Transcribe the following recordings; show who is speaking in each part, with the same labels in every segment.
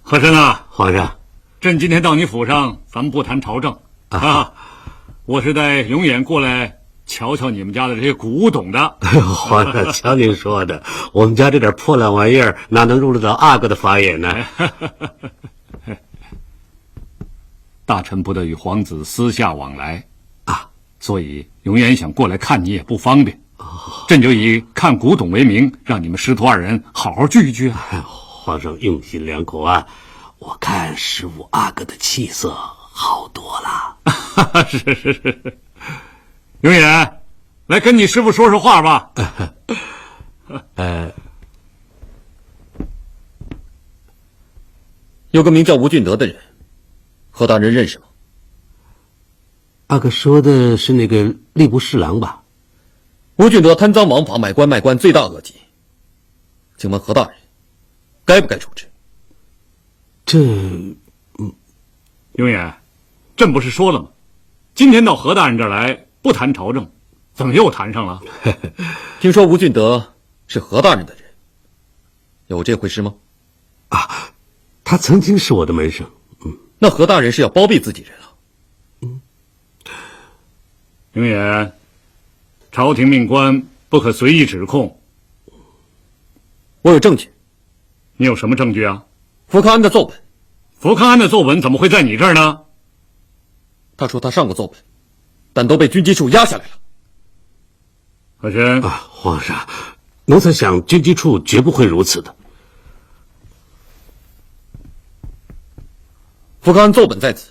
Speaker 1: 和珅啊，
Speaker 2: 皇上，
Speaker 1: 朕今天到你府上，咱们不谈朝政啊，我是带永远过来瞧瞧你们家的这些古董的。
Speaker 2: 皇上，瞧您说的，我们家这点破烂玩意儿哪能入得到阿哥的法眼呢？
Speaker 1: 大臣不得与皇子私下往来啊，所以永远想过来看你也不方便。朕就以看古董为名，让你们师徒二人好好聚一聚啊。
Speaker 2: 皇上用心良苦啊，我看15阿哥的气色好多了。
Speaker 1: 是，永远，来跟你师傅说说话吧。
Speaker 3: 有个名叫吴俊德的人，何大人认识吗？
Speaker 2: 阿哥说的是那个吏部侍郎吧？
Speaker 3: 吴俊德贪赃枉法、买官卖官，罪大恶极。请问何大人，该不该处置？
Speaker 1: 永远，朕不是说了吗？今天到何大人这儿来，不谈朝政，怎么又谈上了？
Speaker 3: 听说吴俊德是何大人的人，有这回事吗？
Speaker 2: 啊，他曾经是我的门生。
Speaker 3: 那何大人是要包庇自己人了？
Speaker 1: 永远，朝廷命官不可随意指控。
Speaker 3: 我有证据。
Speaker 1: 你有什么证据啊？
Speaker 3: 福康安的奏本。
Speaker 1: 福康安的奏本怎么会在你这儿呢？
Speaker 3: 他说他上过奏本，但都被军机处压下来了。
Speaker 1: 和珅
Speaker 2: 啊，皇上，奴才想军机处绝不会如此的。
Speaker 3: 福康安奏本在此，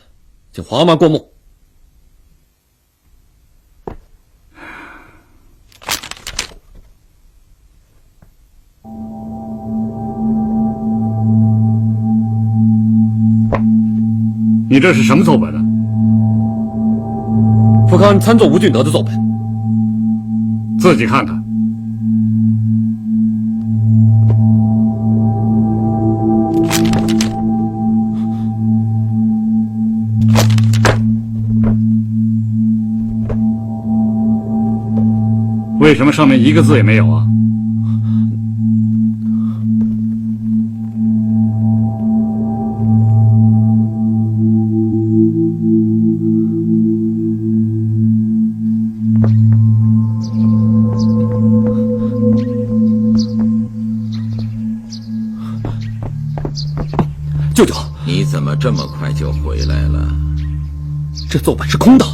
Speaker 3: 请皇阿过目。
Speaker 1: 你这是什么奏本啊？
Speaker 3: 福康安参奏吴俊德的奏本。
Speaker 1: 自己看看。为什么上面一个字也没有啊？
Speaker 3: 舅舅，
Speaker 4: 你怎么这么快就回来了？
Speaker 3: 这奏本是空的。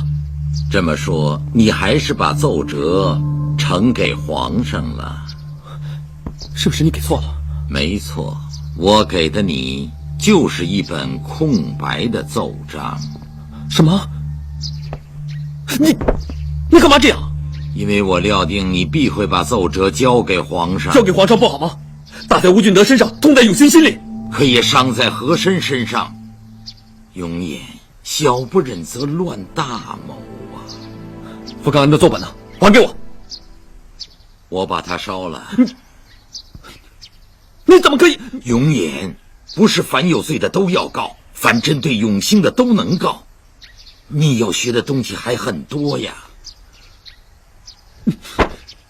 Speaker 4: 这么说，你还是把奏折呈给皇上了？
Speaker 3: 是不是你给错了？没
Speaker 4: 错，我给的你就是一本空白的奏章。
Speaker 3: 什么？你干嘛这样？
Speaker 4: 因为我料定你必会把奏折交给皇上。
Speaker 3: 交给皇上不好吗？打在吴俊德身上，痛在永兴心里。
Speaker 4: 可也伤在和珅身上。永远，小不忍则乱大谋啊！
Speaker 3: 福康安的奏本呢？还给我！
Speaker 4: 我把它烧了。
Speaker 3: 你怎么可以？
Speaker 4: 永远，不是凡有罪的都要告，凡针对永兴的都能告。你要学的东西还很多呀。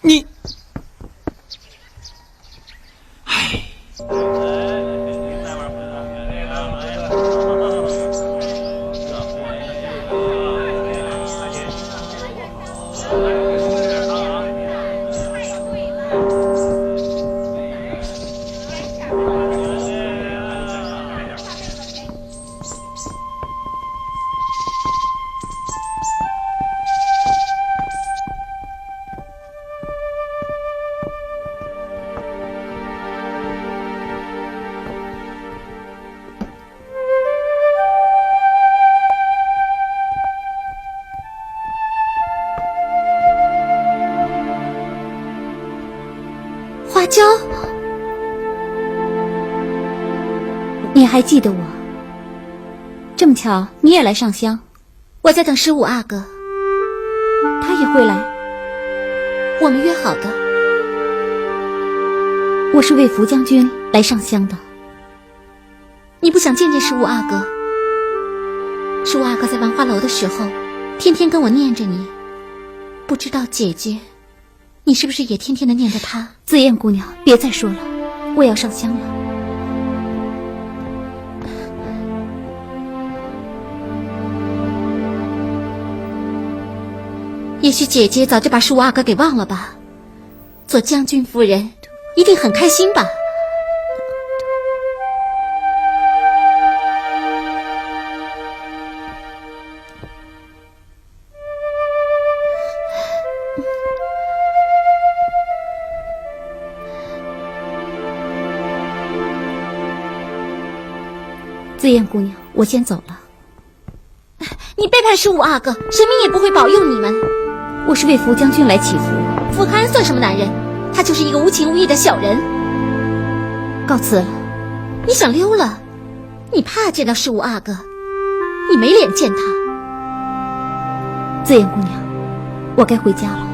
Speaker 3: 你，
Speaker 4: 唉。
Speaker 5: 花椒，你还记得我？这么巧，你也来上香。我在等15阿哥，他也会来，我们约好的。我是为福将军来上香的。你不想见见15阿哥？15阿哥在万花楼的时候，天天跟我念着你，不知道姐姐你是不是也天天的念着他？紫燕姑娘，别再说了，我要上香了。也许姐姐早就把十五阿哥给忘了吧。做将军夫人一定很开心吧。紫燕姑娘，我先走了。你背叛十五阿哥，神明也不会保佑你们。我是为福将军来祈福，福康安算什么男人？他就是一个无情无义的小人。告辞了。你想溜了？你怕见到十五阿哥，你没脸见他。紫燕姑娘，我该回家了。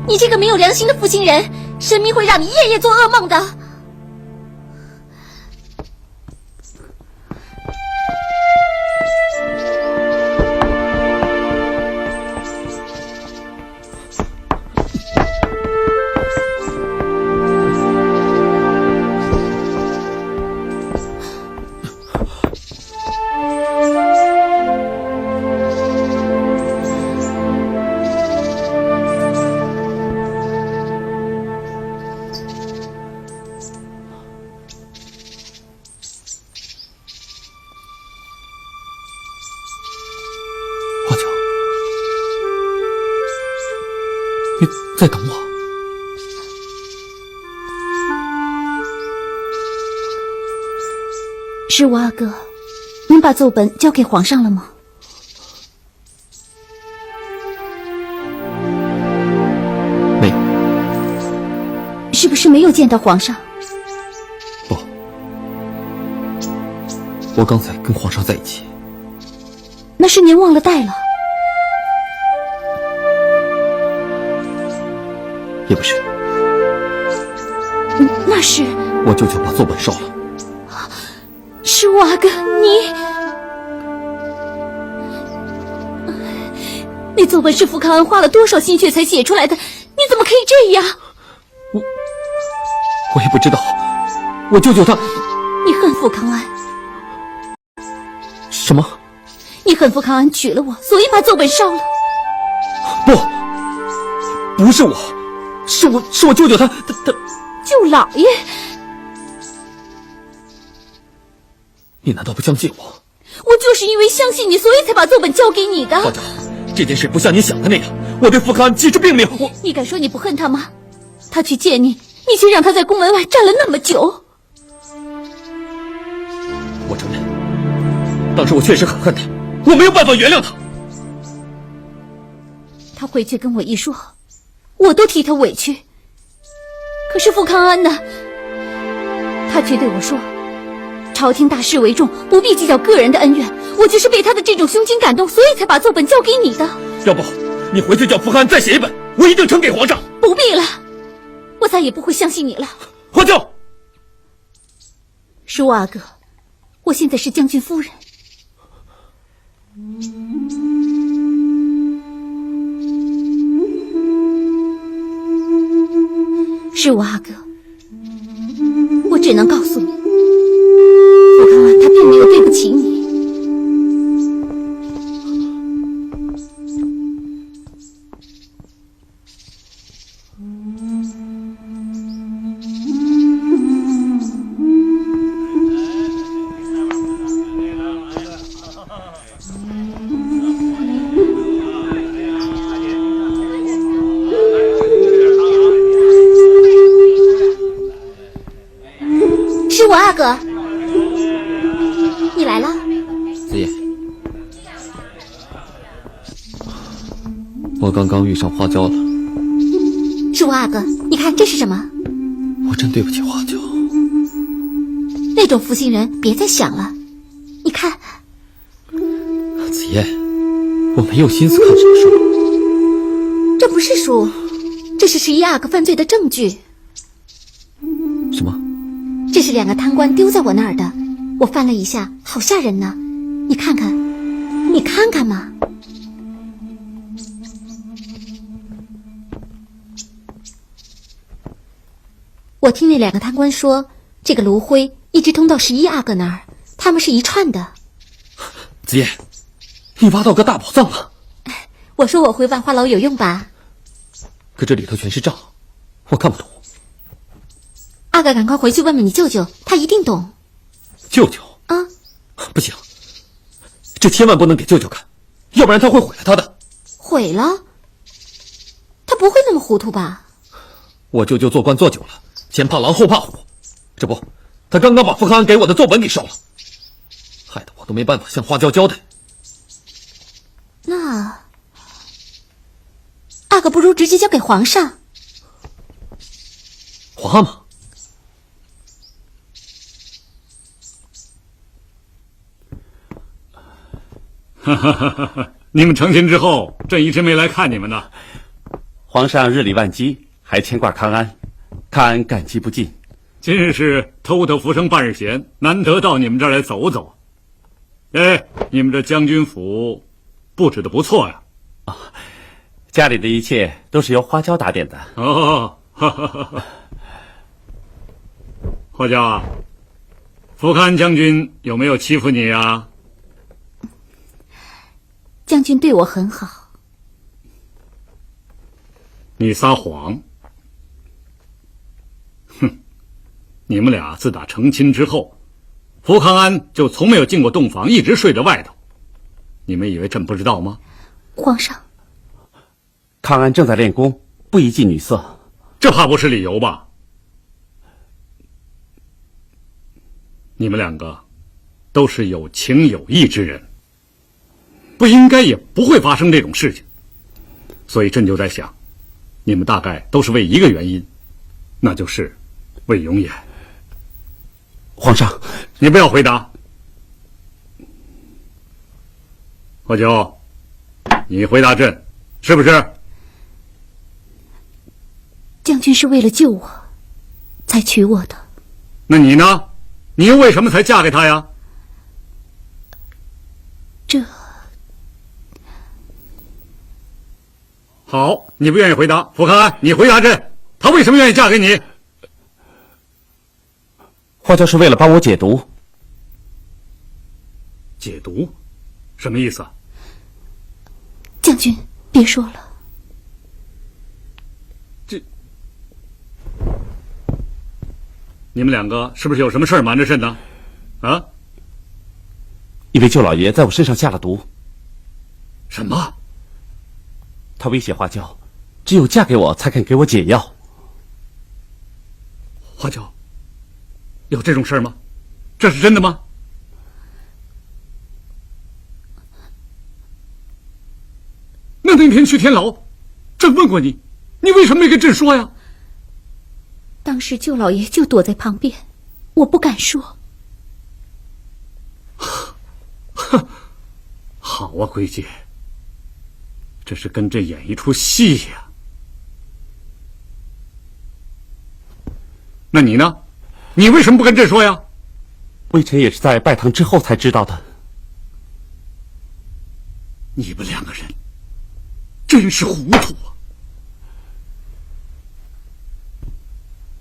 Speaker 5: 你这个没有良心的负心人，神明会让你夜夜做噩梦的。
Speaker 3: 再等我。
Speaker 5: 十五阿哥，您把奏本交给皇上了吗？
Speaker 3: 没有。
Speaker 5: 是不是没有见到皇上？
Speaker 3: 不，我刚才跟皇上在一起。
Speaker 5: 那是您忘了带了。
Speaker 3: 也不是，
Speaker 5: 那是
Speaker 3: 我舅舅把奏本烧了。
Speaker 5: 十五阿哥，那奏本是福康安花了多少心血才写出来的，你怎么可以这样？
Speaker 3: 我也不知道，我舅舅他……
Speaker 5: 你恨福康安？
Speaker 3: 什么？
Speaker 5: 你恨福康安娶了我，所以把奏本烧了？
Speaker 3: 不是我。是我舅舅他
Speaker 5: 舅老爷，
Speaker 3: 你难道不相信我？
Speaker 5: 我就是因为相信你，所以才把奏本交给你的。
Speaker 3: 花娇，这件事不像你想的那样，我对富康安其实并没有。
Speaker 5: 你敢说你不恨他吗？他去见你，你却让他在宫门外站了那么久。
Speaker 3: 我承认，当时我确实很恨他，我没有办法原谅他。
Speaker 5: 他回去跟我一说，我都替他委屈。可是富康安呢？他却对我说，朝廷大事为重，不必计较个人的恩怨。我就是被他的这种胸襟感动，所以才把奏本交给你的。
Speaker 3: 要不你回去叫富康安再写一本，我一定呈给皇上。
Speaker 5: 不必了，我再也不会相信你了。
Speaker 3: 花娇，
Speaker 5: 十五阿哥，我现在是将军夫人。十五阿哥，我只能告诉你，富康安他并没有对不起你。十五阿哥，你来了。
Speaker 3: 子夜，我刚刚遇上花娇了。
Speaker 5: 十五阿哥，你看这是什么？
Speaker 3: 我真对不起花娇。
Speaker 5: 那种负心人别再想了。你看，
Speaker 3: 子夜，我没有心思看什么书。
Speaker 5: 这不是书，这是11阿哥犯罪的证据。
Speaker 3: 什么？
Speaker 5: 这是2个贪官丢在我那儿的，我翻了一下，好吓人呢。你看看，你看看嘛。我听那2个贪官说，这个炉灰一直通到11阿哥那儿，他们是一串的。
Speaker 3: 子夜，你挖到个大宝藏了。
Speaker 5: 我说我回万花楼有用吧？
Speaker 3: 可这里头全是账，我看不懂。
Speaker 5: 阿哥，赶快回去问问你舅舅，他一定懂。
Speaker 3: 舅舅
Speaker 5: 啊，
Speaker 3: 不行，这千万不能给舅舅看，要不然他会毁了他的。
Speaker 5: 毁了？他不会那么糊涂吧？
Speaker 3: 我舅舅做官做久了，前怕狼后怕虎，这不，他刚刚把富康安给我的奏本给烧了，害得我都没办法向花椒交代。
Speaker 5: 那阿哥不如直接交给皇上。
Speaker 3: 皇阿玛，
Speaker 1: 哈哈哈哈！你们成亲之后，朕一直没来看你们呢。
Speaker 2: 皇上日理万机，还牵挂康安，康安感激不尽。
Speaker 1: 今日是偷偷浮生半日闲，难得到你们这儿来走走。哎，你们这将军府布置的不错呀。
Speaker 2: 家里的一切都是由花椒打点的。
Speaker 1: 哦，哈哈哈哈。花椒啊，福康将军有没有欺负你啊？
Speaker 5: 将军对我很好。
Speaker 1: 你撒谎！哼，你们俩自打成亲之后，福康安就从没有进过洞房，一直睡在外头。你们以为朕不知道吗？
Speaker 5: 皇上，
Speaker 2: 康安正在练功，不宜近女色。
Speaker 1: 这怕不是理由吧？你们两个都是有情有义之人，不应该也不会发生这种事情。所以朕就在想，你们大概都是为一个原因，那就是为永琰。
Speaker 2: 皇上，
Speaker 1: 你不要回答。花椒，你回答朕，是不是？
Speaker 5: 将军是为了救我才娶我的。
Speaker 1: 那你呢？你又为什么才嫁给他呀？
Speaker 5: 这……
Speaker 1: 好，你不愿意回答，福康安，你回答朕，他为什么愿意嫁给你？
Speaker 2: 花椒是为了帮我解毒。
Speaker 1: 解毒？什么意思啊？
Speaker 5: 将军，别说了。
Speaker 1: 你们两个是不是有什么事儿瞒着朕呢？啊？
Speaker 2: 因为舅老爷在我身上下了毒。
Speaker 1: 什么？
Speaker 2: 他威胁花椒，只有嫁给我才肯给我解药。
Speaker 1: 花椒，有这种事儿吗？这是真的吗？那天去天牢，朕问过你，你为什么没跟朕说呀？
Speaker 5: 当时舅老爷就躲在旁边，我不敢说。
Speaker 1: 好啊，桂姐，这是跟朕演一出戏呀。那你呢？你为什么不跟朕说呀？
Speaker 2: 微臣也是在拜堂之后才知道的。
Speaker 1: 你们两个人真是糊涂啊！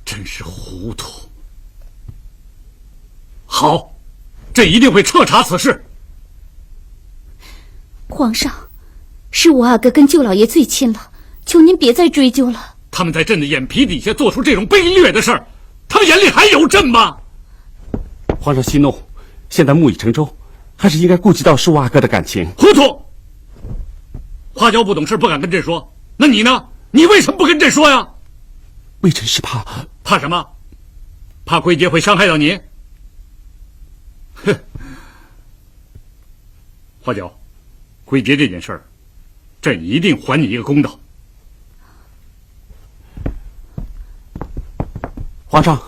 Speaker 1: 真是糊涂。好，朕一定会彻查此事。
Speaker 5: 皇上，是我阿哥跟舅老爷最亲了，求您别再追究了。
Speaker 1: 他们在朕的眼皮底下做出这种卑劣的事儿，他们眼里还有朕吗？
Speaker 2: 皇上息怒，现在木已成舟，还是应该顾及到是我阿哥的感情。
Speaker 1: 糊涂！花椒不懂事，不敢跟朕说。那你呢？你为什么不跟朕说呀？
Speaker 2: 微臣是怕
Speaker 1: 什么？怕桂姐会伤害到你？哼！花椒，桂姐这件事儿，朕一定还你一个公道。
Speaker 2: 皇上，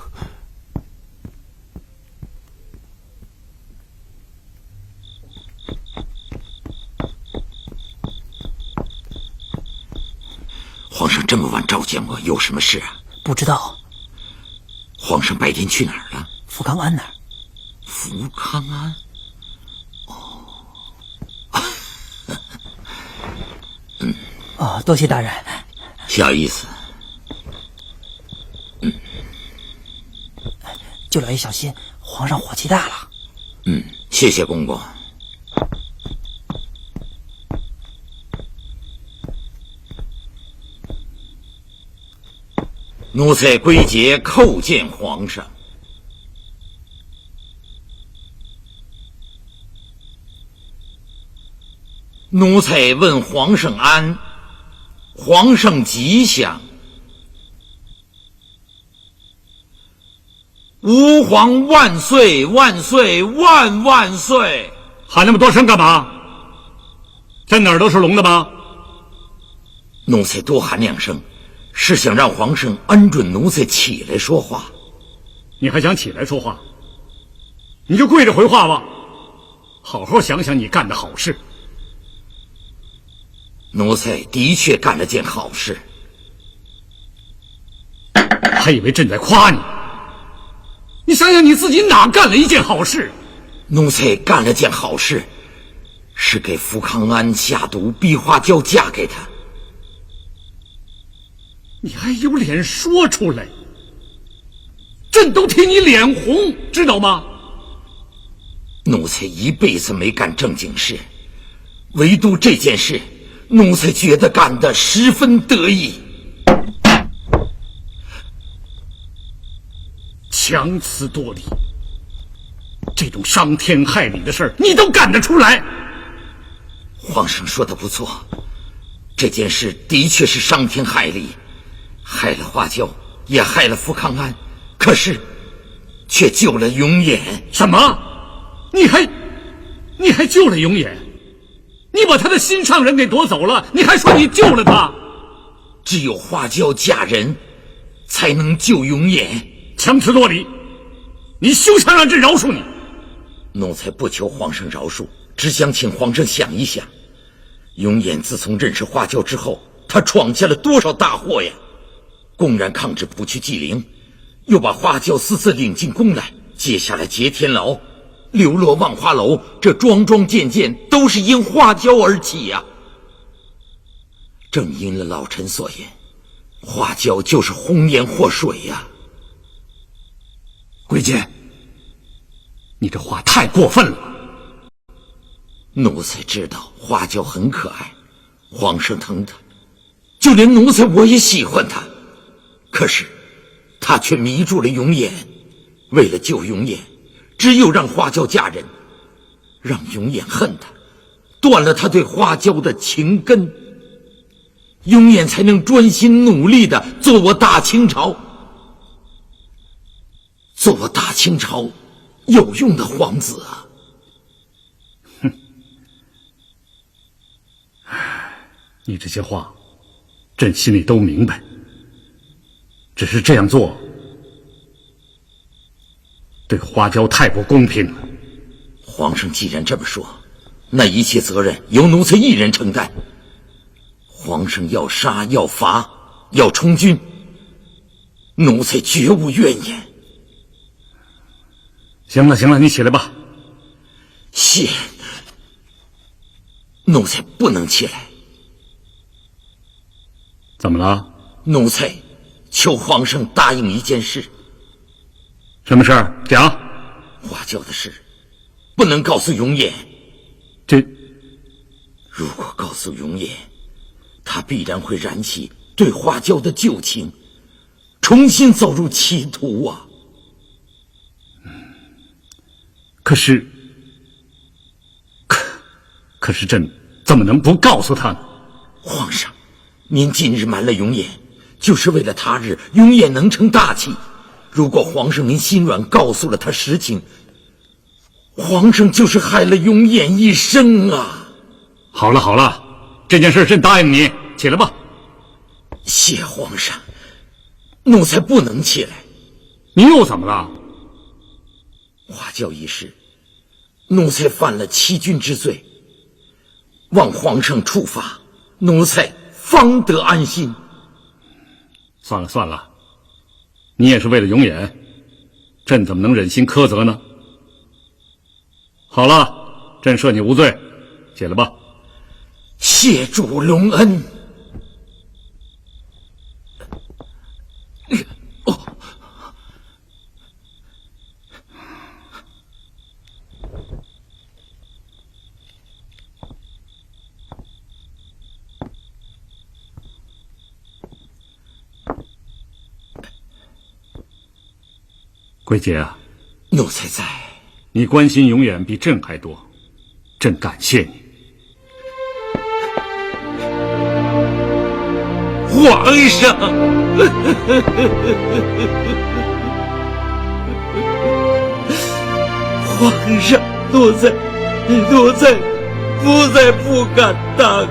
Speaker 4: 皇上这么晚召见我，有什么事啊？
Speaker 6: 不知道。
Speaker 4: 皇上白天去哪儿了？
Speaker 6: 福康安那儿。
Speaker 4: 福康安？
Speaker 6: 哦，多谢大人。
Speaker 4: 小意思。
Speaker 6: 舅老爷小心，皇上火气大了。
Speaker 4: 谢谢公公。奴才归节叩见皇上。奴才问皇上安，皇上吉祥。吾皇万岁万岁万万岁！
Speaker 1: 喊那么多声干嘛？这哪儿都是聋的吗？
Speaker 4: 奴才多喊2声，是想让皇上恩准奴才起来说话。
Speaker 1: 你还想起来说话？你就跪着回话吧。好好想想你干的好事。
Speaker 4: 奴才的确干了件好事。
Speaker 1: 还以为朕在夸你。你想想你自己哪干了一件好事？
Speaker 4: 奴才干了件好事，是给福康安下毒，逼花娇嫁给他。
Speaker 1: 你还有脸说出来？朕都替你脸红，知道吗？
Speaker 4: 奴才一辈子没干正经事，唯独这件事，奴才觉得干得十分得意。
Speaker 1: 强词夺理，这种伤天害理的事儿，你都干得出来？
Speaker 4: 皇上说的不错，这件事的确是伤天害理，害了花娇，也害了福康安，可是却救了永琰。
Speaker 1: 什么？你还救了永琰？你把他的心上人给夺走了，你还说你救了他？
Speaker 4: 只有花娇嫁人，才能救永琰。
Speaker 1: 强词夺理，你休想让朕饶恕你！
Speaker 4: 奴才不求皇上饶恕，只想请皇上想一想，永琰自从认识花娇之后，他闯下了多少大祸呀！公然抗旨不去祭陵，又把花娇私自领进宫来，接下来劫天牢，流落万花楼，这桩桩件件都是因花娇而起呀！正因了老臣所言，花娇就是红颜祸水呀！
Speaker 1: 贵贱，你这话太过分了。
Speaker 4: 奴才知道花娇很可爱，皇上疼她，就连奴才我也喜欢她，可是她却迷住了永琰。为了救永琰，只有让花娇嫁人，让永琰恨她，断了她对花娇的情根，永琰才能专心努力地做我大清朝，做我大清朝有用的皇子啊！
Speaker 1: 你这些话，朕心里都明白。只是这样做，对花娇太不公平了。
Speaker 4: 皇上既然这么说，那一切责任由奴才一人承担。皇上要杀要罚要充军，奴才绝无怨言。
Speaker 1: 行了行了，你起来吧。
Speaker 4: 谢，奴才不能起来。
Speaker 1: 怎么了？
Speaker 4: 奴才求皇上答应一件事。
Speaker 1: 什么事儿？讲。
Speaker 4: 花娇的事不能告诉永琰。
Speaker 1: 这
Speaker 4: 如果告诉永琰，他必然会燃起对花娇的旧情，重新走入歧途啊！
Speaker 1: 可是朕怎么能不告诉他呢？
Speaker 4: 皇上，您今日瞒了永琰，就是为了他日永琰能成大器。如果皇上您心软告诉了他实情，皇上就是害了永琰一生啊！
Speaker 1: 好了好了，这件事朕答应你，起来吧。
Speaker 4: 谢皇上，奴才不能起来。
Speaker 1: 你又怎么了？
Speaker 4: 花娇一事，奴才犯了欺君之罪，望皇上处罚，奴才方得安心。
Speaker 1: 算了算了，你也是为了永琰，朕怎么能忍心苛责呢？好了，朕赦你无罪，起来吧。
Speaker 4: 谢主隆恩。
Speaker 1: 贵姐啊，
Speaker 4: 奴才在。
Speaker 1: 你关心永远比朕还多，朕感谢你。
Speaker 4: 皇上，皇上，奴才不敢当啊！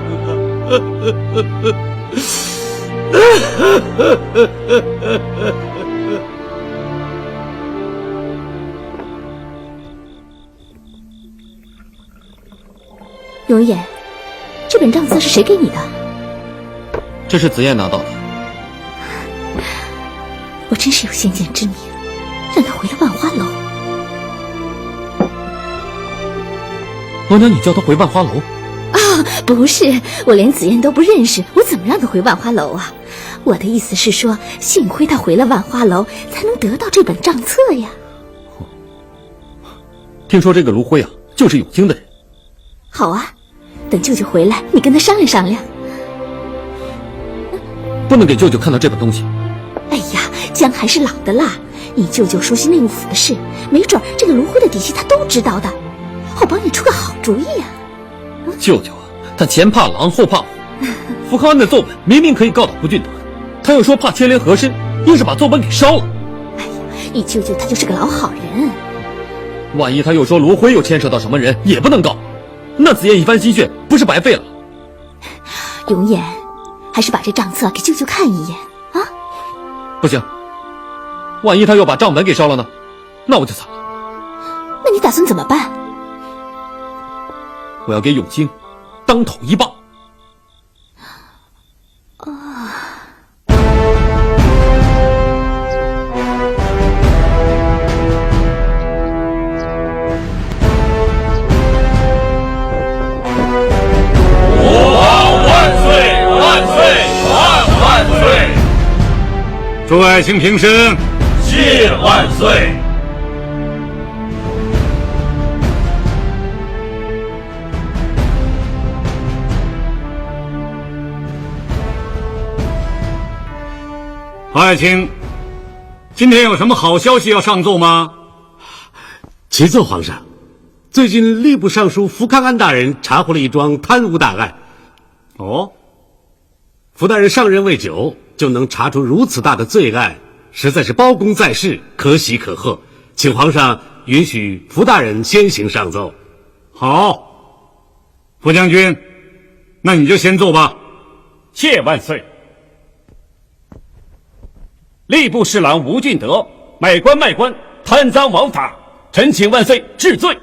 Speaker 5: 永远，这本账册是谁给你的？
Speaker 3: 这是紫燕拿到的。
Speaker 5: 我真是有先见之明，让他回了万花楼。
Speaker 3: 额娘，你叫他回万花楼？
Speaker 5: 啊，不是，我连紫燕都不认识，我怎么让他回万花楼啊？我的意思是说，幸亏他回了万花楼，才能得到这本账册呀。
Speaker 3: 听说这个卢辉啊，就是永兴的人。
Speaker 5: 好啊，等舅舅回来，你跟他商量商量。
Speaker 3: 不能给舅舅看到这本东西。
Speaker 5: 哎呀，姜还是老的辣，你舅舅熟悉内务府的事，没准这个卢辉的底细他都知道的。我帮你出个好主意呀。
Speaker 3: 舅舅啊，他前怕狼后怕虎，福康安的奏本明明可以告倒不俊德，他又说怕牵连和珅，硬是把奏本给烧了。
Speaker 5: 哎呀，你舅舅他就是个老好人。
Speaker 3: 万一他又说卢辉又牵扯到什么人，也不能告，那紫燕一番心血不是白费了？
Speaker 5: 永远，还是把这账册给舅舅看一眼啊！
Speaker 3: 不行，万一他又把账本给烧了呢？那我就惨了。
Speaker 5: 那你打算怎么办？
Speaker 3: 我要给永兴当头一棒。
Speaker 1: 诸爱卿平身，
Speaker 2: 谢万岁。
Speaker 1: 爱卿，今天有什么好消息要上奏吗？
Speaker 2: 启奏皇上，最近吏部尚书福康安大人查获了一桩贪污大案。
Speaker 1: 哦，
Speaker 2: 福大人上任未久，就能查出如此大的罪案，实在是包公在世，可喜可贺。请皇上允许福大人先行上奏。
Speaker 1: 好，福将军，那你就先奏吧。
Speaker 7: 谢万岁。吏部侍郎吴俊德买官卖官，贪赃枉法，臣请万岁治罪。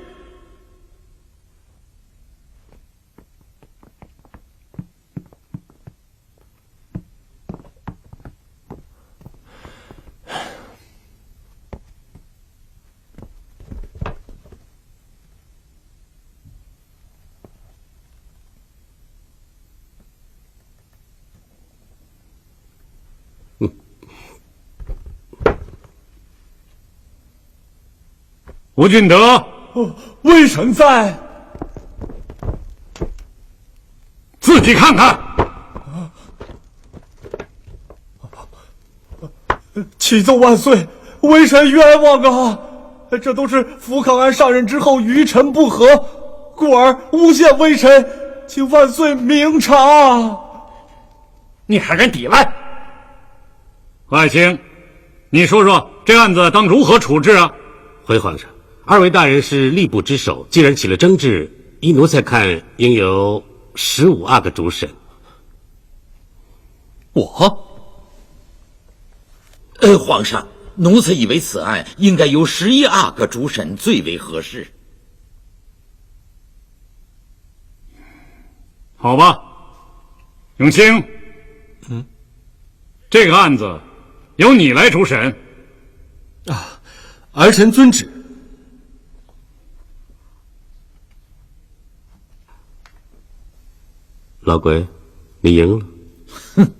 Speaker 1: 吴俊德，
Speaker 7: 微臣在。
Speaker 1: 自己看看。
Speaker 7: 启奏万岁，微臣冤枉啊！这都是福康安上任之后与臣不和，故而诬陷微臣，请万岁明察。你还敢抵赖？
Speaker 1: 爱卿，你说说这案子当如何处置啊？
Speaker 2: 回皇上，二位大人是吏部之首，既然起了争执，依奴才看，应由15阿哥主审。
Speaker 3: 我？
Speaker 4: 皇上，奴才以为此案应该由11阿哥主审最为合适。
Speaker 1: 好吧，永清，这个案子由你来主审。
Speaker 7: 儿臣遵旨。
Speaker 2: 老鬼，你赢了。
Speaker 4: 哼，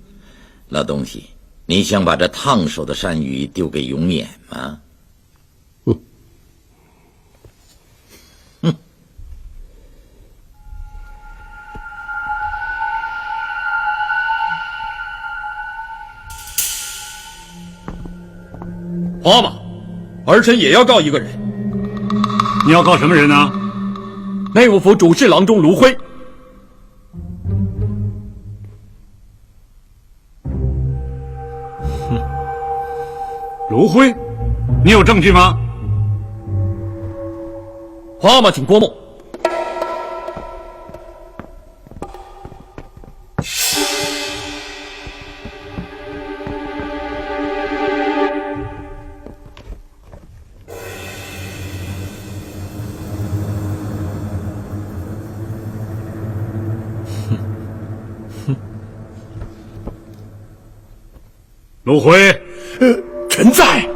Speaker 4: 老东西，你想把这烫手的山芋丢给永琰吗？
Speaker 3: 皇阿玛，儿臣也要告一个人。
Speaker 1: 你要告什么人呢？
Speaker 3: 内务府主事郎中卢辉。
Speaker 1: 卢辉，你有证据吗？
Speaker 3: 皇阿玛请过目。
Speaker 1: 卢辉，
Speaker 7: 臣在。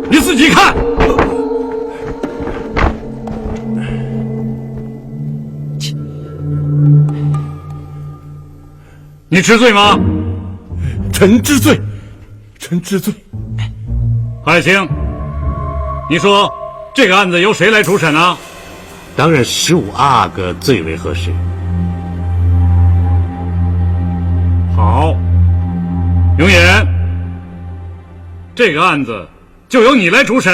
Speaker 1: 你自己看。你知罪吗？
Speaker 7: 臣知罪，臣知罪。
Speaker 1: 海清，你说这个案子由谁来主审啊？
Speaker 2: 当然15阿哥最为合适。
Speaker 1: 好，永远，这个案子就由你来主审。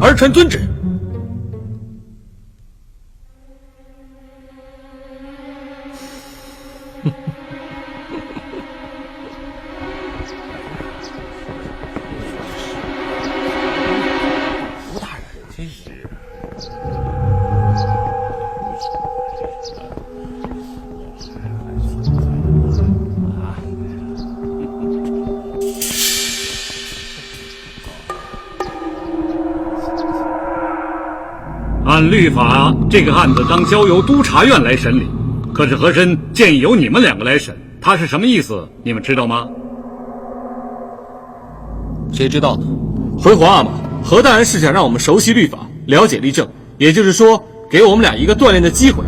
Speaker 3: 儿臣遵旨。
Speaker 6: 吴大人，真是。
Speaker 1: 按律法，这个案子当交由督察院来审理，可是和珅建议由你们两个来审，他是什么意思？你们知道吗？
Speaker 3: 谁知道呢？
Speaker 7: 回皇阿玛，何大人是想让我们熟悉律法，了解律政，也就是说，给我们俩一个锻炼的机会。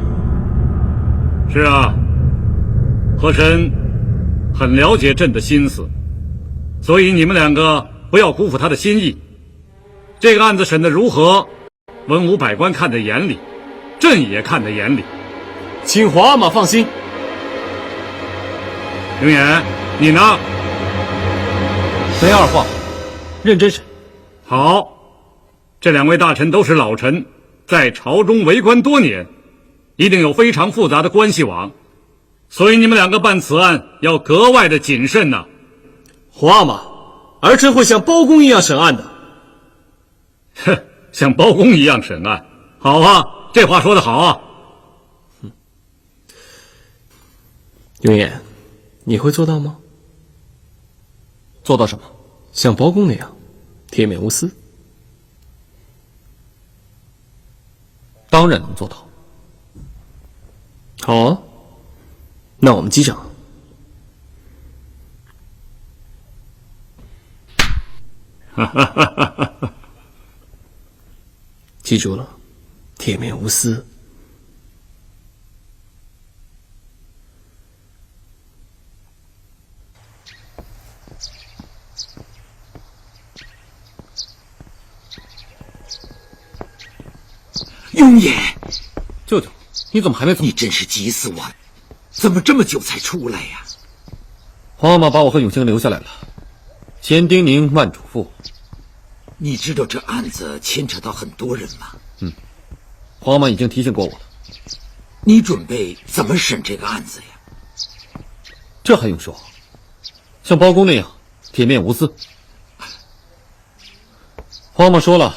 Speaker 1: 是啊，和珅很了解朕的心思，所以你们两个不要辜负他的心意。这个案子审得如何？文武百官看在眼里，朕也看在眼里。
Speaker 7: 请皇阿玛放心。
Speaker 1: 永远，你呢？
Speaker 3: 没二话，认真审。
Speaker 1: 好，这两位大臣都是老臣，在朝中为官多年，一定有非常复杂的关系网，所以你们两个办此案要格外的谨慎呐。
Speaker 7: 皇阿玛，儿臣会像包公一样审案的。
Speaker 1: 哼，像包公一样审案，好啊，这话说得好啊。
Speaker 7: 永远，你会做到吗？
Speaker 3: 做到什么？
Speaker 7: 像包公那样，铁面无私。
Speaker 3: 当然能做到。
Speaker 7: 好啊，那我们击掌。记住了，铁面无私。
Speaker 4: 永野，
Speaker 3: 舅舅，你怎么还没走？
Speaker 4: 你真是急死我了，怎么这么久才出来呀？
Speaker 3: 皇阿玛把我和永兴留下来了，千叮咛万嘱咐。
Speaker 4: 你知道这案子牵扯到很多人吗？
Speaker 3: 皇阿玛已经提醒过我了。
Speaker 4: 你准备怎么审这个案子呀？
Speaker 3: 这还用说？像包公那样铁面无私。皇阿玛说了，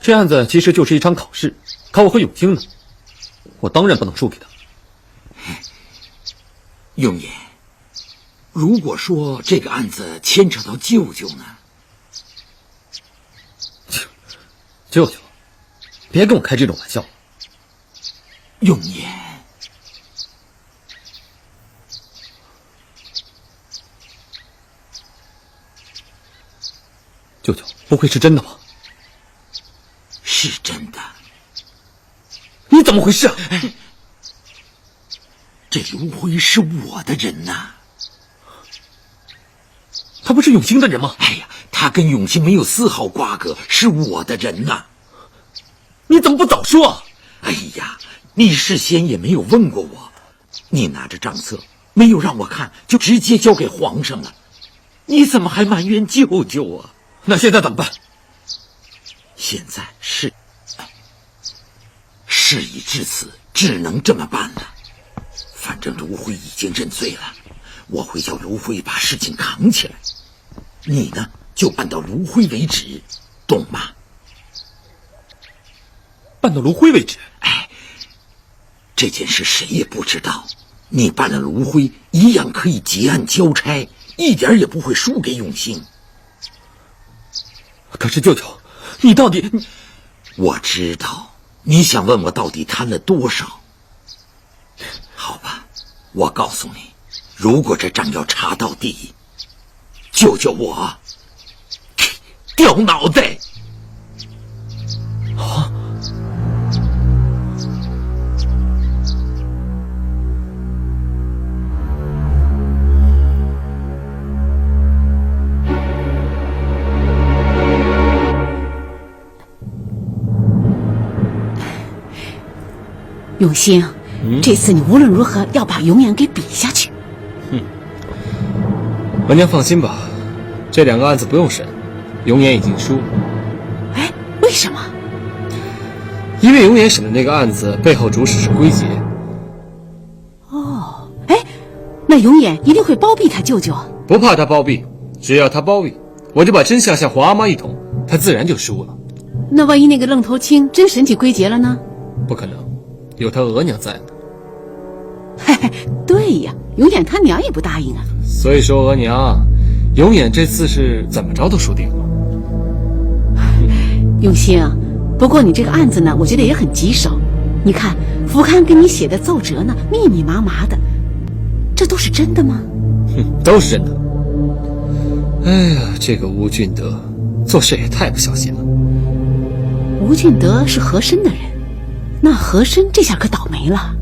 Speaker 3: 这案子其实就是一场考试，考我和永兴呢，我当然不能输给他。
Speaker 4: 永野，如果说这个案子牵扯到舅舅呢？
Speaker 3: 舅舅，别跟我开这种玩笑。
Speaker 4: 永野，
Speaker 3: 舅舅，不会是真的吧？
Speaker 4: 是真的。
Speaker 3: 你怎么回事啊？
Speaker 4: 这卢辉是我的人呐。
Speaker 3: 他不是永兴的人吗？
Speaker 4: 哎呀，他跟永兴没有丝毫瓜葛，是我的人呐。
Speaker 3: 你怎么不早说啊？
Speaker 4: 哎呀，你事先也没有问过我，你拿着账册没有让我看，就直接交给皇上了。你怎么还埋怨舅舅啊？
Speaker 3: 那现在怎么办？
Speaker 4: 现在事已至此，只能这么办了。反正卢辉已经认罪了，我会叫卢辉把事情扛起来。你呢，就办到卢辉为止，懂吗？
Speaker 3: 办到卢辉为止。
Speaker 4: 这件事谁也不知道，你办了卢辉，一样可以结案交差，一点也不会输给永兴。
Speaker 3: 可是舅舅，你到底……
Speaker 4: 我知道你想问我到底贪了多少。好吧，我告诉你，如果这账要查到底，舅舅我掉脑袋。
Speaker 8: 永兴，这次你无论如何要把永远给比下去。
Speaker 3: 额娘放心吧，这2个案子不用审，永远已经输了。
Speaker 8: 哎，为什么？
Speaker 3: 因为永远审的那个案子背后主使是归结。
Speaker 8: 哦，哎，那永远一定会包庇他舅舅。
Speaker 3: 不怕他包庇，只要他包庇，我就把真相向皇阿妈一捅，他自然就输了。
Speaker 8: 那万一那个愣头青真审起归结了呢？
Speaker 3: 不可能，有他额娘在呢。
Speaker 8: 嘿嘿，对呀，永远他娘也不答应啊。
Speaker 3: 所以说额娘，永远这次是怎么着都输定了。
Speaker 8: 永兴，不过你这个案子呢，我觉得也很棘手。你看福康给你写的奏折呢，密密麻麻的，这都是真的吗？
Speaker 3: 都是真的。哎呀，这个吴俊德做事也太不小心了。
Speaker 8: 吴俊德是和珅的人，那和珅这下可倒霉了。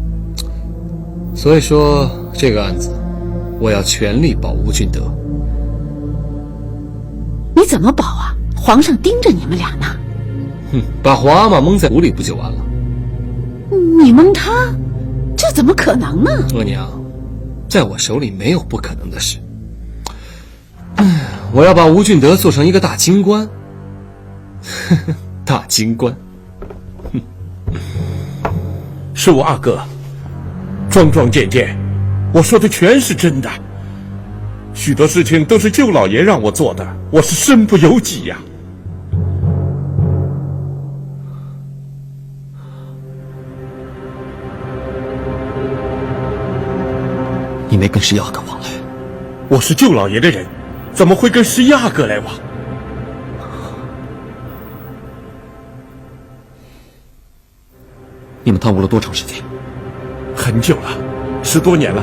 Speaker 3: 所以说这个案子，我要全力保吴俊德。
Speaker 8: 你怎么保啊？皇上盯着你们俩呢。
Speaker 3: 把皇阿玛蒙在鼓里不就完了？
Speaker 8: 你蒙他，这怎么可能呢？
Speaker 3: 额娘，在我手里没有不可能的事。我要把吴俊德做成一个大京官。大京官。
Speaker 9: 是我阿哥，桩桩件件，我说的全是真的。许多事情都是舅老爷让我做的，我是身不由己呀。
Speaker 3: 你没跟石阿哥往来？
Speaker 9: 我是舅老爷的人，怎么会跟石阿哥来往？
Speaker 3: 你们贪污了多长时间？
Speaker 9: 很久了，10多年了。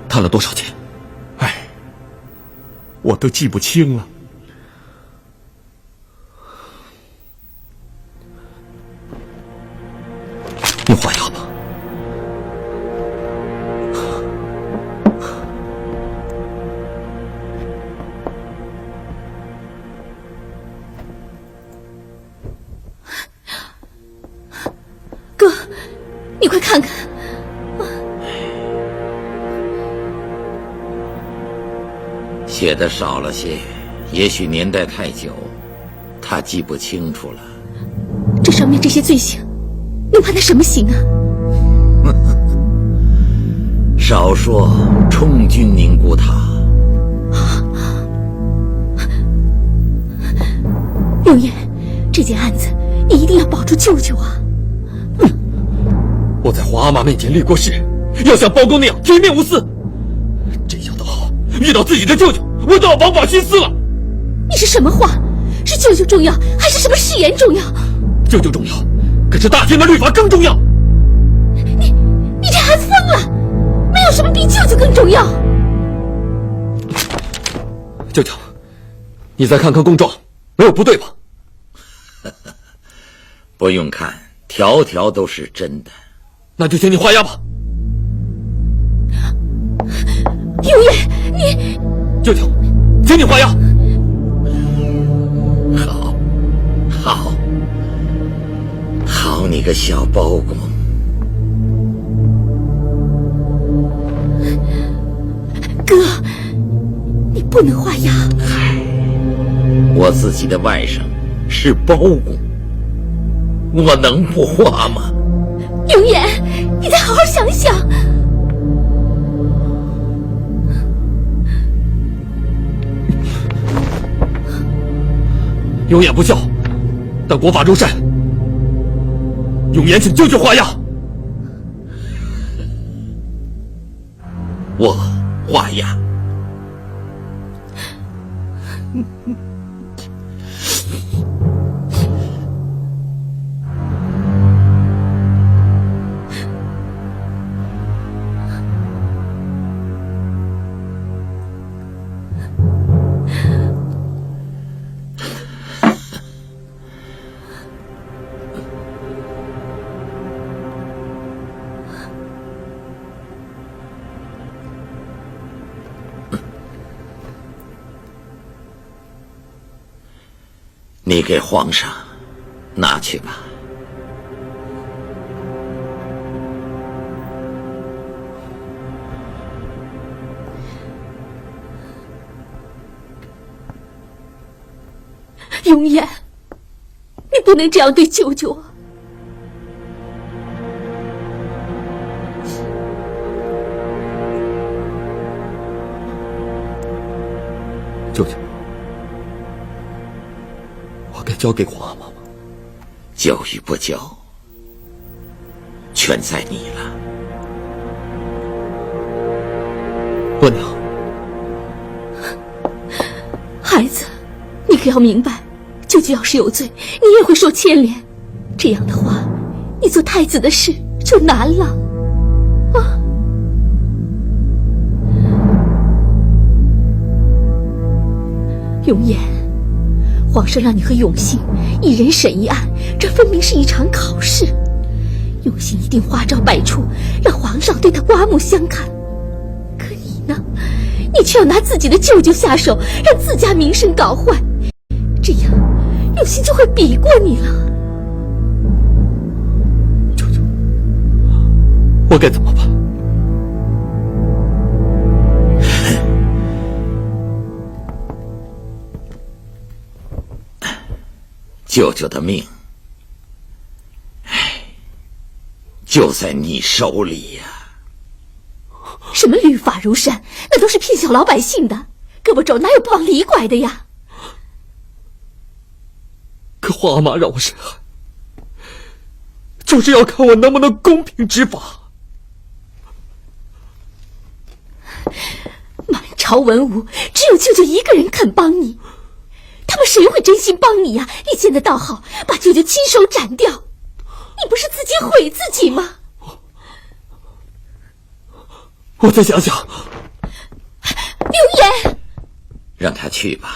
Speaker 3: 贪了多少钱？
Speaker 9: 哎，我都记不清了。
Speaker 3: 你画押吧。
Speaker 5: 哥，你快看看。
Speaker 4: 写的少了些，也许年代太久，他记不清楚了。
Speaker 5: 这上面这些罪行，能判他什么刑啊？
Speaker 4: 少说充军宁古塔。
Speaker 5: 永远，这件案子你一定要保住舅舅啊！
Speaker 3: 我在皇阿玛面前立过誓，要像包公那样铁面无私。这下倒好，遇到自己的舅舅，我都要王法徇私了。
Speaker 5: 你是什么话？是舅舅重要，还是什么誓言重要？
Speaker 3: 舅舅重要，可是大清的律法更重要。
Speaker 5: 你这孩子疯了！没有什么比舅舅更重要。
Speaker 3: 舅舅，你再看看公状，没有不对吧？
Speaker 4: 不用看，条条都是真的。
Speaker 3: 那就请你画押吧。
Speaker 5: 永远，你
Speaker 3: 舅舅，请你画押。
Speaker 4: 好，好，好，你个小包公。
Speaker 8: 哥，你不能画押。
Speaker 4: 我自己的外甥是包公，我能不画吗？
Speaker 8: 永远，你再好好想想。
Speaker 3: 有眼不孝，但国法周善。永言请舅舅画押。
Speaker 4: 我画押。你给皇上拿去吧。
Speaker 8: 永言，你不能这样对舅舅啊！
Speaker 3: 舅舅，我该交给皇阿玛吗？
Speaker 4: 交与不交，全在你了。
Speaker 3: 额娘，
Speaker 8: 孩子，你可要明白，舅舅要是有罪，你也会受牵连。这样的话，你做太子的事就难了啊！永言，皇上让你和永信一人审一案，这分明是一场考试。永信一定花招百出，让皇上对他刮目相看。可你呢？你却要拿自己的舅舅下手，让自家名声搞坏，这样永信就会比过你了。
Speaker 3: 舅舅，我该怎么办？
Speaker 4: 舅舅的命，就在你手里呀。
Speaker 8: 什么律法如山，那都是骗小老百姓的，胳膊肘哪有不往里拐的呀？
Speaker 3: 可皇阿玛让我审案，就是要看我能不能公平执法。
Speaker 8: 满朝文武只有舅舅一个人肯帮你，他们谁会真心帮你呀？你现在倒好，把舅舅亲手斩掉，你不是自己毁自己吗？
Speaker 3: 我再想想。
Speaker 8: 永言，
Speaker 4: 让他去吧。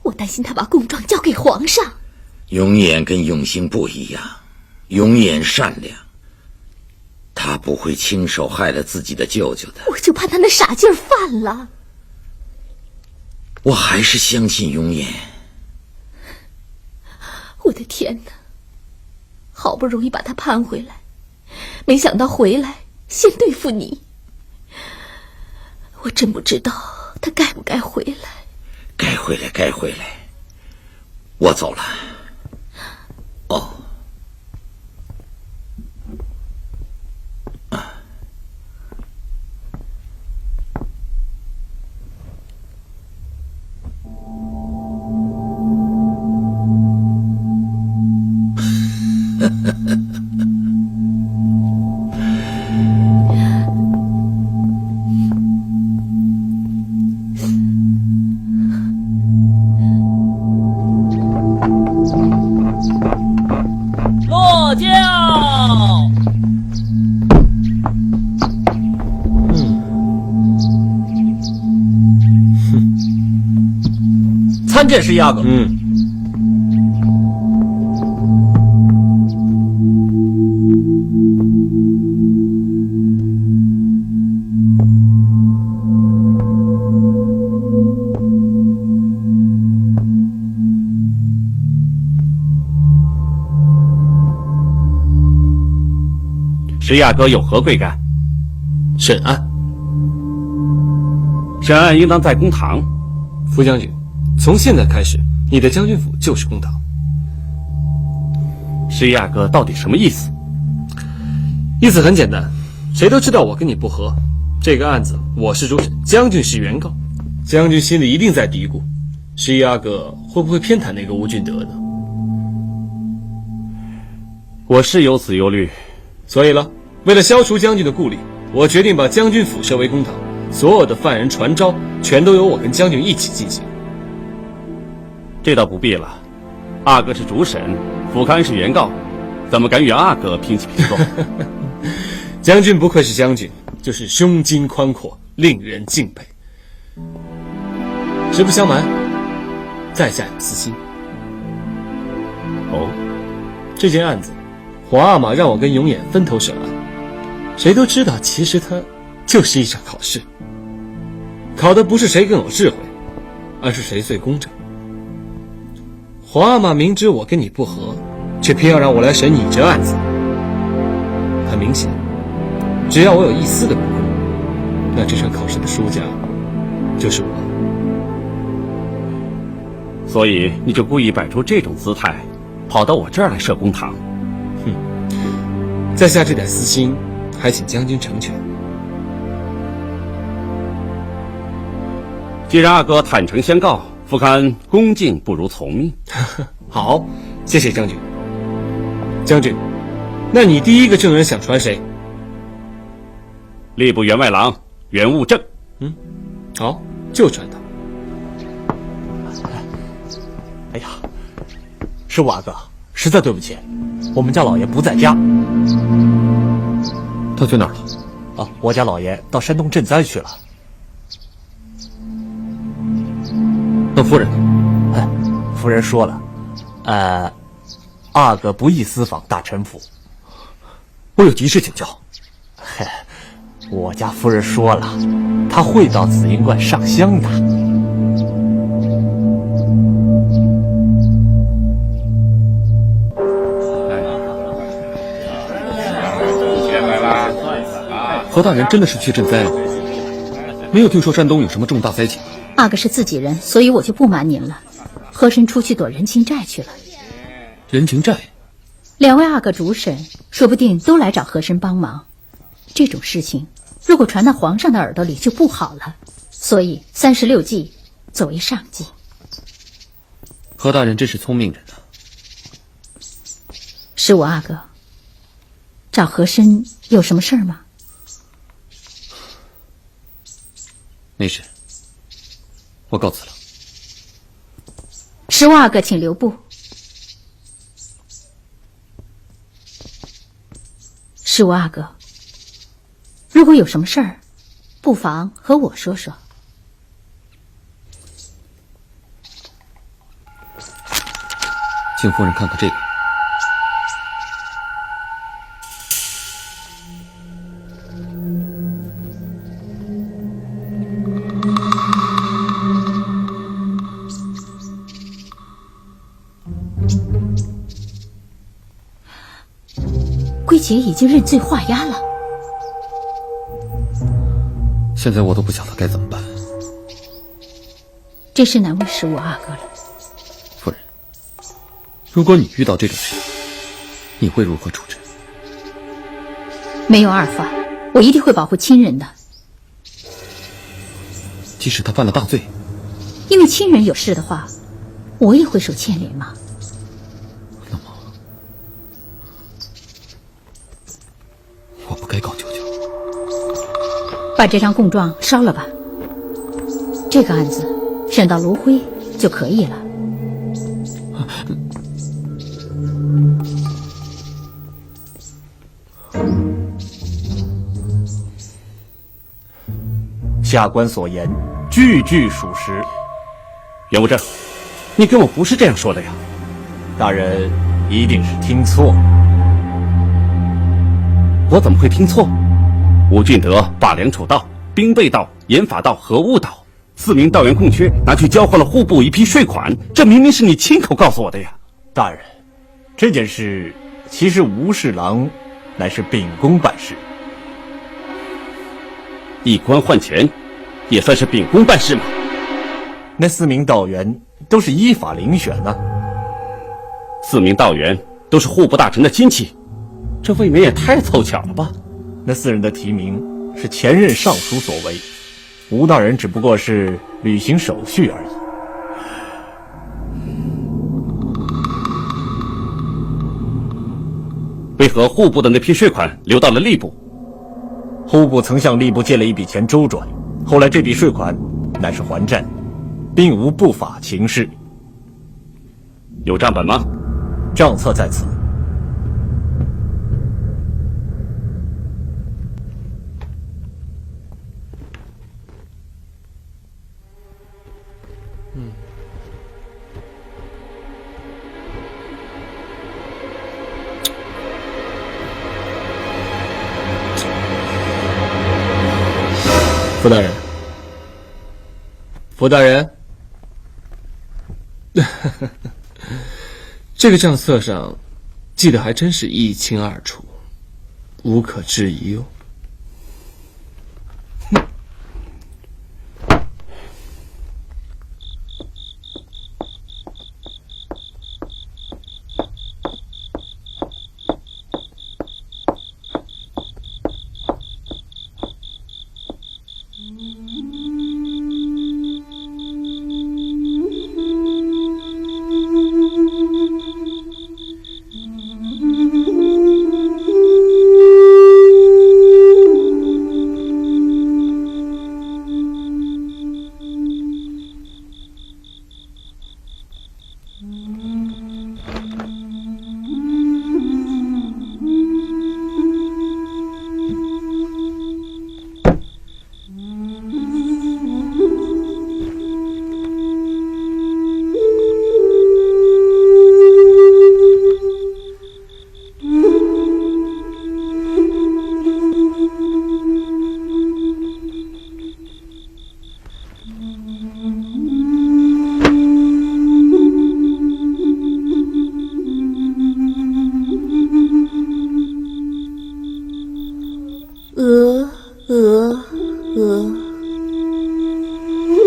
Speaker 8: 我担心他把供状交给皇上。
Speaker 4: 永琰跟永兴不一样，永琰善良，他不会亲手害了自己的舅舅的。
Speaker 8: 我就怕他那傻劲儿犯了。
Speaker 4: 我还是相信永琰。
Speaker 8: 我的天哪，好不容易把他盼回来，没想到回来先对付你。我真不知道他该不该回来。
Speaker 4: 该回来，该回来。我走了。哦。
Speaker 6: 落轿。参见石阿哥。
Speaker 2: 石亚哥有何贵干？
Speaker 3: 审案。
Speaker 2: 审案应当在公堂。
Speaker 3: 副将军，从现在开始，你的将军府就是公堂。
Speaker 2: 十一阿哥到底什么意思？
Speaker 3: 意思很简单，谁都知道我跟你不和，这个案子我是主审，将军是原告。将军心里一定在嘀咕，十一阿哥会不会偏袒那个吴俊德呢？
Speaker 2: 我是有此忧虑，
Speaker 3: 所以了，为了消除将军的顾虑，我决定把将军府设为公堂，所有的犯人传召全都由我跟将军一起进行。
Speaker 2: 这倒不必了，阿哥是主审，福康是原告，怎么敢与阿哥平起平坐？
Speaker 3: 将军不愧是将军，就是胸襟宽阔，令人敬佩。实不相瞒，在下有私心。
Speaker 2: 哦，
Speaker 3: 这件案子，皇阿玛让我跟永琰分头审案。谁都知道，其实它就是一场考试，考的不是谁更有智慧，而是谁最公正。皇阿玛明知我跟你不和，却偏要让我来审你这案子。很明显，只要我有一丝的不公，那这场考试的输家就是我。
Speaker 2: 所以你就故意摆出这种姿态，跑到我这儿来设公堂。
Speaker 3: 在下这点私心，还请将军成全。
Speaker 2: 既然阿哥坦诚相告，福康恭敬不如从命。
Speaker 3: 好，谢谢将军。将军，那你第一个证人想传谁？
Speaker 2: 吏部员外郎袁务正。
Speaker 3: 好，就传他。
Speaker 6: 哎呀，师傅阿哥，实在对不起，我们家老爷不在家。
Speaker 3: 他去哪儿了？
Speaker 6: 啊，我家老爷到山东赈灾去了。
Speaker 3: 那夫人呢？
Speaker 6: 夫人说了，阿哥不宜私访大臣府。
Speaker 3: 我有急事请教。
Speaker 6: 嘿，我家夫人说了，她会到紫云观上香的。
Speaker 3: 何大人真的是去赈灾了？没有听说山东有什么重大灾情。
Speaker 8: 阿哥是自己人，所以我就不瞒您了。和珅出去躲人情债去了。
Speaker 3: 人情债？
Speaker 8: 两位阿哥主审，说不定都来找和珅帮忙。这种事情，如果传到皇上的耳朵里就不好了。所以36计作为上计。
Speaker 3: 何大人真是聪明人啊。
Speaker 8: 是我阿哥，找和珅有什么事儿吗？
Speaker 3: 没事，我告辞了。
Speaker 8: 十五阿哥，请留步。十五阿哥，如果有什么事儿，不妨和我说说。
Speaker 3: 请夫人看看这个。
Speaker 8: 桂姐已经认罪画押了，
Speaker 3: 现在我都不晓得该怎么办。
Speaker 8: 真是难为十五阿哥了。
Speaker 3: 夫人，如果你遇到这种事，你会如何处置？
Speaker 8: 没有二法，我一定会保护亲人的。
Speaker 3: 即使他犯了大罪，
Speaker 8: 因为亲人有事的话，我也会受牵连嘛。
Speaker 3: 那么，我不该告舅舅。
Speaker 8: 把这张供状烧了吧，这个案子审到炉灰就可以了。
Speaker 6: 下官所言，句句属实。
Speaker 2: 袁无正，你跟我不是这样说的呀。
Speaker 6: 大人一定是听错。
Speaker 2: 我怎么会听错？吴俊德罢粮储道、兵备道、盐法道和务道4名道员空缺，拿去交换了户部一批税款，这明明是你亲口告诉我的呀。
Speaker 6: 大人，这件事其实吴侍郎乃是秉公办事。
Speaker 2: 一官换钱，
Speaker 3: 也算是秉公办事嘛。
Speaker 6: 那4名道员都是依法遴选呢。
Speaker 3: 4名道员都是户部大臣的亲戚，这未免也太凑巧了吧？
Speaker 6: 那4人的提名是前任尚书所为，吴大人只不过是履行手续而已。
Speaker 3: 为何户部的那批税款流到了吏部？
Speaker 6: 户部曾向吏部借了一笔钱周转，后来这笔税款乃是还债，并无不法情事。
Speaker 3: 有账本吗？
Speaker 6: 账册在此。
Speaker 3: 傅大人，傅大人，这个账册上记得还真是一清二楚，无可置疑哦。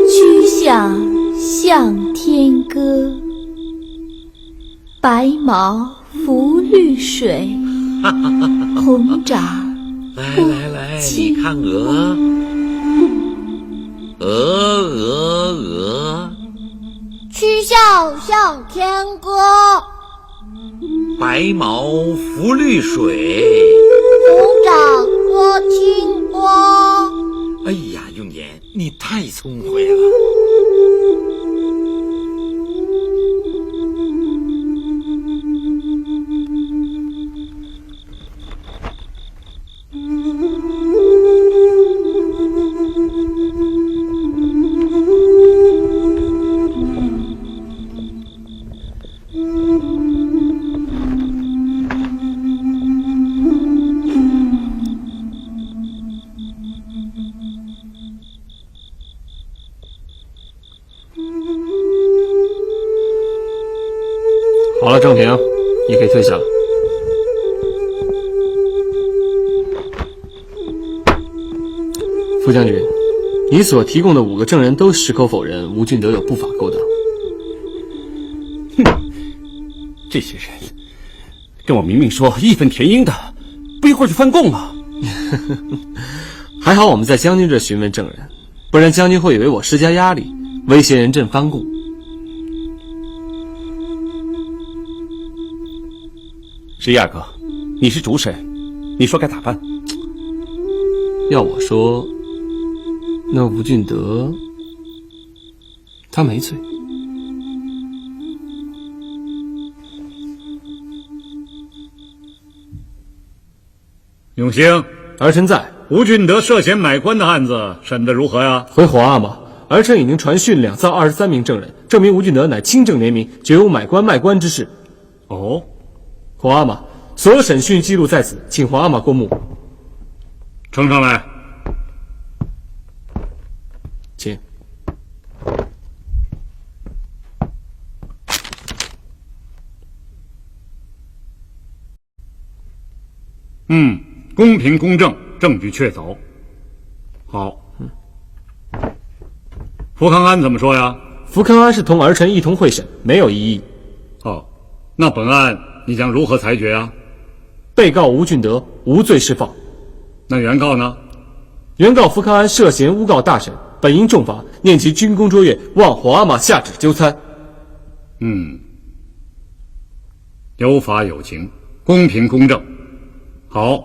Speaker 8: 曲项向天歌，白毛浮绿水，红掌
Speaker 4: 来，你看鹅，鹅，
Speaker 10: 曲项向天歌，
Speaker 4: 白毛浮绿水，
Speaker 10: 红掌拨清波。
Speaker 4: 哎呀，用言，你太聪慧了。
Speaker 3: 好了，郑平，你可以退下了。副将军，你所提供的5个证人都矢口否认吴俊德有不法勾当。
Speaker 11: 这些人跟我明明说义愤填膺的，不一会儿就翻供了。
Speaker 3: 还好我们在将军这询问证人，不然将军会以为我施加压力，威胁人证翻供。
Speaker 11: 十一二哥，你是主审，你说该咋办？
Speaker 3: 要我说，那吴俊德他没罪。
Speaker 1: 永兴，
Speaker 3: 儿臣在。
Speaker 1: 吴俊德涉嫌买官的案子审得如何呀？
Speaker 3: 回皇阿玛，儿臣已经传讯2造23名证人，证明吴俊德乃清正廉明，绝无买官卖官之事。
Speaker 1: 哦，
Speaker 3: 皇阿玛，所有审讯记录在此，请皇阿玛过目。
Speaker 1: 呈上来。
Speaker 3: 请。
Speaker 1: 公平公正，证据确凿。好。福康安怎么说呀？
Speaker 3: 福康安是同儿臣一同会审，没有异议。
Speaker 1: 哦，那本案你将如何裁决啊？
Speaker 3: 被告吴俊德无罪释放。
Speaker 1: 那原告呢？
Speaker 3: 原告福康安涉嫌诬告大臣，本应重罚，念其军功卓越，望皇阿玛下旨纠参。
Speaker 1: 有法有情，公平公正。好，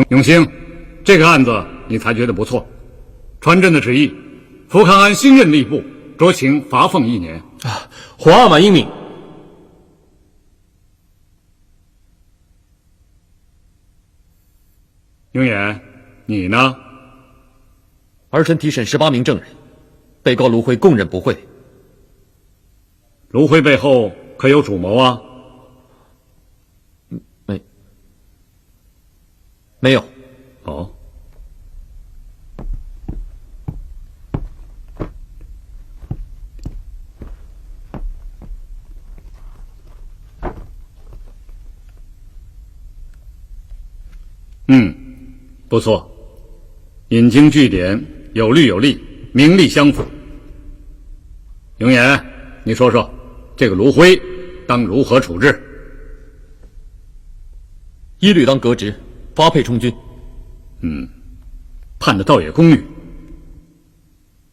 Speaker 1: 永兴，这个案子你裁决的不错。传朕的旨意，福康安新任吏部，酌情罚俸1年。
Speaker 3: 皇阿玛英明。
Speaker 1: 永远，你呢？
Speaker 12: 儿臣提审18名证人，被告卢辉供认不讳。
Speaker 1: 卢辉背后可有主谋啊？
Speaker 12: 没有。
Speaker 1: 哦。不错，引经据典，有律有利，名利相符。永远，你说说，这个卢辉当如何处置？
Speaker 12: 依律当革职，发配充军。
Speaker 1: 判的倒也公允。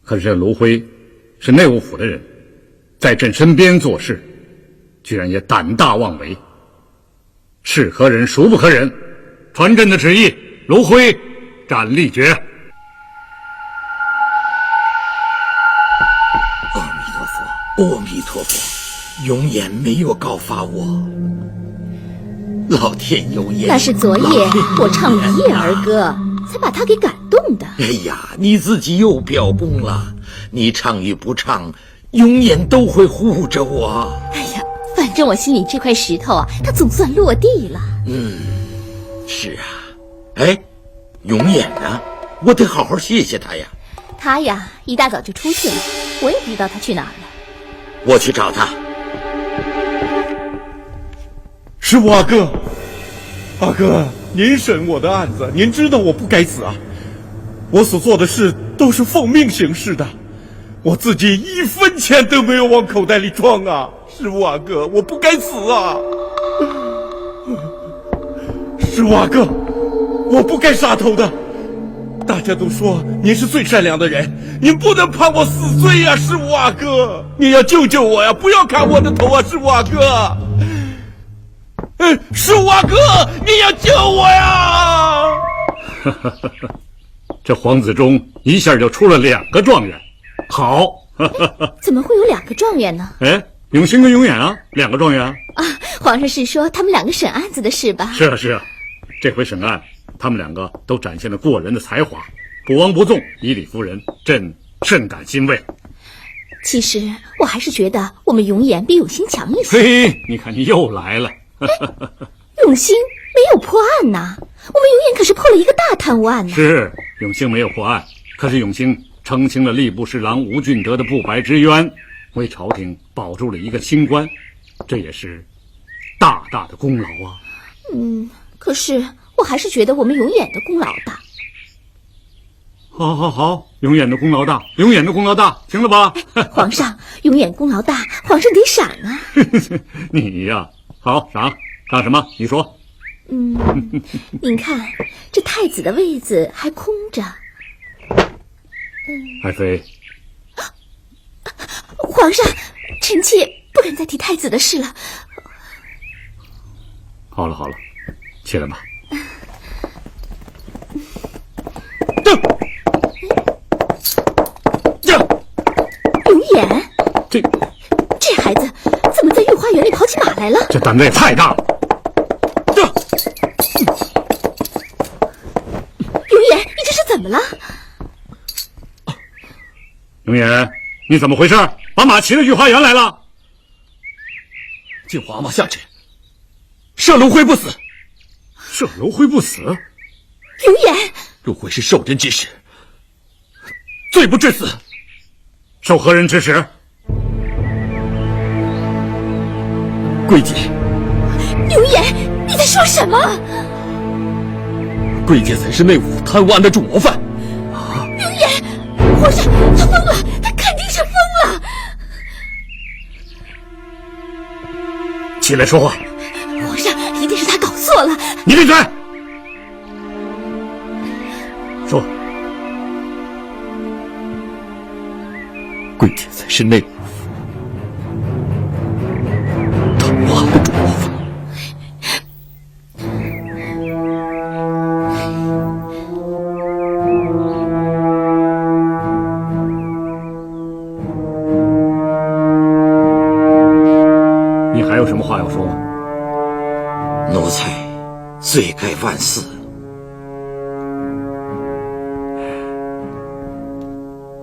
Speaker 1: 可是这卢辉是内务府的人，在朕身边做事，居然也胆大妄为，是可忍孰不可忍？传朕的旨意，卢辉斩立决。
Speaker 4: 阿弥陀佛，阿弥陀佛，永远没有告发我。老天有眼，
Speaker 8: 那是昨夜我唱一夜儿歌，才把他给感动的。
Speaker 4: 哎呀，你自己又表崩了，你唱与不唱，永远都会护着我。
Speaker 8: 哎呀，反正我心里这块石头啊，它总算落地了。
Speaker 4: 是啊。哎，永远呢？我得好好谢谢他呀。
Speaker 8: 他呀，一大早就出去了，我也不知道他去哪儿了。
Speaker 4: 我去找他。
Speaker 7: 师傅阿哥，阿哥，您审我的案子，您知道我不该死啊！我所做的事都是奉命行事的，我自己1分钱都没有往口袋里装啊！师傅阿哥，我不该死啊！师傅阿哥，我不该杀头的。大家都说您是最善良的人，您不能判我死罪呀，师傅阿哥，您要救救我呀，不要砍我的头啊，师傅阿哥。师傅阿哥，你要救我呀！
Speaker 1: 这黄子忠一下就出了2个状元，好。
Speaker 8: 怎么会有2个状元呢？
Speaker 1: 哎，永兴跟永远啊，2个状元啊。
Speaker 8: 皇上是说他们2个审案子的事吧？
Speaker 1: 是啊是啊，这回审案，他们2个都展现了过人的才华，不枉不纵，以理服人，朕甚感欣慰。
Speaker 8: 其实我还是觉得我们永远比永兴强一些。
Speaker 1: 嘿，你看你又来了。
Speaker 8: 永兴没有破案呐，我们永远可是破了一个大贪污案呐。
Speaker 1: 是，永兴没有破案，可是永兴澄清了吏部侍郎吴俊德的不白之冤，为朝廷保住了一个清官，这也是大大的功劳啊。
Speaker 8: 可是我还是觉得我们永远的功劳大。
Speaker 1: 好，永远的功劳大，永远的功劳大，行了吧？
Speaker 8: 皇上，永远功劳大，皇上得赏啊。
Speaker 1: 你呀，好，赏什么？你说。
Speaker 8: 您看这太子的位子还空着。
Speaker 1: 爱妃，
Speaker 8: 皇上，臣妾不敢再提太子的事了。
Speaker 1: 好了，起来吧。
Speaker 8: 永远，这孩子怎么在御花园里跑起马来了？
Speaker 1: 这胆子也太大了。
Speaker 8: 永远，你这是怎么了？
Speaker 1: 永远，你怎么回事？把马骑到御花园来了？
Speaker 12: 敬皇阿玛下旨，赦卢辉不死。
Speaker 1: 赦卢辉不死？
Speaker 8: 永远，
Speaker 12: 卢辉是受人之使，罪不至死。
Speaker 1: 受何人指使？
Speaker 12: 贵姐。
Speaker 8: 永远，你在说什么？
Speaker 12: 贵姐曾是内务府贪污案的主谋犯。
Speaker 8: 永远，皇上，他疯了，他肯定是疯
Speaker 1: 起来说话！
Speaker 8: 皇上，一定是他搞错了。
Speaker 1: 你闭嘴！说，
Speaker 12: 贵姐才是内务府他挖的主谋犯。
Speaker 1: 你还有什么话要说吗？
Speaker 4: 奴才罪该万死。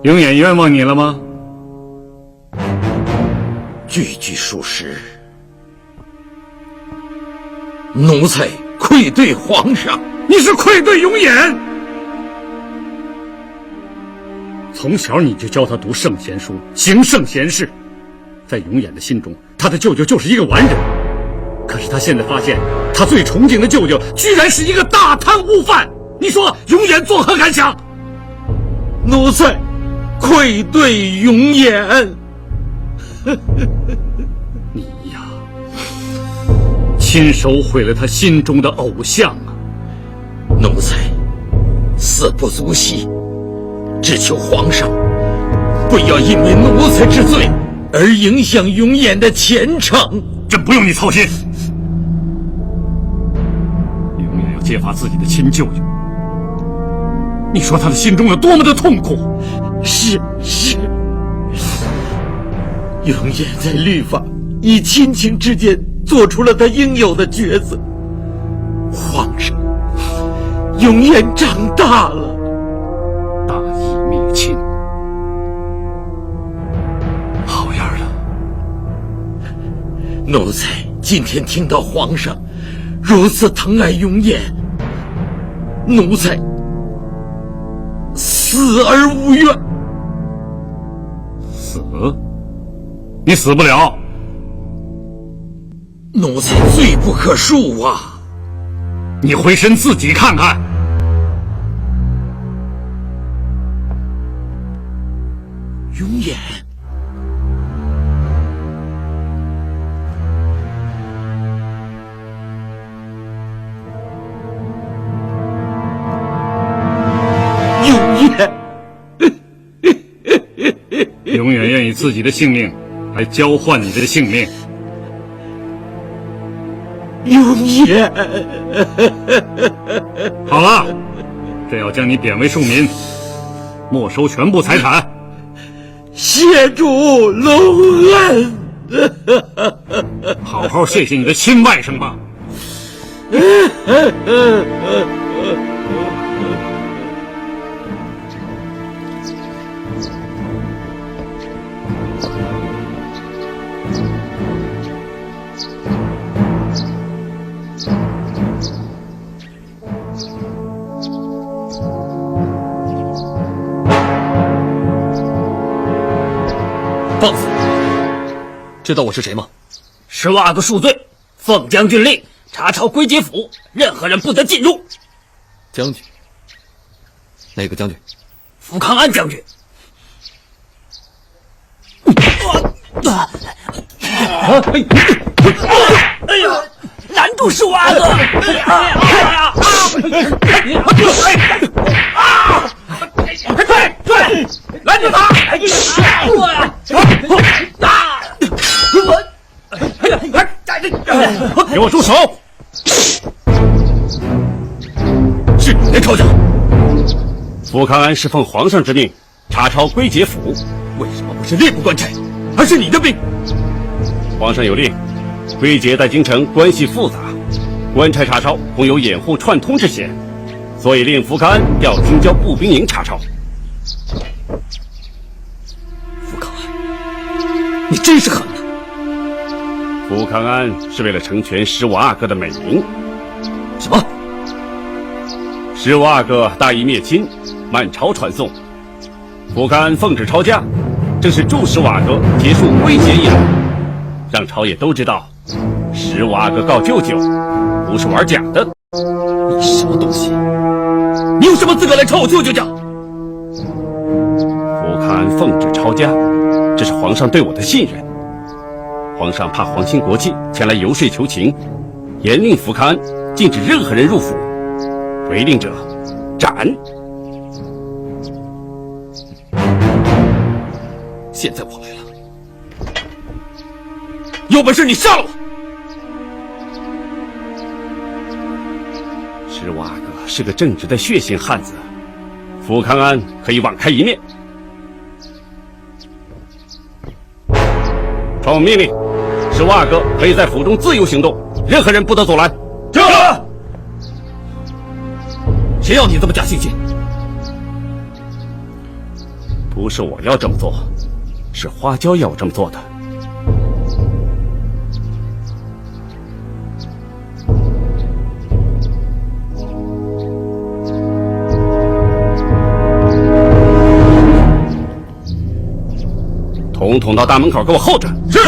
Speaker 1: 永远冤枉你了吗？
Speaker 4: 句句属实。奴才愧对皇上。
Speaker 1: 你是愧对永琰。从小你就教他读圣贤书，行圣贤事。在永琰的心中，他的舅舅就是一个完人。可是他现在发现，他最崇敬的舅舅居然是一个大贪污犯。你说永琰作何感想？
Speaker 4: 奴才愧对永琰。
Speaker 1: 你呀，亲手毁了他心中的偶像啊！
Speaker 4: 奴才死不足惜，只求皇上不要因为奴才之罪而影响永琰的前程。
Speaker 1: 这不用你操心。永琰要揭发自己的亲舅舅，你说他的心中有多么的痛苦？
Speaker 4: 是。永琰在律法以亲情之间做出了他应有的抉择。皇上，永琰长大了，
Speaker 1: 大义灭亲，好样的！
Speaker 4: 奴才今天听到皇上如此疼爱永琰，奴才死而无怨。
Speaker 1: 死？你死不了。
Speaker 4: 奴才罪不可恕啊！
Speaker 1: 你回身自己看看。
Speaker 4: 永琰，
Speaker 1: 永远愿以自己的性命来交换你的性命。
Speaker 4: 永琰，
Speaker 1: 好了，这要将你贬为庶民，没收全部财产。
Speaker 4: 谢主隆恩。
Speaker 1: 好好谢谢你的亲外甥吧。
Speaker 12: 放肆！知道我是谁吗？
Speaker 13: 十万个恕罪，奉将军令，查抄归节府，任何人不得进入。
Speaker 12: 将军？哪个将军？
Speaker 13: 福康安将军。哎呀！拦住十五阿哥！对，拦住他！
Speaker 1: 给我住手！
Speaker 11: 是你的仇家。福康安是奉皇上之命查抄归节府，为什么不是吏部官差，而是你的兵？皇上有令，归节在京城关系复杂，官差查抄恐有掩护串通之嫌，所以令福康安调京郊步兵营查抄。
Speaker 12: 福康安，你真是狠呐！
Speaker 11: 福康安是为了成全十五阿哥的美名。
Speaker 12: 什么？
Speaker 11: 十五阿哥大义灭亲，满朝传颂。福康安奉旨抄家，正是助十五阿哥结束归节以来，让朝野都知道，十五阿哥告舅舅不是玩假的。
Speaker 12: 你什么东西？
Speaker 13: 你有什么资格来抄我舅舅家？
Speaker 11: 福康安奉旨抄家，这是皇上对我的信任。皇上怕皇亲国戚前来游说求情，严令福康安禁止任何人入府，违令者斩。
Speaker 12: 现在我来了，有本事你杀了我！
Speaker 11: 十五阿哥是个正直的血性汉子，福康安可以网开一面。传我命令，十五阿哥可以在府中自由行动，任何人不得阻拦。
Speaker 12: 是。谁要你这么假惺惺？
Speaker 11: 不是我要这么做，是花椒要我这么做的。统统到大门口给我候着。是。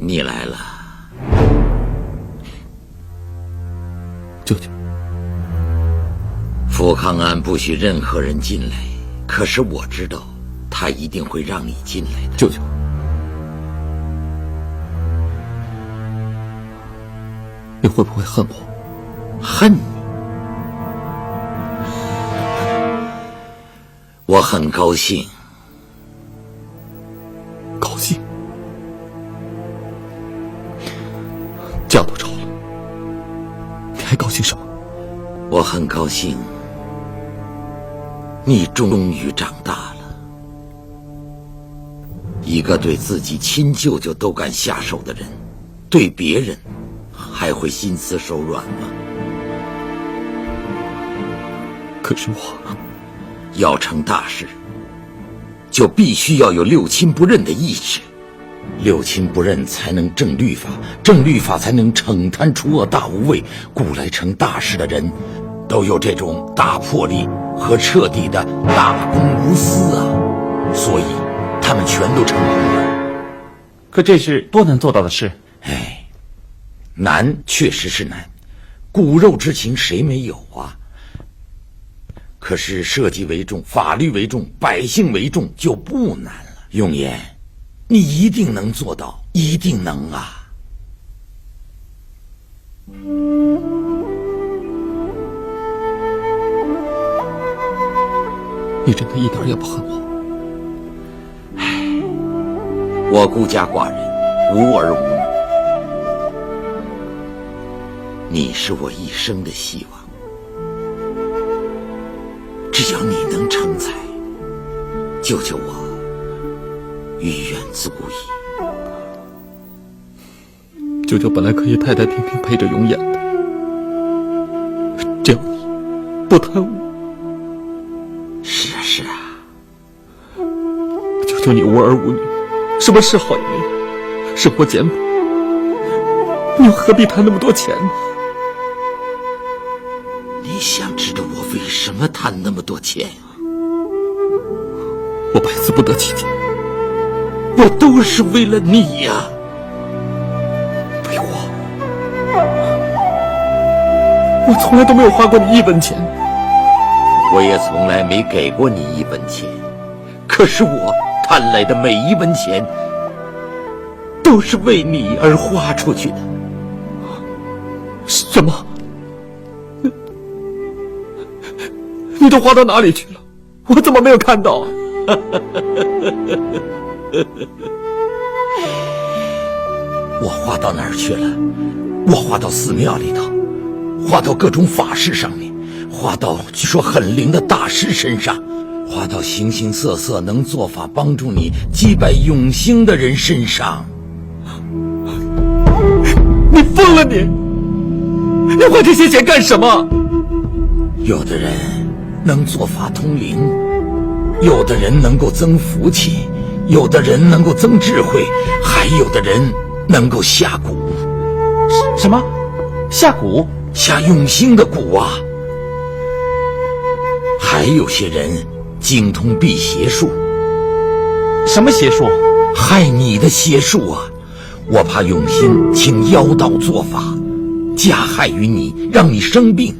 Speaker 4: 你来了，
Speaker 12: 舅舅。
Speaker 4: 福康安不许任何人进来，可是我知道，他一定会让你进来的。
Speaker 12: 舅舅，你会不会恨我？
Speaker 4: 恨你？我很高兴。
Speaker 12: 高兴？家都吵了，你还高兴什么？
Speaker 4: 我很高兴，你终于长大了。一个对自己亲舅舅都敢下手的人，对别人还会心慈手软吗？
Speaker 12: 可是我
Speaker 4: 要成大事，就必须要有六亲不认的意志。六亲不认才能正律法，正律法才能惩贪除恶大无畏。故来成大事的人，都有这种大魄力和彻底的大公无私啊，所以他们全都成功了。
Speaker 6: 可这是多难做到的事。
Speaker 4: 哎，难确实是难，骨肉之情谁没有啊？可是社稷为重，法律为重，百姓为重，就不难了。永言，你一定能做到，一定能啊！
Speaker 12: 你真的一点也不恨我？
Speaker 4: 我孤家寡人，无儿无女，你是我一生的希望。只要你能成才，救救我，于愿足矣。
Speaker 12: 舅舅本来可以太太平平陪着永远的，只要你不贪污。
Speaker 4: 是啊，是啊。
Speaker 12: 舅舅你无儿无女，什么嗜好也没有，生活简朴，你又何必贪那么多钱呢？
Speaker 4: 你想知道我为什么贪那么多钱？
Speaker 12: 我百思不得其解。
Speaker 4: 我都是为了你呀！
Speaker 12: 为我？我从来都没有花过你一分钱。
Speaker 4: 我也从来没给过你一分钱。可是我贪来的每一分钱，都是为你而花出去的。
Speaker 12: 什么？你都花到哪里去了？我怎么没有看到啊？
Speaker 4: 我花到哪儿去了？我花到寺庙里头，花到各种法事上面，花到据说很灵的大师身上，花到形形色色能做法帮助你击败永兴的人身上。
Speaker 12: 你疯了你！你花这些钱干什么？
Speaker 4: 有的人能做法通灵，有的人能够增福气，有的人能够增智慧，还有的人能够下蛊。
Speaker 6: 什么？下蛊？
Speaker 4: 下永兴的蛊啊！还有些人精通辟邪术。
Speaker 6: 什么邪术？
Speaker 4: 害你的邪术啊！我怕永兴请妖道做法，加害于你，让你生病，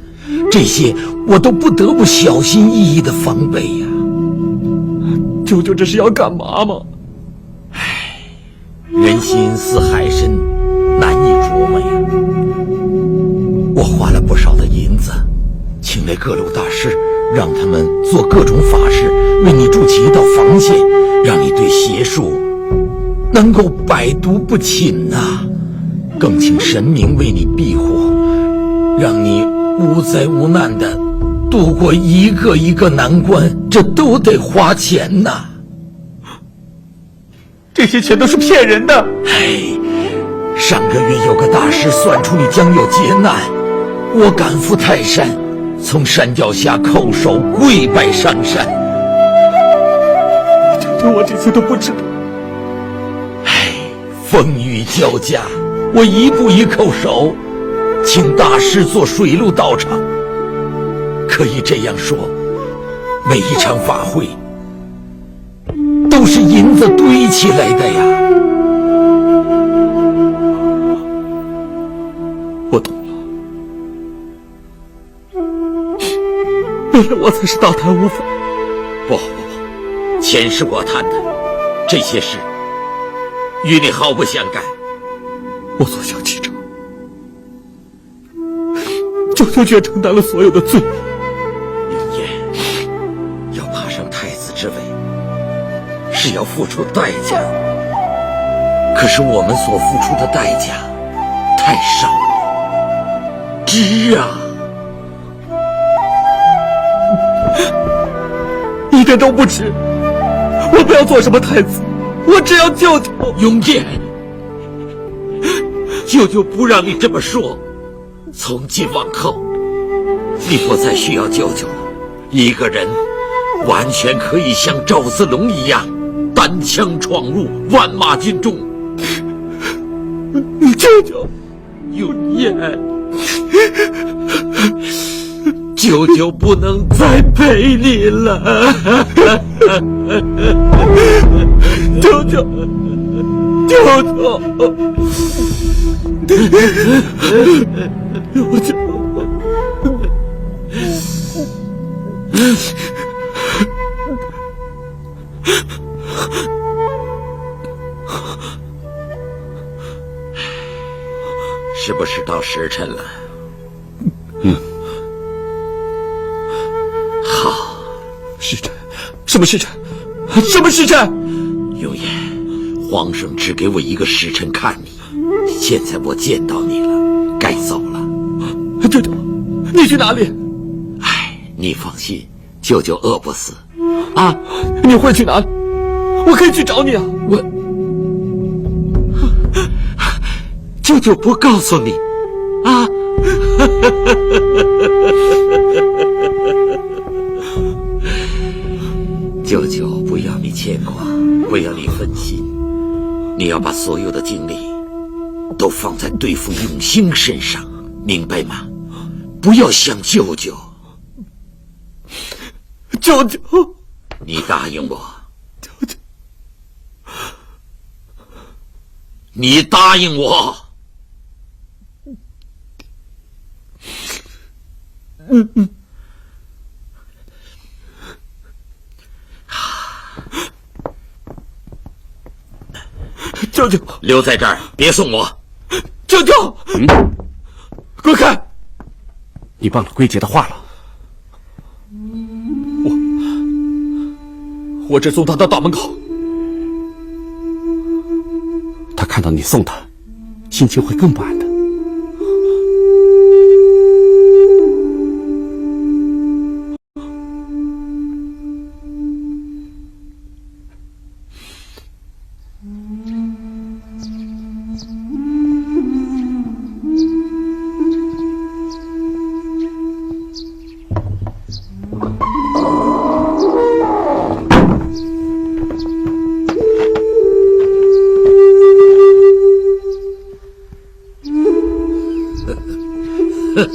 Speaker 4: 这些我都不得不小心翼翼的防备呀。
Speaker 12: 舅舅这是要干嘛吗？
Speaker 4: 唉，人心似海深，难以琢磨呀。我花了不少的银子，请来各路大师，让他们做各种法事，为你筑起一道防线，让你对邪术能够百毒不侵呐，更请神明为你庇护，让你无灾无难的度过一个一个难关，这都得花钱呐。
Speaker 12: 这些钱都是骗人的。
Speaker 4: 哎，上个月有个大师算出你将有劫难，我赶赴泰山，从山脚下叩首跪拜上山。
Speaker 12: 我这些都不知道。
Speaker 4: 风雨交加，我一步一叩首，请大师做水陆道场。可以这样说，每一场法会都是银子堆起来的呀。
Speaker 12: 我懂了，原来我才是大贪污犯。
Speaker 4: 不，钱是我贪的，这些事与你毫不相干。
Speaker 12: 我所向披靡，舅舅却承担了所有的罪。
Speaker 4: 永烨要爬上太子之位，是要付出代价，可是我们所付出的代价太少了，值啊！
Speaker 12: 一点都不值。我不要做什么太子，我只要舅舅。
Speaker 4: 永烨，舅舅不让你这么说。从今往后，你不再需要舅舅了，一个人完全可以像赵子龙一样，单枪闯入万马军中。
Speaker 12: 舅舅，
Speaker 4: 永烨，舅舅不能再陪你了。
Speaker 12: 舅舅，舅舅，舅舅。
Speaker 4: 是不是到时辰了？好。
Speaker 12: 时辰？什么时辰？什么时辰？
Speaker 4: 永烨，皇上只给我一个时辰看你，现在我见到你了，该走了。
Speaker 12: 舅舅，你去哪里？
Speaker 4: 你放心，舅舅饿不死。啊，
Speaker 12: 你会去哪里？我可以去找你啊。
Speaker 4: 舅舅不告诉你啊。舅舅不要你牵挂，不要你分心，你要把所有的精力都放在对付永兴身上，明白吗？不要想舅舅。
Speaker 12: 舅舅，
Speaker 4: 你答应我。
Speaker 12: 舅舅，
Speaker 4: 你答应我。
Speaker 12: 舅舅，
Speaker 4: 留在这儿，别送我。
Speaker 12: 舅舅，滚开！
Speaker 11: 你忘了归结的话了。
Speaker 12: 我只送他到大门口。
Speaker 11: 他看到你送他，心情会更不安的。
Speaker 8: 小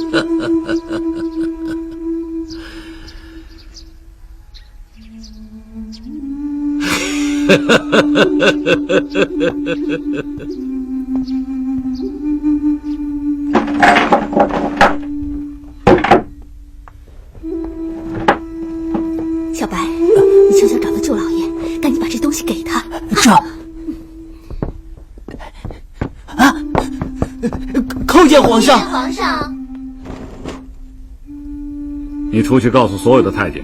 Speaker 8: 白，你悄悄找到舅老爷，赶紧把这东西给他。
Speaker 12: 叩见皇上！
Speaker 10: 皇上，
Speaker 1: 你出去告诉所有的太监，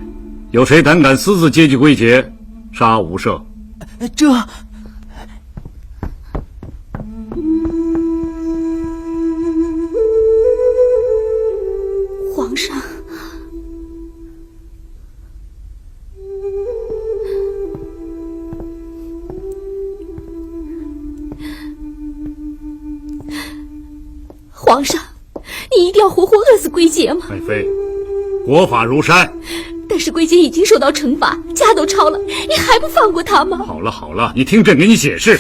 Speaker 1: 有谁胆敢私自接济归节，杀无赦。
Speaker 12: 这。
Speaker 8: 皇上，皇上，你一定要活活饿死归节吗？
Speaker 1: 爱妃，国法如山。
Speaker 8: 但是归节已经受到惩罚，家都抄了，你还不放过他吗？
Speaker 1: 好了好了，你听朕给你解释。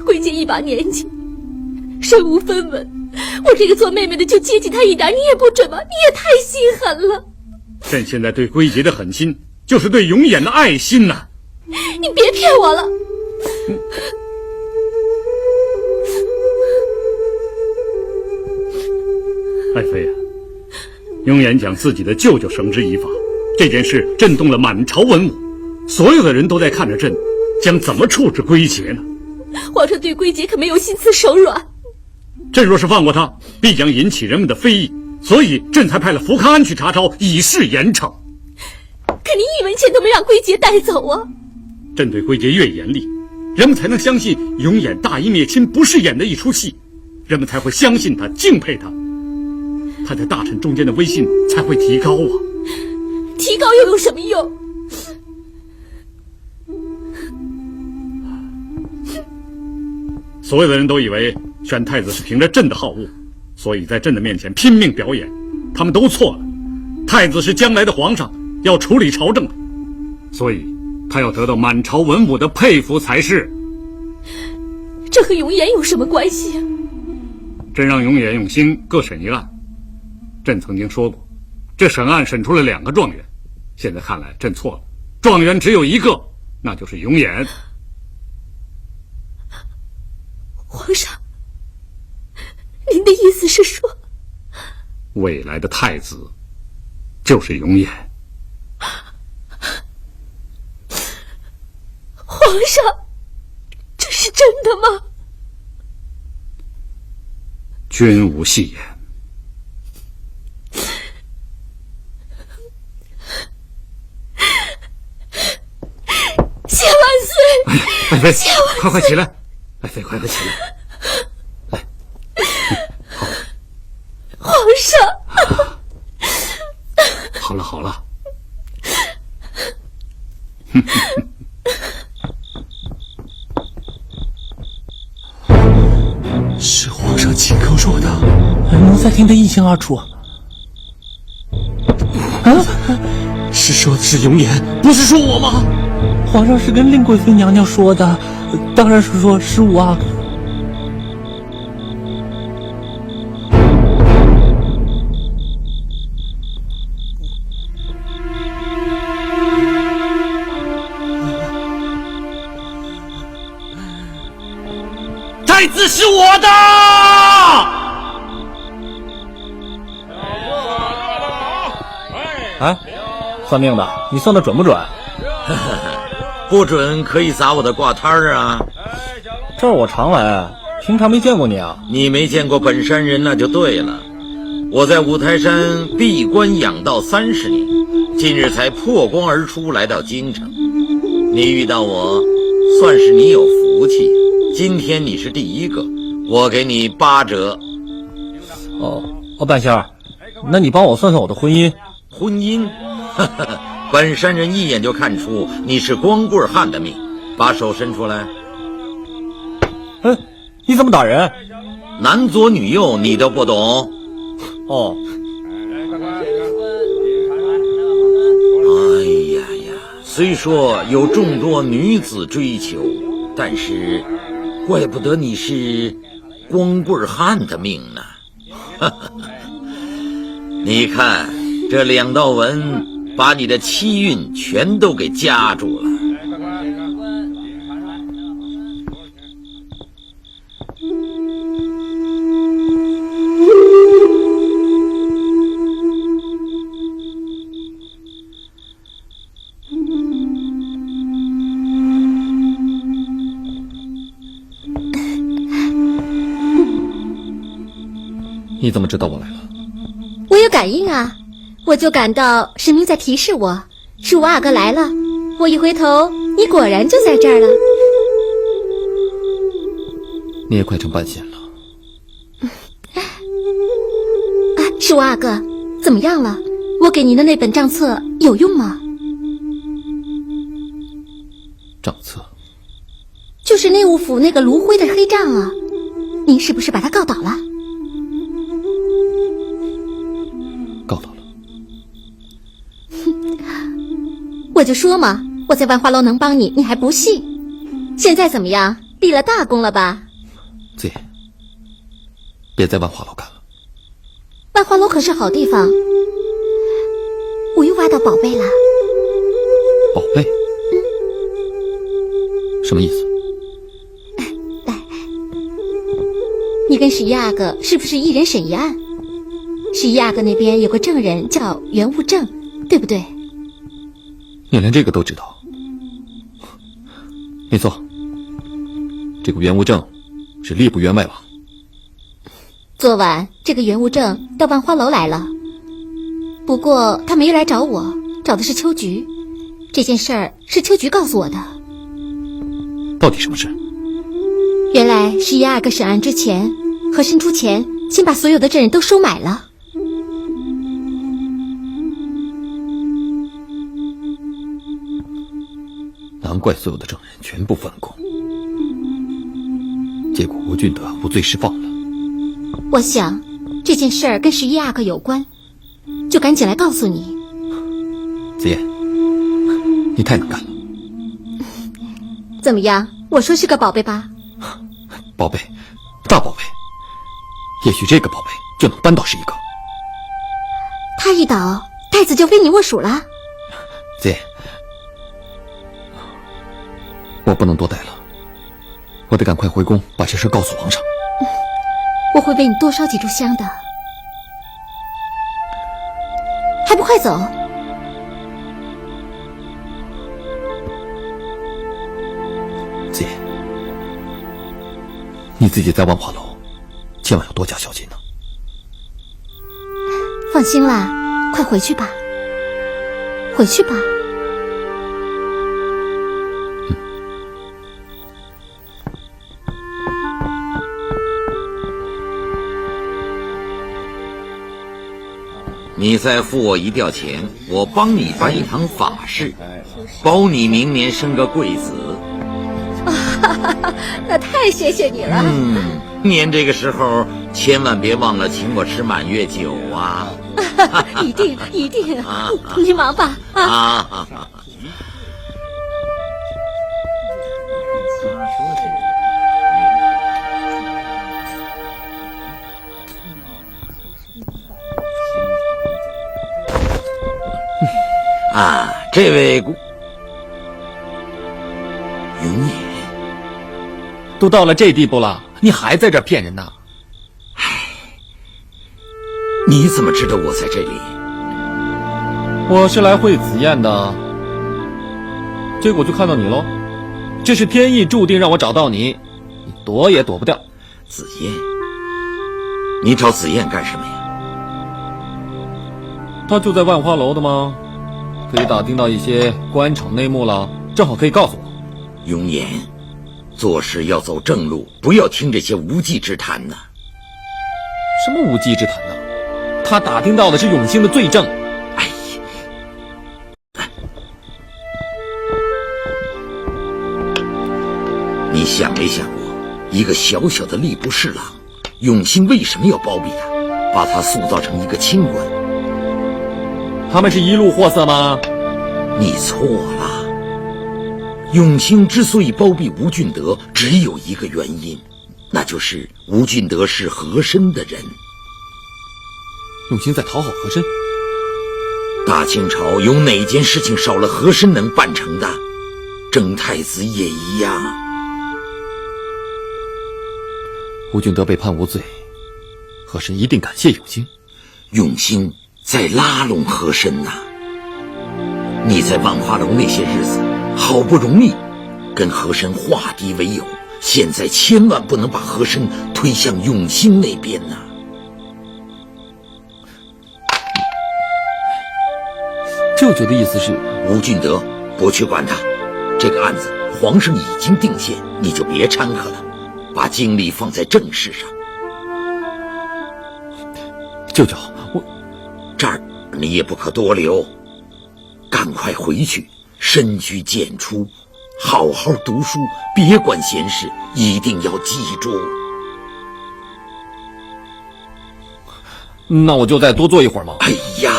Speaker 8: 归节一把年纪，身无分文，我这个做妹妹的就接济他一点，你也不准吗？你也太心狠了。
Speaker 1: 朕现在对归节的狠心，就是对永琰的爱心呐。
Speaker 8: 你别骗我了。
Speaker 1: 爱妃啊，永琰将自己的舅舅绳之以法，这件事震动了满朝文武，所有的人都在看着朕将怎么处置归节呢？
Speaker 8: 皇上对归节可没有心慈手软。
Speaker 1: 朕若是放过他，必将引起人们的非议，所以朕才派了福康安去查抄，以示严惩。
Speaker 8: 可你一文钱都没让归节带走啊！
Speaker 1: 朕对归节越严厉，人们才能相信永琰大义灭亲不是演的一出戏，人们才会相信他，敬佩他，他在大臣中间的威信才会提高啊！
Speaker 8: 提高又有什么用？
Speaker 1: 所有的人都以为选太子是凭着朕的好恶，所以在朕的面前拼命表演，他们都错了。太子是将来的皇上，要处理朝政，所以他要得到满朝文武的佩服才是。
Speaker 8: 这和永琰有什么关系啊？
Speaker 1: 朕让永琰、永兴各审一案。朕曾经说过，这审案审出了2个状元，现在看来朕错了，状元只有一个，那就是永琰。
Speaker 8: 皇上，您的意思是说，
Speaker 1: 未来的太子就是永琰？
Speaker 8: 皇上，这是真的吗？
Speaker 1: 君无戏言。
Speaker 8: 谢万岁！
Speaker 1: 爱妃，快快起来！爱妃，快快起来！来，
Speaker 8: 皇上，
Speaker 1: 好了好了。
Speaker 12: 是皇上亲口说的，奴才听得一清二楚。是说的是永琰，不是说我吗？皇上是跟令贵妃娘娘说的，当然是说是我啊。
Speaker 13: 太子是我的！
Speaker 6: 哎，算命的，你算的准不准？
Speaker 4: 不准可以砸我的挂摊儿啊！
Speaker 6: 这儿我常来，平常没见过你啊。
Speaker 4: 你没见过本山人那就对了。我在五台山闭关养道30年，今日才破光而出，来到京城。你遇到我，算是你有福气。今天你是第一个，我给你8折。
Speaker 6: 半仙儿，那你帮我算算我的婚姻。
Speaker 4: 婚姻？本山人一眼就看出你是光棍汉的命，把手伸出来。
Speaker 6: 你怎么打人？
Speaker 4: 男左女右你都不懂？
Speaker 6: 哦。
Speaker 4: 哎呀呀，虽说有众多女子追求，但是怪不得你是光棍汉的命呢。你看这2道纹，把你的气运全都给夹住了。
Speaker 3: 你怎么知道我来了？
Speaker 5: 我有感应啊，我就感到神明在提示我，是我阿哥来了。我一回头，你果然就在这儿了。
Speaker 3: 你也快成半仙了。
Speaker 5: 是我阿哥，怎么样了？我给您的那本账册有用吗？
Speaker 3: 账册？
Speaker 5: 就是内务府那个卢辉的黑账啊，您是不是把他告倒了？
Speaker 3: 告倒了。
Speaker 5: 我就说嘛，我在万花楼能帮你，你还不信？现在怎么样？立了大功了吧？
Speaker 3: 子夜，别在万花楼干了。
Speaker 5: 万花楼可是好地方，我又挖到宝贝了。
Speaker 3: 宝贝？什么意思？
Speaker 5: 来，你跟十一阿哥是不是一人审一案？十一阿哥那边有个证人叫袁无正，对不对？
Speaker 3: 你连这个都知道？没错，这个袁无正是吏部员外王。
Speaker 5: 昨晚这个袁无正到万花楼来了，不过他没来找我，找的是秋菊。这件事儿是秋菊告诉我的。
Speaker 3: 到底什么事？
Speaker 5: 原来十一阿哥审案之前和申出钱，先把所有的证人都收买了。
Speaker 3: 难怪所有的证人全部反供，结果吴俊德无罪释放了。
Speaker 5: 我想这件事儿跟十一阿哥有关，就赶紧来告诉你。
Speaker 3: 子夜，你太能干了。
Speaker 5: 怎么样？我说是个宝贝吧？
Speaker 3: 宝贝，大宝贝，也许这个宝贝就能扳倒11个。
Speaker 5: 他一倒，太子就非你莫属了。
Speaker 3: 子夜，我不能多待了，我得赶快回宫把这事告诉皇上。
Speaker 5: 我会为你多烧几炷香的，还不快走！
Speaker 3: 子夜，你自己在万花楼，千万要多加小心呢。
Speaker 5: 放心啦，快回去吧，回去吧。
Speaker 4: 你再付我1吊钱，我帮你办一堂法事，保你明年生个贵子。
Speaker 5: 那太谢谢你了。
Speaker 4: 年这个时候千万别忘了请我吃满月酒啊！
Speaker 5: 一定一定，你忙吧啊！
Speaker 4: 这位永野，
Speaker 3: 都到了这地步了，你还在这骗人呢？
Speaker 4: 你怎么知道我在这里？
Speaker 3: 我是来会子宴的，结果就看到你喽。这是天意注定让我找到你，你躲也躲不掉。
Speaker 4: 子燕，你找子燕干什么呀？
Speaker 3: 他就在万花楼的吗？可以打听到一些官场内幕了，正好可以告诉我。
Speaker 4: 永言，做事要走正路，不要听这些无稽之谈呢。
Speaker 3: 什么无稽之谈呢？他打听到的是永兴的罪证。
Speaker 4: 哎呀，你想没想过，一个小小的吏部侍郎，永兴为什么要包庇他，把他塑造成一个清官？
Speaker 3: 他们是一路货色吗？
Speaker 4: 你错了。永兴之所以包庇吴俊德，只有一个原因，那就是吴俊德是和珅的人。
Speaker 3: 用心在讨好和珅。
Speaker 4: 大清朝有哪件事情少了和珅能办成的？征太子也一样。
Speaker 3: 吴俊德被判无罪，和珅一定感谢永兴。
Speaker 4: 永兴在拉拢和珅呐。你在万花楼那些日子，好不容易跟和珅化敌为友，现在千万不能把和珅推向永兴那边呐。
Speaker 3: 舅舅的意思是，
Speaker 4: 吴俊德不去管他，这个案子皇上已经定线，你就别掺和了，把精力放在正事上。
Speaker 3: 舅舅，我
Speaker 4: 这儿你也不可多留，赶快回去，深居简出，好好读书，别管闲事，一定要记住。
Speaker 3: 那我就再多坐一会儿嘛。
Speaker 4: 哎呀，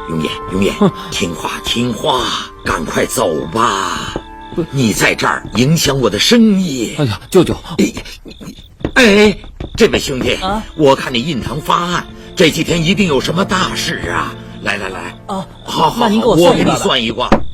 Speaker 4: 永远，听话听话，赶快走吧。你在这儿影响我的生意。
Speaker 3: 哎呀，舅舅，
Speaker 4: 哎，这位兄弟，我看你印堂发暗，这几天一定有什么大事啊！来啊，好，
Speaker 13: 那您给
Speaker 4: 我给你
Speaker 13: 算一卦吧。
Speaker 4: 算一卦。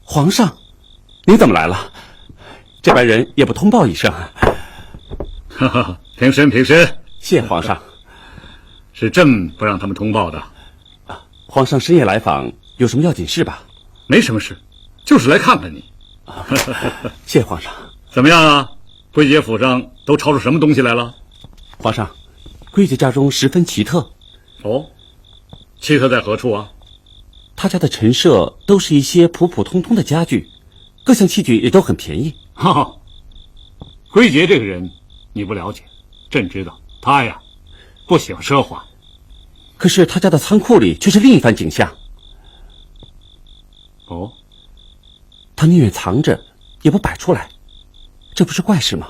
Speaker 11: 皇上，您怎么来了？这班人也不通报一声。
Speaker 1: 哈哈，平身。
Speaker 11: 谢皇上。
Speaker 1: 是朕不让他们通报的。
Speaker 11: 皇上深夜来访，有什么要紧事吧？
Speaker 1: 没什么事，就是来看看你。
Speaker 11: 谢皇上。
Speaker 1: 怎么样啊？归杰府上都抄出什么东西来了？
Speaker 11: 皇上，归杰家中十分奇特。
Speaker 1: 哦，奇特在何处啊？
Speaker 11: 他家的陈设都是一些普普通通的家具，各项器具也都很便宜。
Speaker 1: 哈哈，归杰这个人你不了解，朕知道他呀不喜欢奢华。
Speaker 11: 可是他家的仓库里却是另一番景象。
Speaker 1: 哦，
Speaker 11: 他宁愿藏着也不摆出来，这不是怪事吗？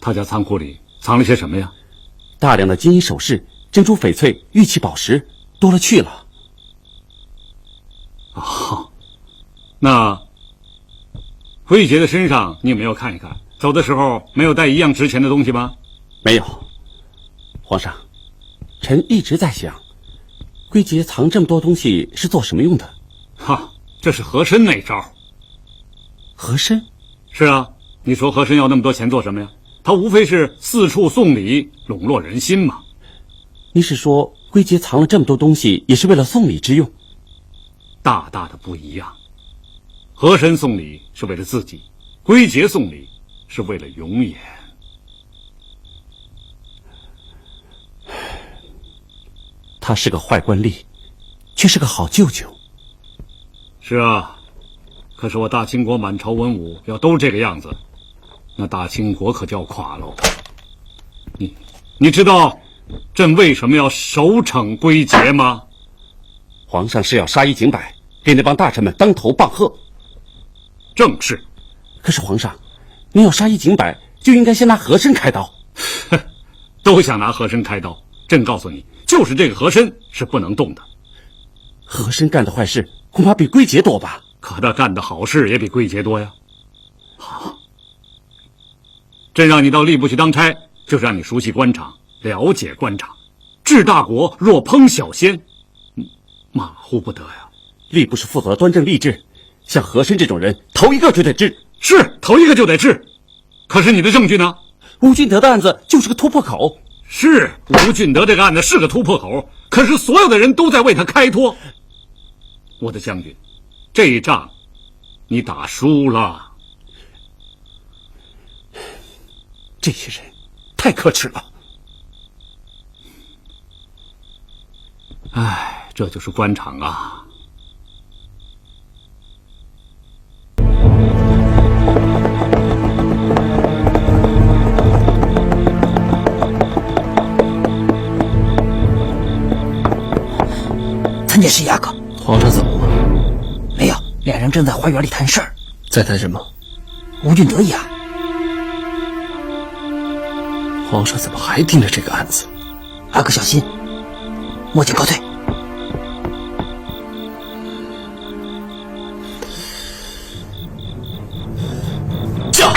Speaker 1: 他家仓库里藏了些什么呀？
Speaker 11: 大量的金银首饰、珍珠翡翠、玉器宝石，多了去了。
Speaker 1: 哦，那归杰的身上你有没有看一看？走的时候没有带一样值钱的东西吗？
Speaker 11: 没有。皇上，臣一直在想，归杰藏这么多东西是做什么用的？
Speaker 1: 哈，这是和珅那招。
Speaker 11: 和珅？
Speaker 1: 是啊，你说和珅要那么多钱做什么呀？他无非是四处送礼，笼络人心嘛。
Speaker 11: 你是说归杰藏了这么多东西也是为了送礼之用？
Speaker 1: 大大的不一样。和珅送礼是为了自己，归杰送礼是为了永远。
Speaker 11: 他是个坏官吏，却是个好舅舅。
Speaker 1: 是啊，可是我大清国满朝文武要都这个样子，那大清国可就要垮喽。你知道朕为什么要首惩归杰吗？
Speaker 11: 皇上是要杀一儆百，给那帮大臣们当头棒喝。
Speaker 1: 正是。
Speaker 11: 可是皇上，您要杀一儆百，就应该先拿和珅开刀。
Speaker 1: 都想拿和珅开刀，朕告诉你，就是这个和珅是不能动的。
Speaker 11: 和珅干的坏事恐怕比归杰多吧？
Speaker 1: 可他干的好事也比归杰多呀。好，朕让你到吏部去当差，就是让你熟悉官场，了解官场。治大国若烹小鲜，马虎不得呀。
Speaker 11: 吏部是负责端正吏治，像和珅这种人，头一个就得治。
Speaker 1: 是，头一个就得治。可是你的证据呢？
Speaker 11: 吴俊德的案子就是个突破口。
Speaker 1: 是，吴俊德这个案子是个突破口，可是所有的人都在为他开脱。我的将军，这一仗你打输了。
Speaker 11: 这些人太可耻了。
Speaker 1: 唉，这就是官场啊。
Speaker 13: 看见石亚哥。
Speaker 3: 皇上怎么了？
Speaker 13: 没有，两人正在花园里谈事儿。
Speaker 3: 在谈什么？
Speaker 13: 吴俊德一案。
Speaker 3: 皇上怎么还盯着这个案子？
Speaker 13: 阿哥小心，末将告退。
Speaker 3: 驾！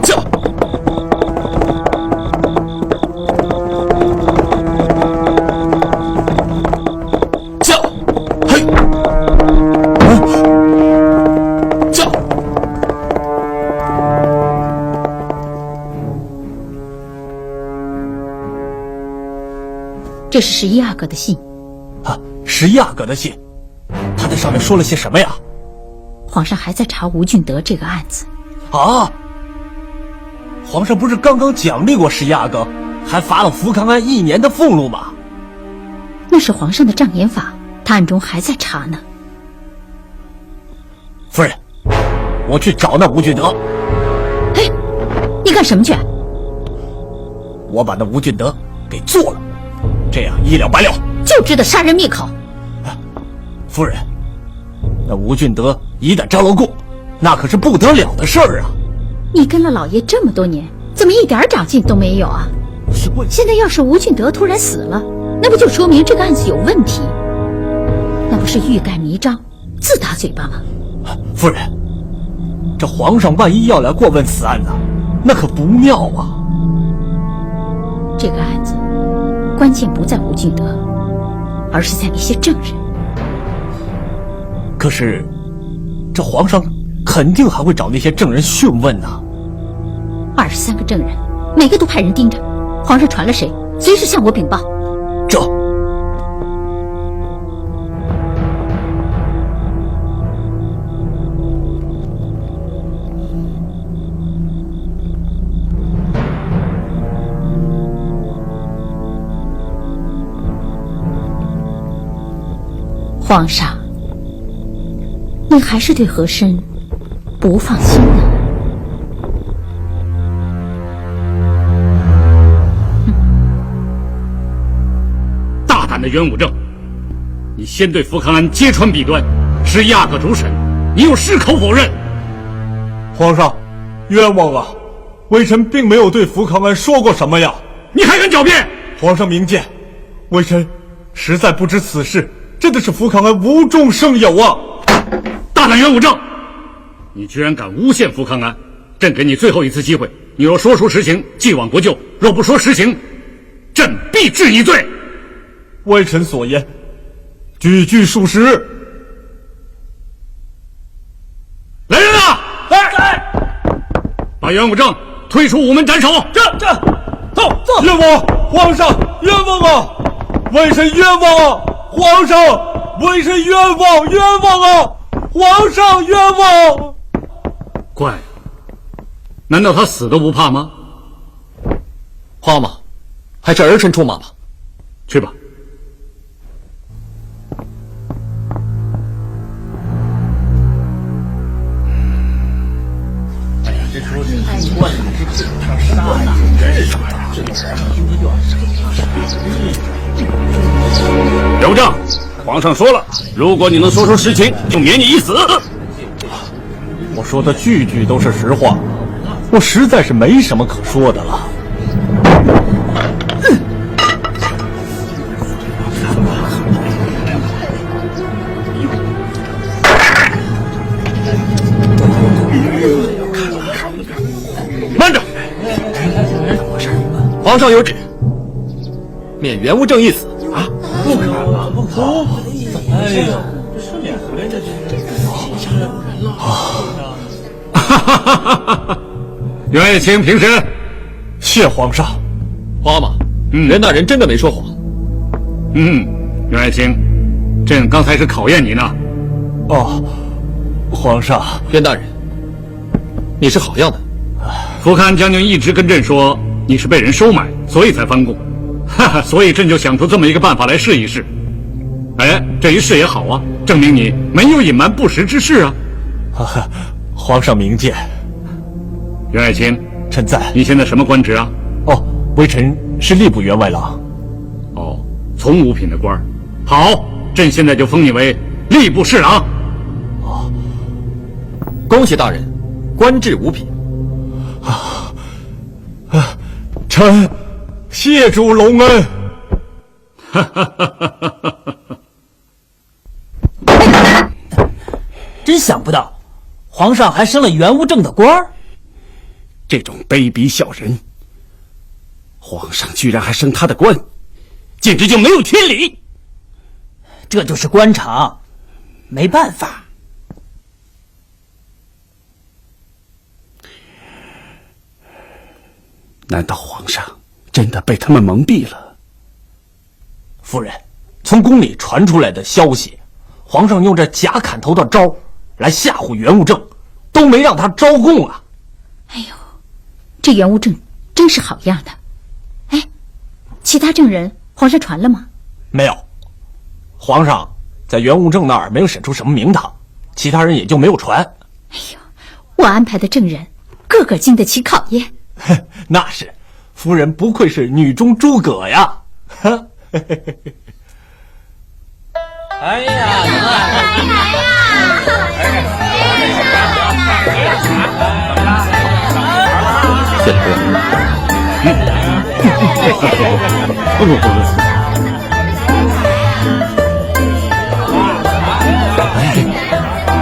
Speaker 3: 驾！驾！嘿！驾！
Speaker 8: 这是11阿哥的信。
Speaker 6: 啊，11阿哥的信，他在上面说了些什么呀？
Speaker 8: 皇上还在查吴俊德这个案子。
Speaker 6: 啊！皇上不是刚刚奖励过11阿哥，还罚了福康安1年的俸禄吗？
Speaker 8: 那是皇上的障眼法，他暗中还在查呢。
Speaker 6: 夫人，我去找那吴俊德。
Speaker 8: 嘿，你干什么去？
Speaker 6: 我把那吴俊德给做了，这样一了百了。
Speaker 8: 就知道杀人灭口。
Speaker 6: 夫人，那吴俊德一旦招了供，那可是不得了的事儿啊！
Speaker 8: 你跟了老爷这么多年，怎么一点长进都没有啊？现在要是吴俊德突然死了，那不就说明这个案子有问题？那不是欲盖弥彰，自打嘴巴吗？
Speaker 6: 夫人，这皇上万一要来过问此案呢，那可不妙啊！
Speaker 8: 这个案子关键不在吴俊德，而是在那些证人。
Speaker 6: 可是，这皇上肯定还会找那些证人讯问呢。
Speaker 8: 23个证人，每个都派人盯着，皇上传了谁，随时向我禀报。
Speaker 6: 这。
Speaker 8: 皇上，你还是对和珅不放心呢。
Speaker 1: 大胆的袁武正，你先对福康安揭穿弊端，11阿哥主审，你又矢口否认。
Speaker 7: 皇上，冤枉啊！微臣并没有对福康安说过什么呀！
Speaker 1: 你还敢狡辩？
Speaker 7: 皇上明鉴，微臣实在不知此事。真的是福康安无中生有啊！
Speaker 1: 大胆袁武正，你居然敢诬陷福康安！朕给你最后一次机会，你若说出实情，既往不咎；若不说实情，朕必治你罪。
Speaker 7: 微臣所言，句句属实。
Speaker 1: 来人啊！
Speaker 7: 来！
Speaker 1: 把袁武正推出午门斩首！
Speaker 7: 走！冤枉！皇上，冤枉啊！微臣冤枉啊！皇上，微臣冤枉，冤枉啊！皇上冤枉！
Speaker 1: 怪了，难道他死都不怕吗？
Speaker 3: 花马，还是儿臣出马吧。
Speaker 1: 去吧。
Speaker 4: 哎呀，这说是太乱了，这啥呢？真傻呀！
Speaker 11: 刘正，皇上说了，如果你能说出实情，就免你一死。
Speaker 6: 我说的句句都是实话，我实在是没什么可说的了。
Speaker 3: 慢着！皇上有旨，免袁无正一死。啊！不可能！
Speaker 7: 哎呀！
Speaker 1: 袁爱卿平身。
Speaker 7: 谢皇上。
Speaker 3: 花马，袁大人真的没说谎。
Speaker 1: 袁爱卿，朕刚才是考验你呢。
Speaker 7: 哦，皇上。
Speaker 3: 袁大人，你是好样的。
Speaker 1: 福康将军一直跟朕说你是被人收买，所以才翻供。所以朕就想出这么一个办法来试一试。哎，这一试也好啊，证明你没有隐瞒不实之事啊。
Speaker 6: 皇上明鉴。
Speaker 1: 袁爱卿，
Speaker 6: 臣在。
Speaker 1: 你现在什么官职啊？
Speaker 6: 哦，微臣是吏部员外郎。
Speaker 1: 哦，从五品的官儿。好，朕现在就封你为吏部侍郎。
Speaker 6: 哦，恭喜大人，官至五品。
Speaker 7: 臣谢主隆恩。
Speaker 13: 真想不到，皇上还升了元务正的官儿。
Speaker 11: 这种卑鄙小人，皇上居然还升他的官，简直就没有天理。
Speaker 13: 这就是官场，没办法。
Speaker 11: 难道皇上真的被他们蒙蔽了？
Speaker 3: 夫人，从宫里传出来的消息，皇上用这假砍头的招来吓唬元务正，都没让他招供啊！
Speaker 8: 哎呦，这元务正真是好样的。哎，其他证人皇上传了吗？
Speaker 3: 没有，皇上在元务正那儿没有审出什么名堂，其他人也就没有传。
Speaker 8: 哎呦，我安排的证人个个经得起考验。
Speaker 3: 那是，夫人不愧是女中诸葛呀！
Speaker 13: 哎呀！
Speaker 6: 谢夫人。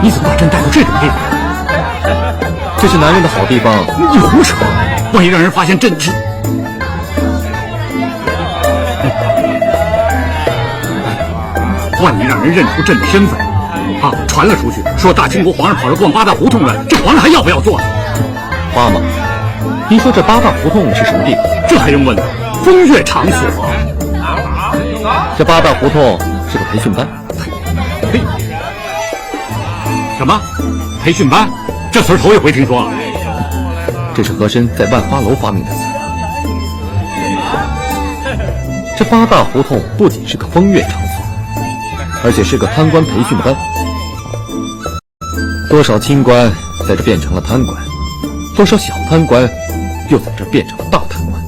Speaker 1: 你怎么把朕带到这种地方？
Speaker 6: 这是男人的好地方。
Speaker 1: 你胡扯！万一让人发现朕是……万一让人认出朕的身份，传了出去，说大清国皇上跑着逛八大胡同了，这皇上还要不要做呢？
Speaker 6: 花妈，您说这八大胡同是什么地方？
Speaker 1: 这还用问呢？风月场所。
Speaker 6: 这八大胡同是个培训班。
Speaker 1: 什么？培训班？这词儿头一回听说啊！
Speaker 6: 这是和珅在万花楼发明的词。这八大胡同不仅是个风月场所，而且是个贪官培训班。多少清官在这变成了贪官，多少小贪官又在这变成了大贪官。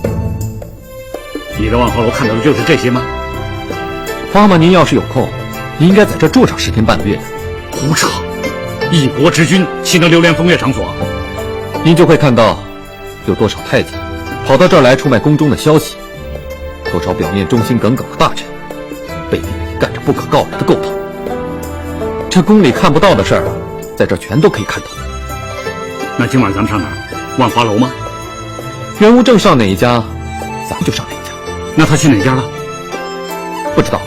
Speaker 1: 你在万花楼看到的就是这些吗？
Speaker 6: 花妈，您要是有空，你应该在这住上10天半个月的。
Speaker 1: 胡扯！一国之君岂能流连风月场所？
Speaker 6: 您就会看到有多少太监跑到这儿来出卖宫中的消息，多少表面忠心耿耿的大臣背地里干着不可告人的勾当。这宫里看不到的事儿，在这儿全都可以看到。
Speaker 1: 那今晚咱们上哪儿？万花楼吗？
Speaker 6: 元务正上哪一家，咱们就上哪一家。
Speaker 1: 那他去哪家了？
Speaker 6: 不知道。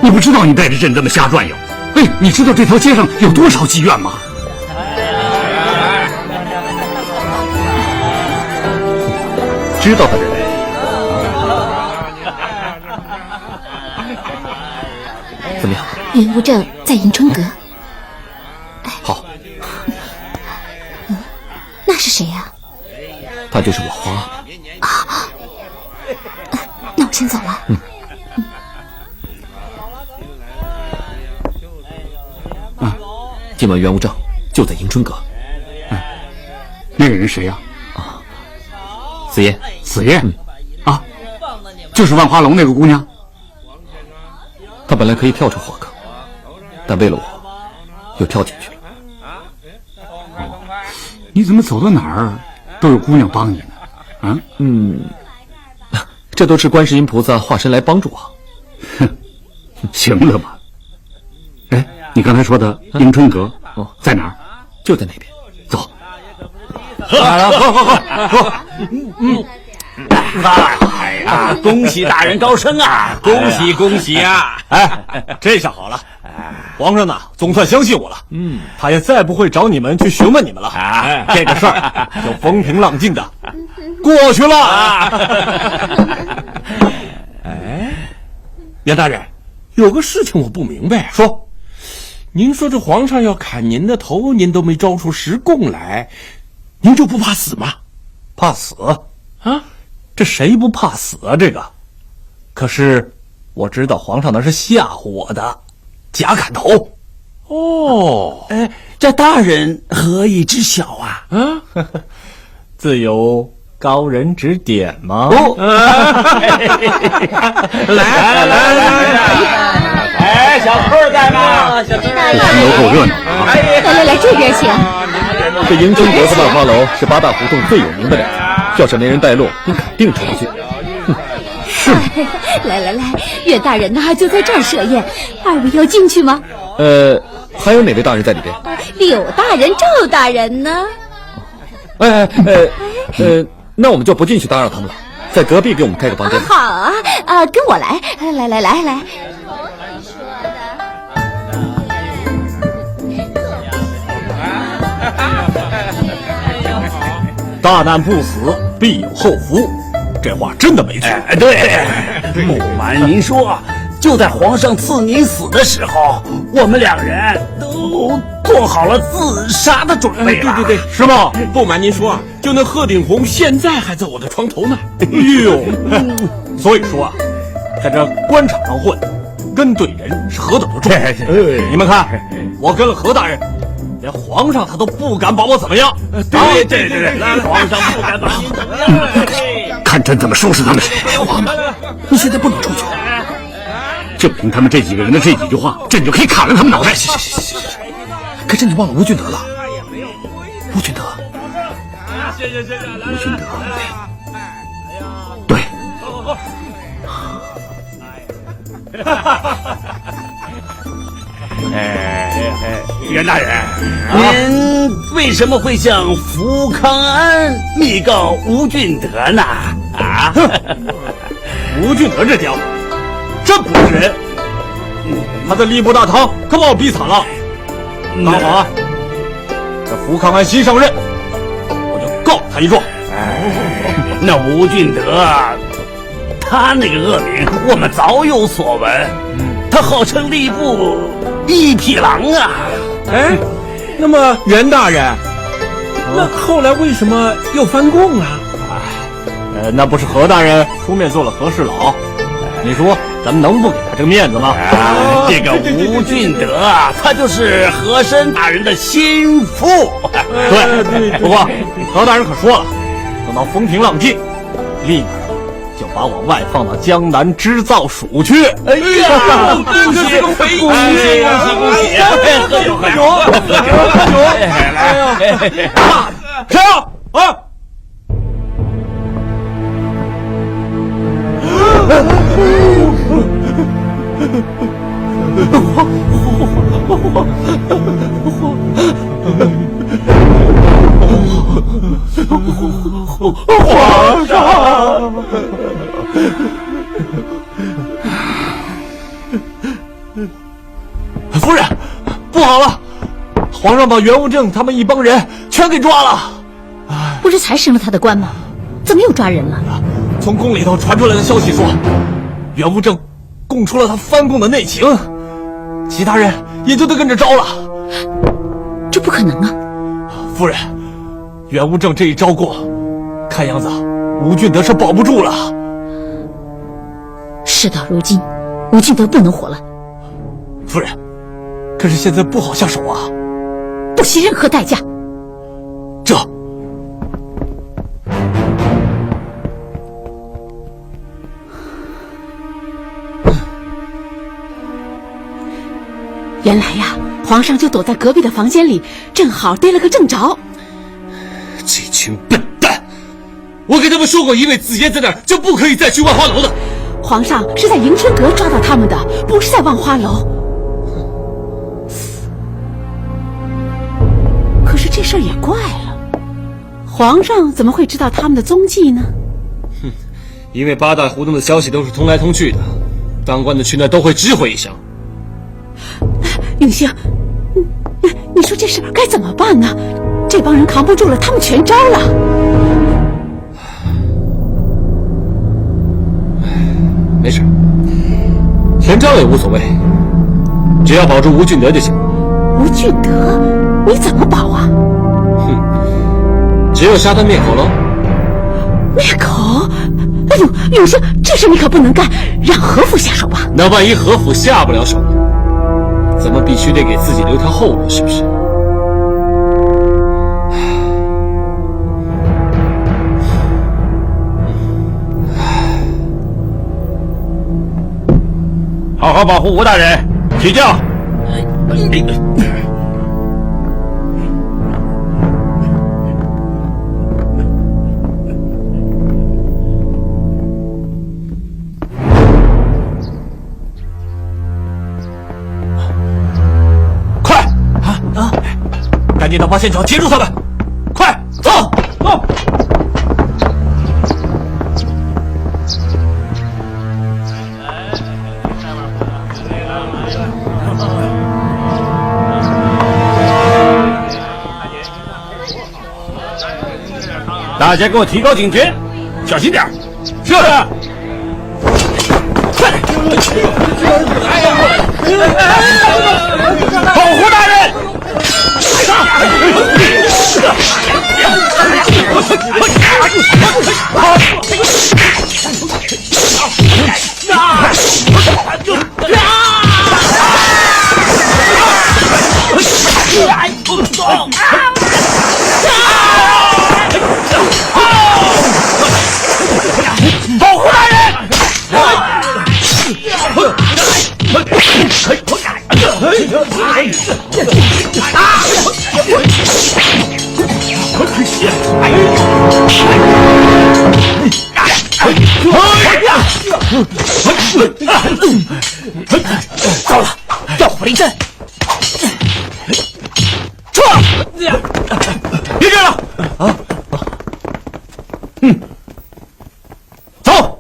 Speaker 1: 你不知道你带着朕这么瞎转悠？哎，你知道这条街上有多少妓院吗？
Speaker 6: 知道的人。怎么样？
Speaker 5: 元务正在迎春阁。
Speaker 6: 好。
Speaker 5: 那是谁呀？
Speaker 6: 他就是我花。
Speaker 5: 那我先走了。
Speaker 6: 今晚元务正就在迎春阁。
Speaker 1: 那个人谁呀？
Speaker 6: 紫嫣。
Speaker 1: 紫嫣？就是万花楼那个姑娘。
Speaker 6: 她本来可以跳出火坑，但为了我，又跳进去了。
Speaker 1: 你怎么走到哪儿都有姑娘帮你呢？
Speaker 6: 这都是观世音菩萨化身来帮助我。
Speaker 1: 哼，行了吧？哎，你刚才说的迎春阁在哪儿？
Speaker 6: 就在那边。
Speaker 1: 走。
Speaker 13: 喝！哎呀，恭喜大人高升啊！恭喜恭喜啊！
Speaker 3: 哎，这下好了，皇上呢总算相信我了。他也再不会找你们去询问你们了。这个事儿就风平浪静的过去了。
Speaker 9: 哎，袁大人，有个事情我不明白啊。
Speaker 3: 说，
Speaker 9: 您说这皇上要砍您的头，您都没招出实供来，您就不怕死吗？
Speaker 3: 怕死
Speaker 9: 啊？
Speaker 3: 这谁不怕死啊？这个，可是我知道皇上那是吓唬我的，假砍头。
Speaker 13: 这大人何以知晓啊？
Speaker 3: 自有
Speaker 12: 高人指点吗？
Speaker 13: 哎，小兔在吗？小兔
Speaker 1: 青楼够热闹啊！
Speaker 5: 来这边请。
Speaker 6: 这迎春阁和万花楼是八大胡同最有名的两家，要是没人带路，你肯定出不去。
Speaker 1: 是吗？
Speaker 8: 来，岳大人呐，就在这儿设宴，二位要进去吗？
Speaker 6: 还有哪位大人在里边？
Speaker 8: 柳大人、赵大人呢？
Speaker 6: 那我们就不进去打扰他们了，在隔壁给我们开个房间。
Speaker 8: 好啊，跟我来，来。
Speaker 7: 大难不死，必有后福。这话真的没错。
Speaker 13: 对，不瞒您说，就在皇上赐您死的时候，我们两人都做好了自杀的准备了。
Speaker 9: 对，是吗？不瞒您说啊，就那鹤顶红现在还在我的床头呢。
Speaker 7: 哎呦，所以说啊，在这官场上混，跟对人是何等的重要。你们看，我跟了何大人，连皇上他都不敢把我怎么样。
Speaker 13: 对，皇上不敢把您怎么样。
Speaker 1: 看朕怎么收拾他们！华马，你现在不能出去。就凭他们这几个人的这几句话，朕就可以砍了他们脑袋。
Speaker 6: 可是你忘了吴俊德了。吴俊德，
Speaker 1: 对。
Speaker 13: 袁大人，您为什么会向福康安密告吴俊德呢？啊，
Speaker 7: 吴俊德这家伙真不是人，他在吏部大堂可把我逼惨了。当晚这福康安新上任，我就告他一状。
Speaker 13: 那吴俊德，他那个恶名我们早有所闻，他号称吏部一匹狼啊！
Speaker 9: 哎，那么袁大人，那后来为什么又翻供啊？
Speaker 7: 那不是何大人出面做了和事佬，你说咱们能不给他这个面子吗？
Speaker 13: 这个吴俊德啊，他就是和珅大人的心腹。
Speaker 7: 对，不过何大人可说了，等到风平浪静，立马就把我外放到江南织造署去。
Speaker 13: 哎呀，恭喜！喝酒！
Speaker 7: 哎呀，谁啊？啊！皇上！夫人，不好了！皇上把袁无正他们一帮人全给抓了。
Speaker 8: 不是才升了他的官吗？怎么又抓人了？
Speaker 7: 从宫里头传出来的消息说，袁无正供出了他翻供的内情，其他人也就得跟着招了。
Speaker 8: 这不可能啊！
Speaker 7: 夫人，袁无正这一招过，看样子吴俊德是保不住了。
Speaker 8: 事到如今，吴俊德不能活了。
Speaker 7: 夫人，可是现在不好下手啊！
Speaker 8: 不惜任何代价。
Speaker 7: 这。
Speaker 8: 原来呀，皇上就躲在隔壁的房间里，正好逮了个正着。
Speaker 3: 这群笨蛋！我给他们说过，一位子爷在那儿就不可以再去万花楼的。
Speaker 8: 皇上是在迎春阁抓到他们的，不是在万花楼。可是这事儿也怪了，皇上怎么会知道他们的踪迹呢？
Speaker 3: 因为八大胡同的消息都是通来通去的，当官的去那都会知会一声。
Speaker 8: 永兴，你说这事该怎么办呢？这帮人扛不住了，他们全招了。
Speaker 3: 没事，全招也无所谓，只要保住吴俊德就行。
Speaker 8: 吴俊德，你怎么保啊？
Speaker 3: 只有杀他灭口喽。
Speaker 8: 灭口？哎呦，永兴，这事你可不能干，让何府下手吧。
Speaker 3: 那万一何府下不了手呢？咱们必须得给自己留条后路，是不是？
Speaker 13: 好好保护吴大人，起轿。
Speaker 12: 快啊！赶紧到八仙桥截住他们！快走走！
Speaker 13: 大家给我提高警觉，小心点儿。是。保护大人！保护大人！
Speaker 12: 糟了，调虎离山！撤！
Speaker 13: 别这了！啊！走！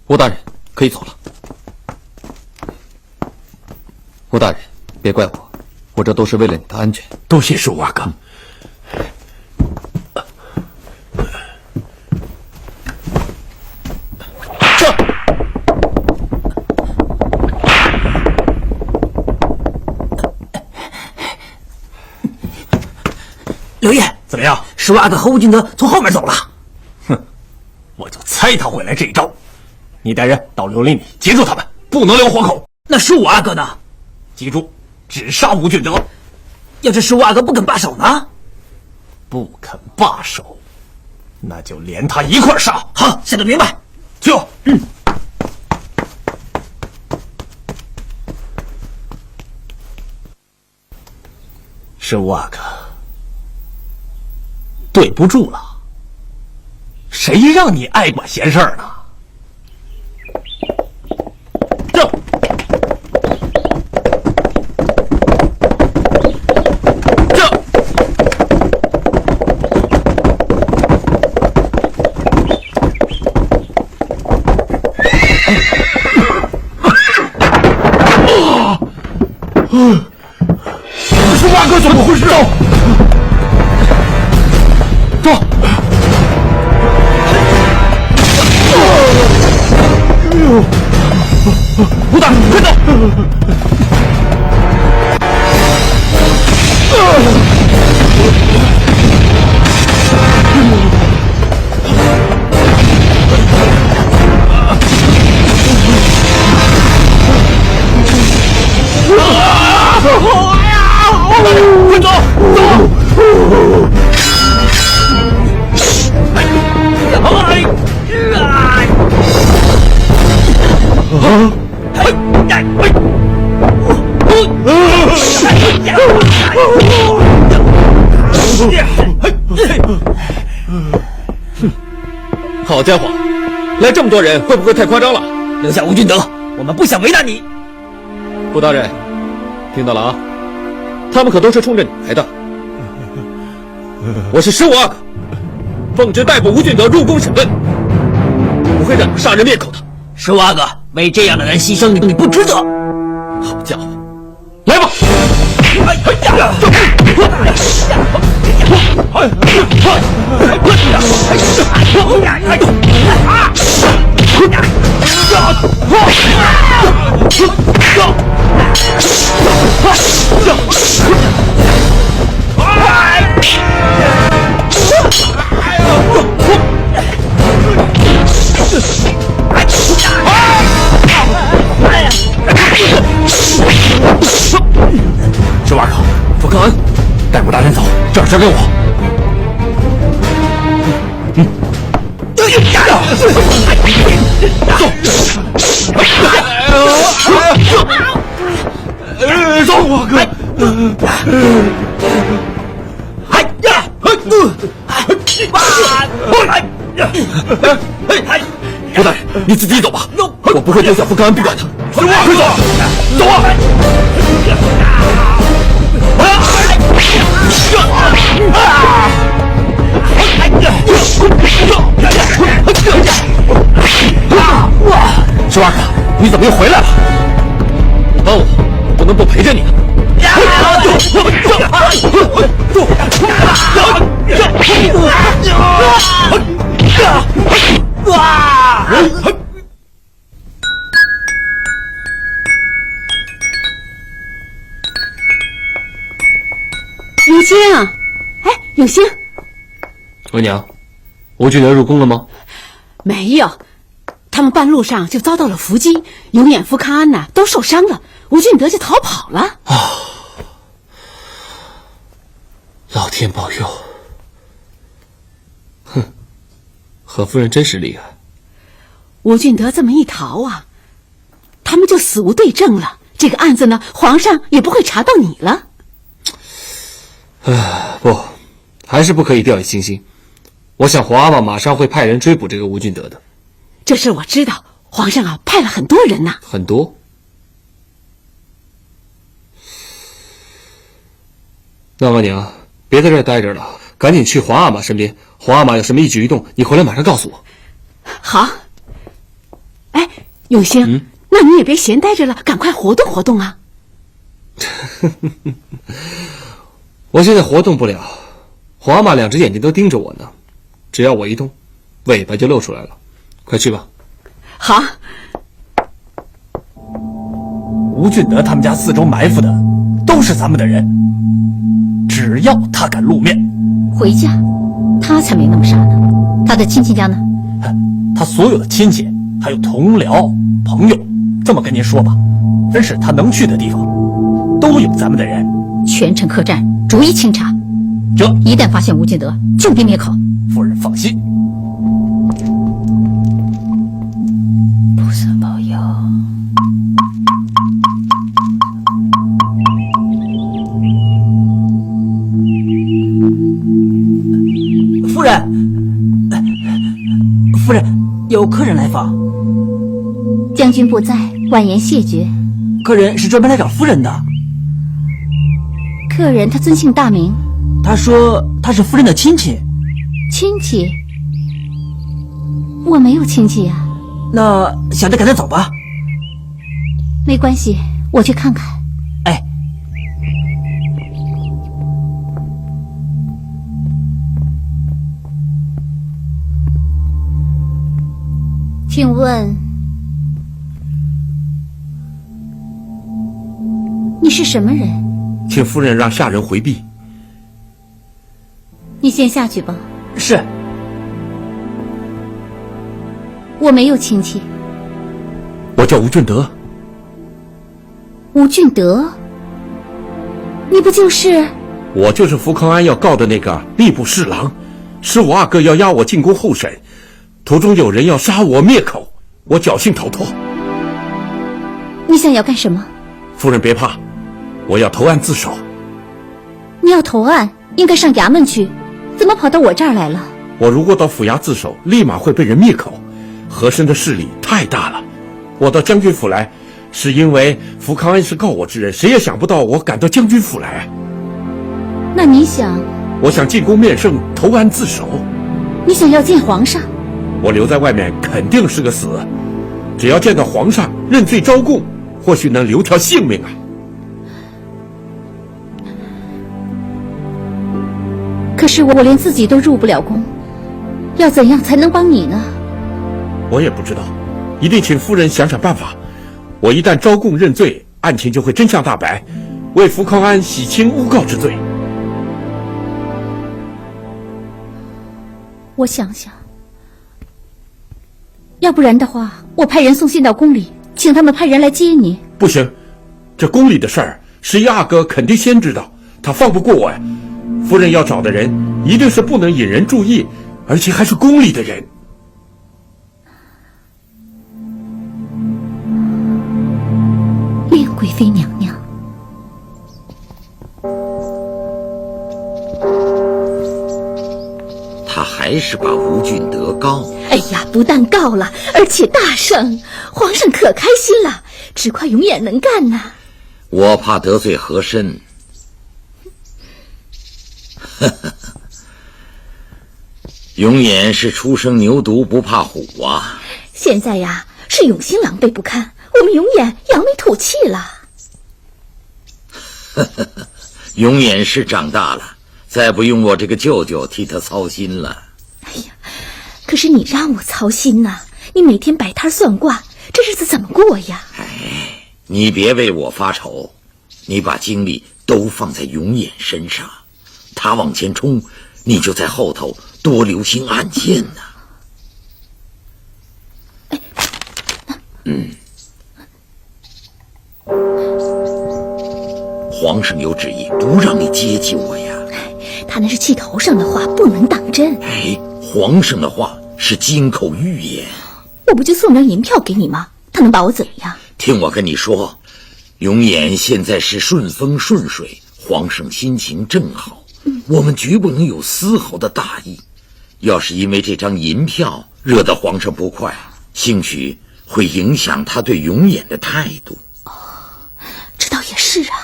Speaker 6: 吴大人，可以走了。吴大人，别怪我，我这都是为了你的安全。
Speaker 12: 多谢十五阿哥。
Speaker 14: 刘烨，
Speaker 12: 怎么样？
Speaker 14: 十五阿哥和吴俊德从后面走了。
Speaker 12: 哼，我就猜他会来这一招。你带人到刘林里截住他们，不能留活口。
Speaker 14: 那十五阿哥呢？
Speaker 12: 记住，只杀吴俊德。
Speaker 14: 要是十五阿哥不肯罢手呢？
Speaker 12: 不肯罢手，那就连他一块杀。
Speaker 14: 好，现在明白。
Speaker 12: 去。十五阿哥，对不住了。谁让你爱管闲事儿呢？正。
Speaker 9: 十五阿哥怎么回事啊？走！哎呦！吴大，快走！快走！走！
Speaker 6: 好家伙，来这么多人，会不会太夸张了？
Speaker 14: 留下吴俊德，我们不想为难你。
Speaker 6: 顾大人，听到了啊？他们可都是冲着你来的。我是十五阿哥，奉旨逮捕吴俊德入宫审问，不会让你杀人灭口的。
Speaker 14: 十五阿哥，为这样的人牺牲，你不值得。
Speaker 6: 好家伙，来吧！
Speaker 12: 十五阿哥，福克恩，带吴大人走，这儿交给我。
Speaker 6: 胡大人，你自己走吧，我不会丢下福康安不管的。快走，走啊！石二哥，你怎么又回来了？你帮我，不能不陪着你的。
Speaker 8: 永兴，哎，永兴，
Speaker 3: 额娘，吴俊德入宫了吗？
Speaker 8: 没有，他们半路上就遭到了伏击，永远、福康安呐都受伤了，吴俊德就逃跑了。
Speaker 3: 老天保佑！哼，何夫人真是厉害。
Speaker 8: 吴俊德这么一逃啊，他们就死无对证了。这个案子呢，皇上也不会查到你了。
Speaker 3: 不，还是不可以掉以轻心。我想皇阿玛马上会派人追捕这个吴俊德的。
Speaker 8: 这事我知道，皇上啊派了很多人呐。
Speaker 3: 很多？那额娘，别在这儿待着了，赶紧去皇阿玛身边。皇阿玛有什么一举一动，你回来马上告诉我。
Speaker 8: 好。哎，永兴，那你也别闲待着了，赶快活动活动啊！
Speaker 3: 我现在活动不了，皇阿玛两只眼睛都盯着我呢，只要我一动，尾巴就露出来了。快去吧。
Speaker 8: 好。
Speaker 14: 吴俊德他们家四周埋伏的都是咱们的人，只要他敢露面，
Speaker 5: 回家，他才没那么傻呢。他的亲戚家呢？
Speaker 14: 他所有的亲戚还有同僚朋友，这么跟您说吧，真是他能去的地方都有咱们的人。
Speaker 5: 全城客栈逐一清查，
Speaker 14: 这
Speaker 5: 一旦发现吴俊德，就地灭口。
Speaker 14: 夫人放心。
Speaker 5: 菩萨保佑。
Speaker 14: 夫人，有客人来访。
Speaker 5: 将军不在，婉言谢绝。
Speaker 14: 客人是专门来找夫人的。
Speaker 5: 客人他尊姓大名？
Speaker 14: 他说他是夫人的亲戚。
Speaker 5: 亲戚？我没有亲戚呀。
Speaker 14: 那小的赶他走吧。
Speaker 5: 没关系，我去看看。
Speaker 14: 哎，
Speaker 5: 请问你是什么人？
Speaker 9: 请夫人让下人回避。
Speaker 5: 你先下去吧。
Speaker 14: 是。
Speaker 5: 我没有亲戚。
Speaker 9: 我叫吴俊德。
Speaker 5: 吴俊德？你不就是？
Speaker 9: 我就是福康安要告的那个吏部侍郎，是我二哥要押我进宫候审，途中有人要杀我灭口，我侥幸逃脱。
Speaker 5: 你想要干什么？
Speaker 9: 夫人别怕，我要投案自首。
Speaker 5: 你要投案，应该上衙门去，怎么跑到我这儿来了？
Speaker 9: 我如果到府衙自首，立马会被人灭口，和珅的势力太大了。我到将军府来，是因为福康安是告我之人，谁也想不到我赶到将军府来。
Speaker 5: 那你想？
Speaker 9: 我想进宫面圣，投案自首。
Speaker 5: 你想要见皇上？
Speaker 9: 我留在外面肯定是个死，只要见到皇上认罪招供，或许能留条性命啊。
Speaker 5: 可是我连自己都入不了宫，要怎样才能帮你呢？
Speaker 9: 我也不知道，一定请夫人想想办法。我一旦招供认罪，案情就会真相大白，为福康安洗清诬告之罪。
Speaker 5: 我想想，要不然的话，我派人送信到宫里，请他们派人来接你。
Speaker 9: 不行，这宫里的事儿，十一阿哥肯定先知道，他放不过我呀。夫人要找的人，一定是不能引人注意，而且还是宫里的人。
Speaker 5: 令贵妃娘娘，
Speaker 4: 还是把吴俊德告？
Speaker 8: 哎呀，不但告了，而且大胜，皇上可开心了，只怪永远能干呐。
Speaker 4: 我怕得罪和珅。永远是初生牛犊不怕虎啊！
Speaker 8: 现在呀，是永兴狼狈不堪，我们永远扬眉吐气了。
Speaker 4: 永远是长大了，再不用我这个舅舅替他操心了。
Speaker 8: 哎呀，可是你让我操心呐，你每天摆摊算卦，这日子怎么过呀？
Speaker 4: 你别为我发愁，你把精力都放在永远身上，他往前冲，你就在后头多留心暗箭呐。皇上有旨意，不让你接近我呀。
Speaker 8: 他那是气头上的话，不能当真。
Speaker 4: 皇上的话是金口玉言。
Speaker 8: 我不就送张银票给你吗？他能把我怎么样？
Speaker 4: 听我跟你说，永远现在是顺风顺水，皇上心情正好，我们绝不能有丝毫的大意。要是因为这张银票惹得皇上不快，兴许会影响他对永远的态度。
Speaker 8: 这倒也是啊。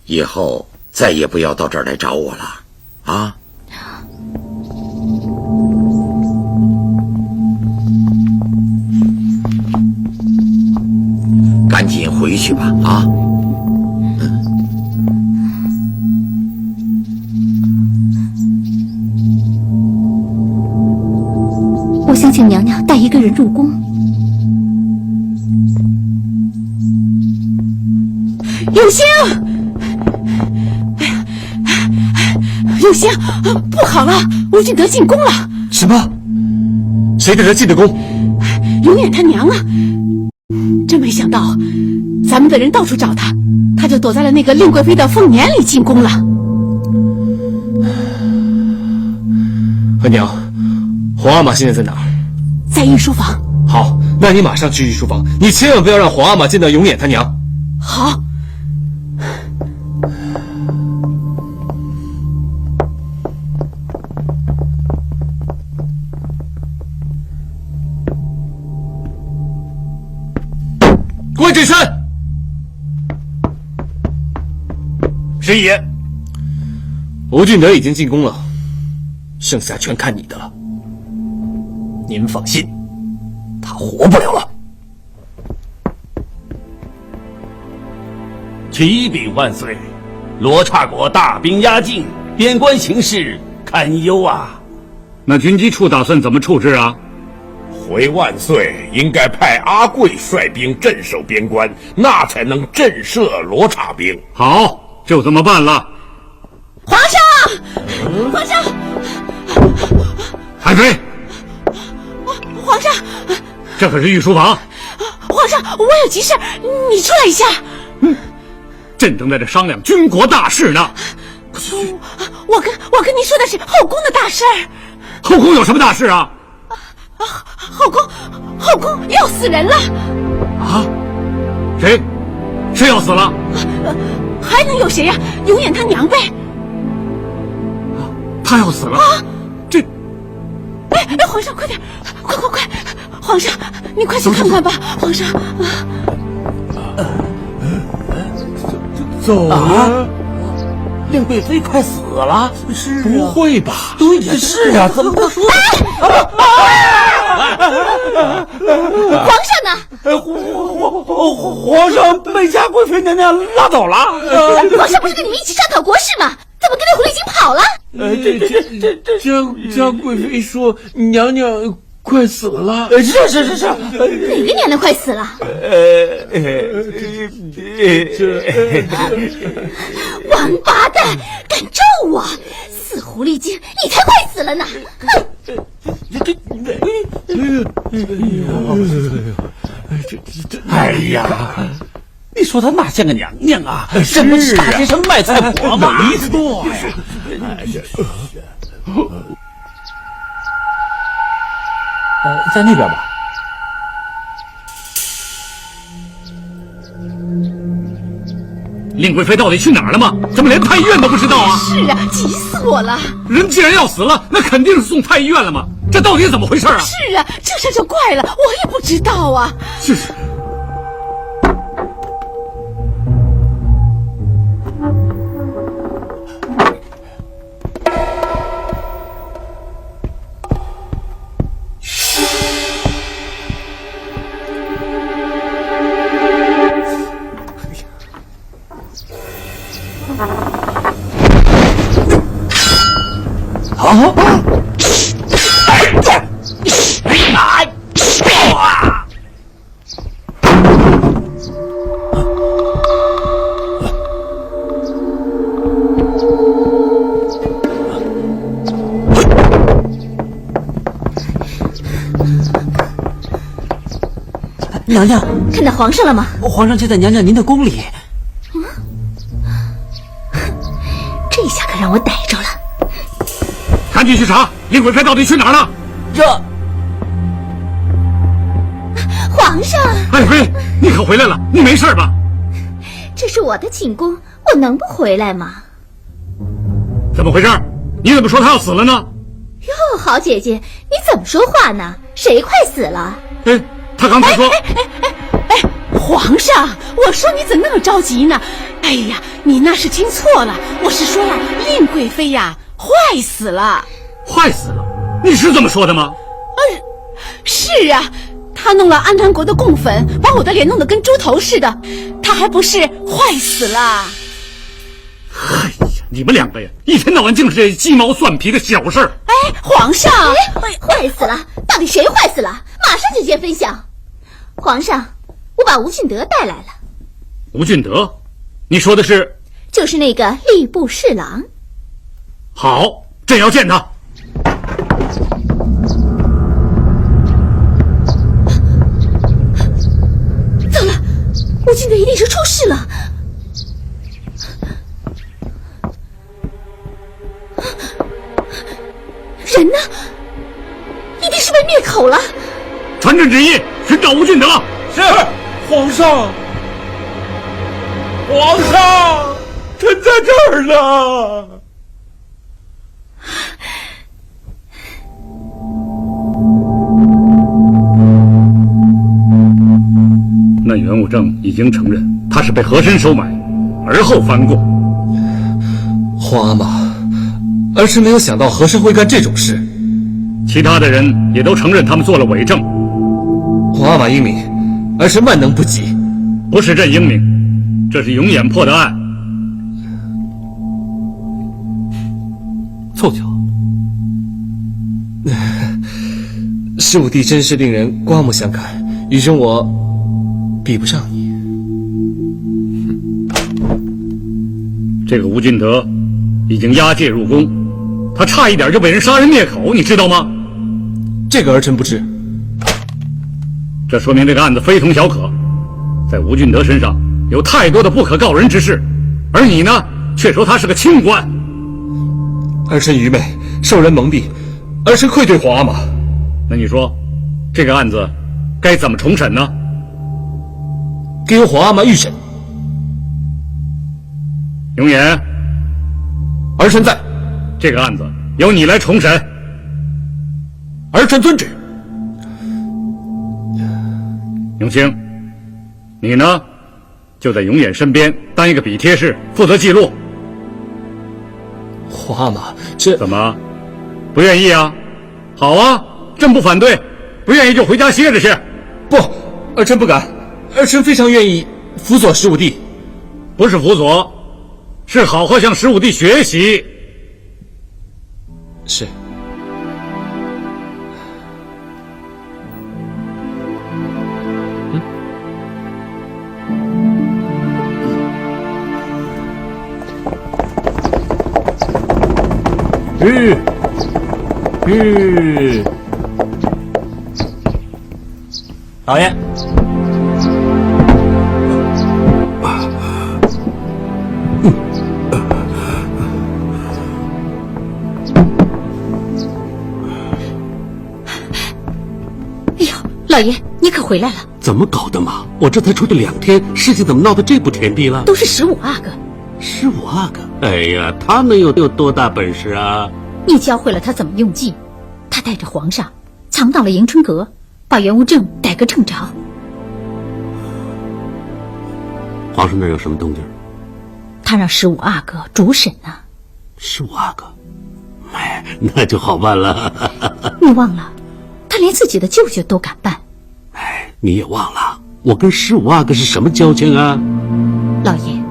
Speaker 4: 以后再也不要到这儿来找我了，啊？赶紧回去吧，啊！
Speaker 5: 我想请娘娘带一个人入宫。
Speaker 8: 永兴，永兴，不好了，吴俊德进宫了。
Speaker 3: 什么？谁带他进的宫？
Speaker 8: 永远他娘啊！真没想到，咱们的人到处找他，他就躲在了那个令贵妃的凤辇里进宫了。
Speaker 3: 额娘，皇阿玛现在在哪儿？
Speaker 8: 在御书房。
Speaker 3: 好，那你马上去御书房，你千万不要让皇阿玛见到永远他娘。
Speaker 8: 好。
Speaker 3: 关振山，
Speaker 13: 是爷。
Speaker 3: 吴俊德已经进宫了，剩下全看你的了。
Speaker 13: 您放心，他活不了了。启禀万岁，罗刹国大兵压境，边关形势堪忧啊。
Speaker 1: 那军机处打算怎么处置啊？
Speaker 9: 回万岁应该派阿贵率兵镇守边关，那才能震慑罗刹兵。
Speaker 1: 好，就这么办了。
Speaker 8: 皇上，皇上，
Speaker 1: 韩妃，
Speaker 8: 皇上，
Speaker 1: 这可是御书房。
Speaker 8: 皇上，我有急事，你出来一下。
Speaker 1: 朕正在这商量军国大事呢。
Speaker 8: 我跟您说的是后宫的大事儿。
Speaker 1: 后宫有什么大事啊？
Speaker 8: 后宫要死人了！
Speaker 1: 啊？谁要死了？
Speaker 8: 还能有谁呀？永远他娘呗！
Speaker 1: 他要死了？这……
Speaker 8: 皇上，快点，快！皇上，你快去看看吧，皇上。
Speaker 13: 走了？令贵妃快死了？是啊？
Speaker 9: 不会吧？
Speaker 13: 对呀，是啊，怎么不说？
Speaker 8: 皇上呢？
Speaker 13: 皇上被嘉贵妃娘娘拉走了。
Speaker 8: 皇上不是跟你们一起商讨国事吗？怎么跟那狐狸精跑了？
Speaker 12: 嘉贵妃说娘娘快死了。
Speaker 13: 是。
Speaker 8: 哪个娘娘快死了？王八蛋，敢咒我！死狐狸精，你才快死了呢！
Speaker 13: 哎呀，你说他哪像个娘娘啊？这不是大街上卖菜婆吗？
Speaker 9: 没错呀。
Speaker 13: 在那边吧。
Speaker 1: 令贵妃到底去哪儿了吗？怎么连太医院都不知道啊？
Speaker 8: 是啊，急死我了！
Speaker 1: 人既然要死了，那肯定是送太医院了嘛。这到底怎么回事啊？
Speaker 8: 是啊，这事就怪了，我也不知道啊。
Speaker 1: 是。
Speaker 12: 娘娘，
Speaker 8: 看到皇上了吗？
Speaker 12: 皇上就在娘娘您的宫里。
Speaker 8: 这下可让我逮着了。
Speaker 1: 赶紧去查令贵妃到底去哪儿了。
Speaker 12: 这，
Speaker 8: 皇上，
Speaker 1: 爱妃，你可回来了，你没事吧？
Speaker 8: 这是我的寝宫，我能不回来吗？
Speaker 1: 怎么回事？你怎么说她要死了呢？
Speaker 8: 哟，好姐姐，你怎么说话呢？谁快死了？
Speaker 1: 哎，她刚才说……
Speaker 8: 皇上，我说你怎么那么着急呢？哎呀，你那是听错了，我是说令贵妃呀，坏死了。
Speaker 1: 坏死了？你是这么说的吗？
Speaker 8: 是啊，她弄了安南国的贡粉，把我的脸弄得跟猪头似的，她还不是坏死了？
Speaker 1: 哎呀，你们两个呀，一天到晚净是这鸡毛蒜皮的小事儿。
Speaker 8: 哎，皇上，坏死了，到底谁坏死了？马上就见分晓。皇上，我把吴俊德带来了。
Speaker 1: 吴俊德？你说的是？
Speaker 8: 就是那个吏部侍郎。
Speaker 1: 好，朕要见他。
Speaker 8: 糟了，吴俊德一定是出事了。人呢？一定是被灭口了。
Speaker 1: 传朕旨意，寻找吴俊德。
Speaker 9: 是，皇上。皇上，臣在这儿呢。
Speaker 1: 那袁武正已经承认他是被和珅收买，而后翻供。
Speaker 3: 皇阿玛，儿臣没有想到和珅会干这种事。
Speaker 1: 其他的人也都承认他们做了伪证。
Speaker 3: 皇阿玛英明，儿臣万能不及。
Speaker 1: 不是朕英明，这是永远破的案。
Speaker 3: 凑巧，十五弟真是令人刮目相看，余生我比不上你。
Speaker 1: 这个吴俊德已经押解入宫，他差一点就被人杀人灭口，你知道吗？
Speaker 3: 这个儿臣不知。
Speaker 1: 这说明这个案子非同小可，在吴俊德身上有太多的不可告人之事，而你呢，却说他是个清官。
Speaker 3: 儿臣愚昧，受人蒙蔽，儿臣愧对皇阿玛。
Speaker 1: 那你说，这个案子该怎么重审呢？
Speaker 3: 给由皇阿玛预审。
Speaker 1: 永琰，
Speaker 3: 儿臣在。
Speaker 1: 这个案子由你来重审。
Speaker 3: 儿臣遵旨。
Speaker 1: 永清，你呢，就在永琰身边当一个笔贴式，负责记录。
Speaker 3: 皇阿玛，这
Speaker 1: 怎么不愿意啊？好啊，朕不反对，不愿意就回家歇着去。
Speaker 3: 不，儿臣不敢，儿臣非常愿意辅佐十五弟。
Speaker 1: 不是辅佐，是好好向十五弟学习。
Speaker 3: 是。
Speaker 14: 老爷，
Speaker 5: 哎呦，老爷，你可回来了。
Speaker 2: 怎么搞的嘛？我这才出去2天，事情怎么闹到这步田地了？
Speaker 8: 都是15阿哥。
Speaker 2: 15阿哥？哎呀，他能有多大本事啊？
Speaker 8: 你教会了他怎么用计，他带着皇上藏到了迎春阁，把袁无正逮个正着。
Speaker 2: 皇上那有什么动静？
Speaker 8: 他让15阿哥主审呢。
Speaker 2: 15阿哥？哎，那就好办了。
Speaker 8: 你忘了，他连自己的舅舅都敢办。
Speaker 2: 哎，你也忘了，我跟15阿哥是什么交情啊？
Speaker 8: 老爷，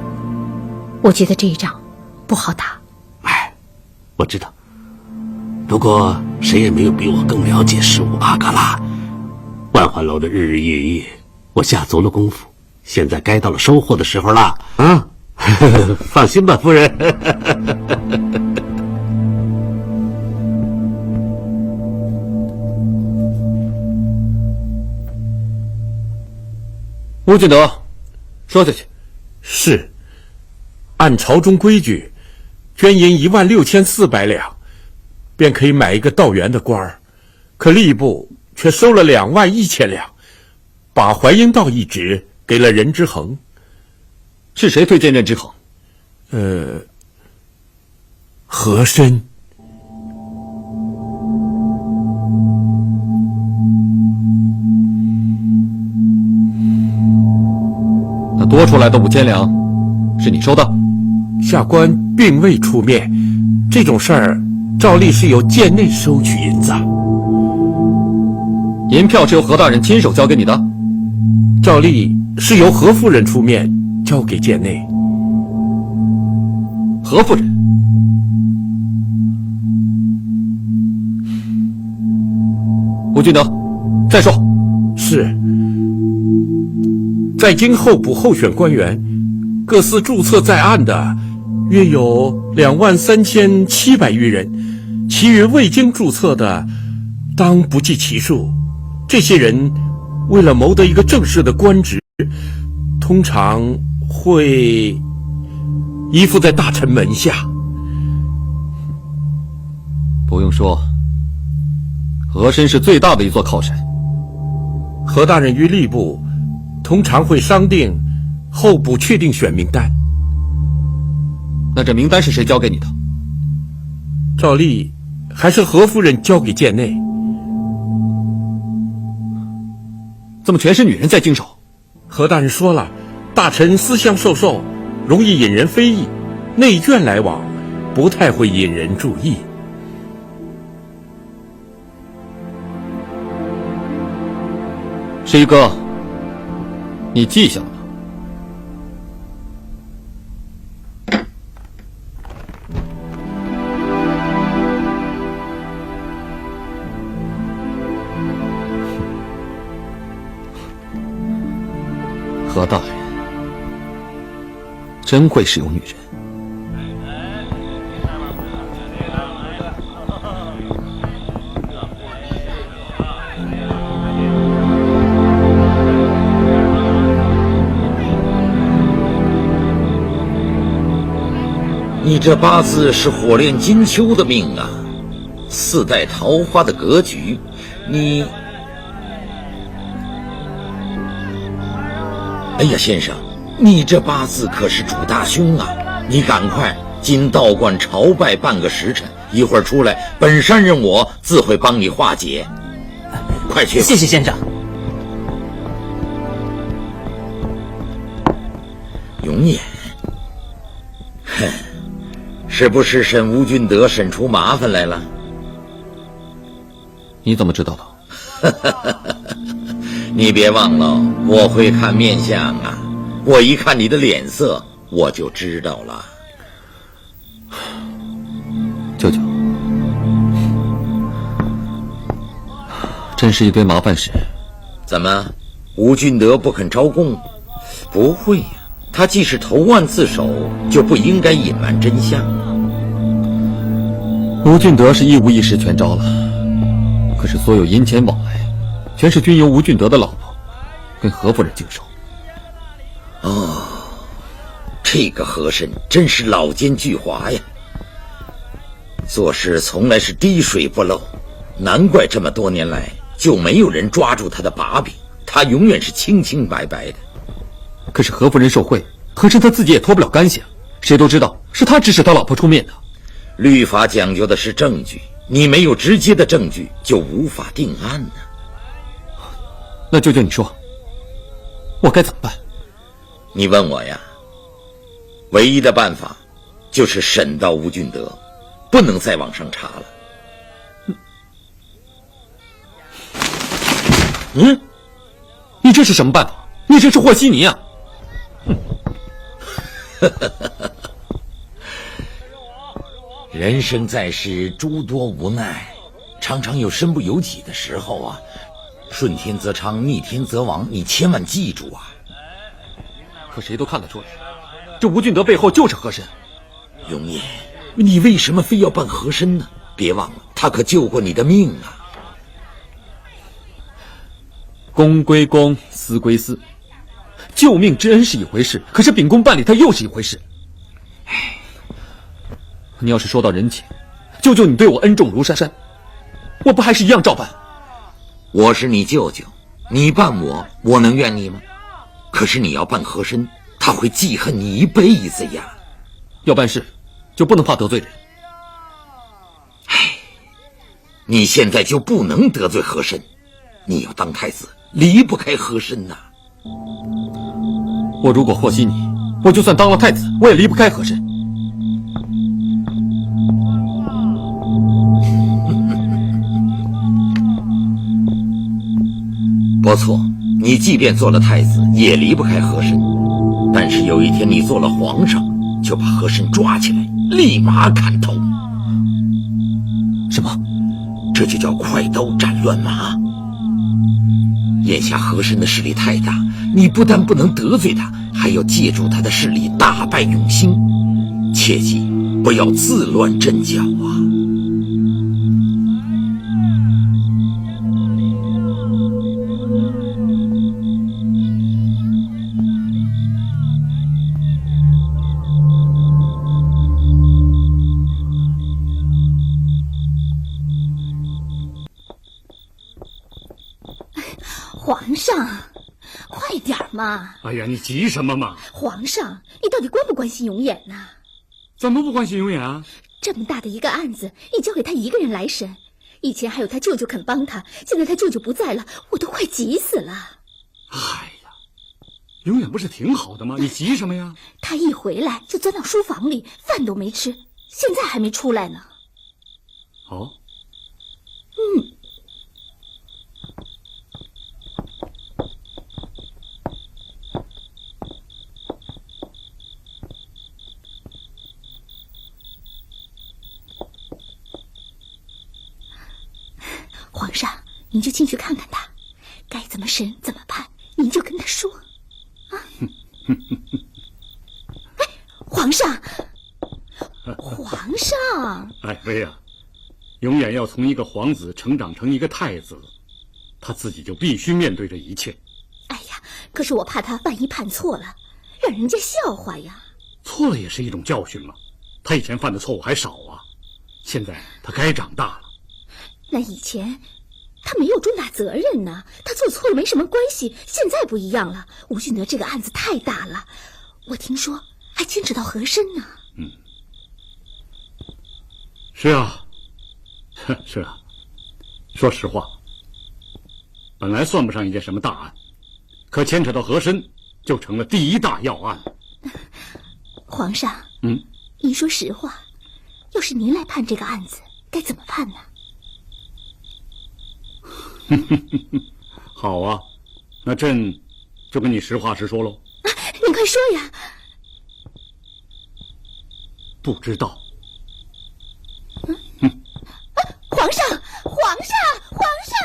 Speaker 8: 我觉得这一仗不好打。
Speaker 2: 哎，我知道。不过谁也没有比我更了解15阿哥啦。万环楼的日日夜夜，我下足了功夫，现在该到了收获的时候啦。啊，放心吧，夫人。
Speaker 3: 吴俊德，说下去。
Speaker 9: 是，按朝中规矩，捐银16400两，便可以买一个道员的官儿，可吏部却收了21000两，把淮阴道一职给了任之恒。
Speaker 6: 是谁推荐任之恒？
Speaker 9: 和珅。
Speaker 6: 那多出来的5000两，是你收的？
Speaker 9: 下官并未出面，这种事儿照例是由监内收取银子。
Speaker 6: 银票是由何大人亲手交给你的？
Speaker 9: 照例是由何夫人出面交给监内。
Speaker 6: 何夫人？吴俊德，再说。
Speaker 9: 是。在京候补候选官员，各司注册在案的约有23700余人，其余未经注册的当不计其数。这些人为了谋得一个正式的官职，通常会依附在大臣门下。
Speaker 6: 不用说，和珅是最大的一座靠山。
Speaker 9: 何大人于吏部通常会商定候补确定选名单。
Speaker 6: 那这名单是谁交给你的？
Speaker 9: 照例还是何夫人交给监内。
Speaker 6: 怎么全是女人在经手？
Speaker 9: 何大人说了，大臣私相授受，容易引人非议，内眷来往不太会引人注意。
Speaker 6: 十一哥，你记下了吗？何大人真会使用女人。
Speaker 4: 你这八字是火炼金秋的命啊，4代桃花的格局，你……哎呀，先生，你这八字可是主大凶啊！你赶快进道观朝拜半个时辰，一会儿出来，本山人我自会帮你化解。快去吧！
Speaker 14: 谢谢先生。
Speaker 4: 永远，哼。是不是审吴俊德审出麻烦来了？
Speaker 6: 你怎么知道的？
Speaker 4: 你别忘了，我会看面相啊！我一看你的脸色，我就知道了。
Speaker 6: 舅舅，真是一堆麻烦事。
Speaker 4: 怎么，吴俊德不肯招供？不会呀，他既是投案自首，就不应该隐瞒真相。
Speaker 6: 吴俊德是一五一十全招了，可是所有银钱往来，全是均由吴俊德的老婆跟何夫人经手。
Speaker 4: 哦，这个和珅真是老奸巨猾呀！做事从来是滴水不漏，难怪这么多年来就没有人抓住他的把柄。他永远是清清白白的。
Speaker 6: 可是何夫人受贿，和珅他自己也脱不了干系啊！谁都知道是他指使他老婆出面的。
Speaker 4: 律法讲究的是证据，你没有直接的证据，就无法定案呢。
Speaker 6: 那舅舅你说，我该怎么办？
Speaker 4: 你问我呀，唯一的办法就是审到吴俊德，不能再往上查了。
Speaker 6: 你这是什么办法？你这是和稀泥啊！
Speaker 4: 人生在世，诸多无奈，常常有身不由己的时候啊。顺天则昌，逆天则亡，你千万记住啊！
Speaker 6: 可谁都看得出来，这吴俊德背后就是和珅。
Speaker 4: 永琰，你为什么非要扮和珅呢？别忘了，他可救过你的命啊！
Speaker 6: 公归公，私归私，救命之恩是一回事，可是秉公办理它又是一回事。你要是说到人情，舅舅你对我恩重如山，我不还是一样照办？
Speaker 4: 我是你舅舅，你办我，我能怨你吗？可是你要办和珅，他会记恨你一辈子呀。
Speaker 6: 要办事，就不能怕得罪人。
Speaker 4: 你现在就不能得罪和珅，你要当太子，离不开和珅呐。
Speaker 6: 我如果和稀泥，我就算当了太子，我也离不开和珅。
Speaker 4: 不错，你即便做了太子，也离不开和珅。但是有一天你做了皇上，就把和珅抓起来，立马砍头。
Speaker 6: 什么？
Speaker 4: 这就叫快刀斩乱麻。眼下和珅的势力太大，你不但不能得罪他，还要借助他的势力大败永兴。切记不要自乱阵脚啊！
Speaker 8: 皇上，快点嘛！
Speaker 1: 哎呀，你急什么嘛？
Speaker 8: 皇上，你到底关不关心永琰呢？
Speaker 1: 怎么不关心永琰啊？
Speaker 8: 这么大的一个案子，你交给他一个人来审，以前还有他舅舅肯帮他，现在他舅舅不在了，我都快急死了。
Speaker 1: 哎呀，永琰不是挺好的吗？你急什么呀？
Speaker 8: 他一回来就钻到书房里，饭都没吃，现在还没出来呢。
Speaker 1: 哦。
Speaker 8: 皇上，您就进去看看他，该怎么审怎么判，您就跟他说。啊！哎，皇上，皇上！
Speaker 1: 爱妃啊，永远要从一个皇子成长成一个太子，他自己就必须面对这一切。
Speaker 8: 哎呀，可是我怕他万一判错了，让人家笑话呀。
Speaker 1: 错了也是一种教训嘛，他以前犯的错误还少啊，现在他该长大了。
Speaker 8: 那以前他没有重大责任呢，他做错了没什么关系，现在不一样了。吴俊德这个案子太大了，我听说还牵扯到和珅呢。
Speaker 1: 是啊，是啊。说实话，本来算不上一件什么大案，可牵扯到和珅，就成了第一大要案。
Speaker 8: 皇上，您说实话，要是您来判这个案子，该怎么判呢？
Speaker 1: 好啊，那朕就跟你实话实说喽。
Speaker 8: 你快说呀！
Speaker 1: 不知道。
Speaker 8: 皇上，皇上，皇上！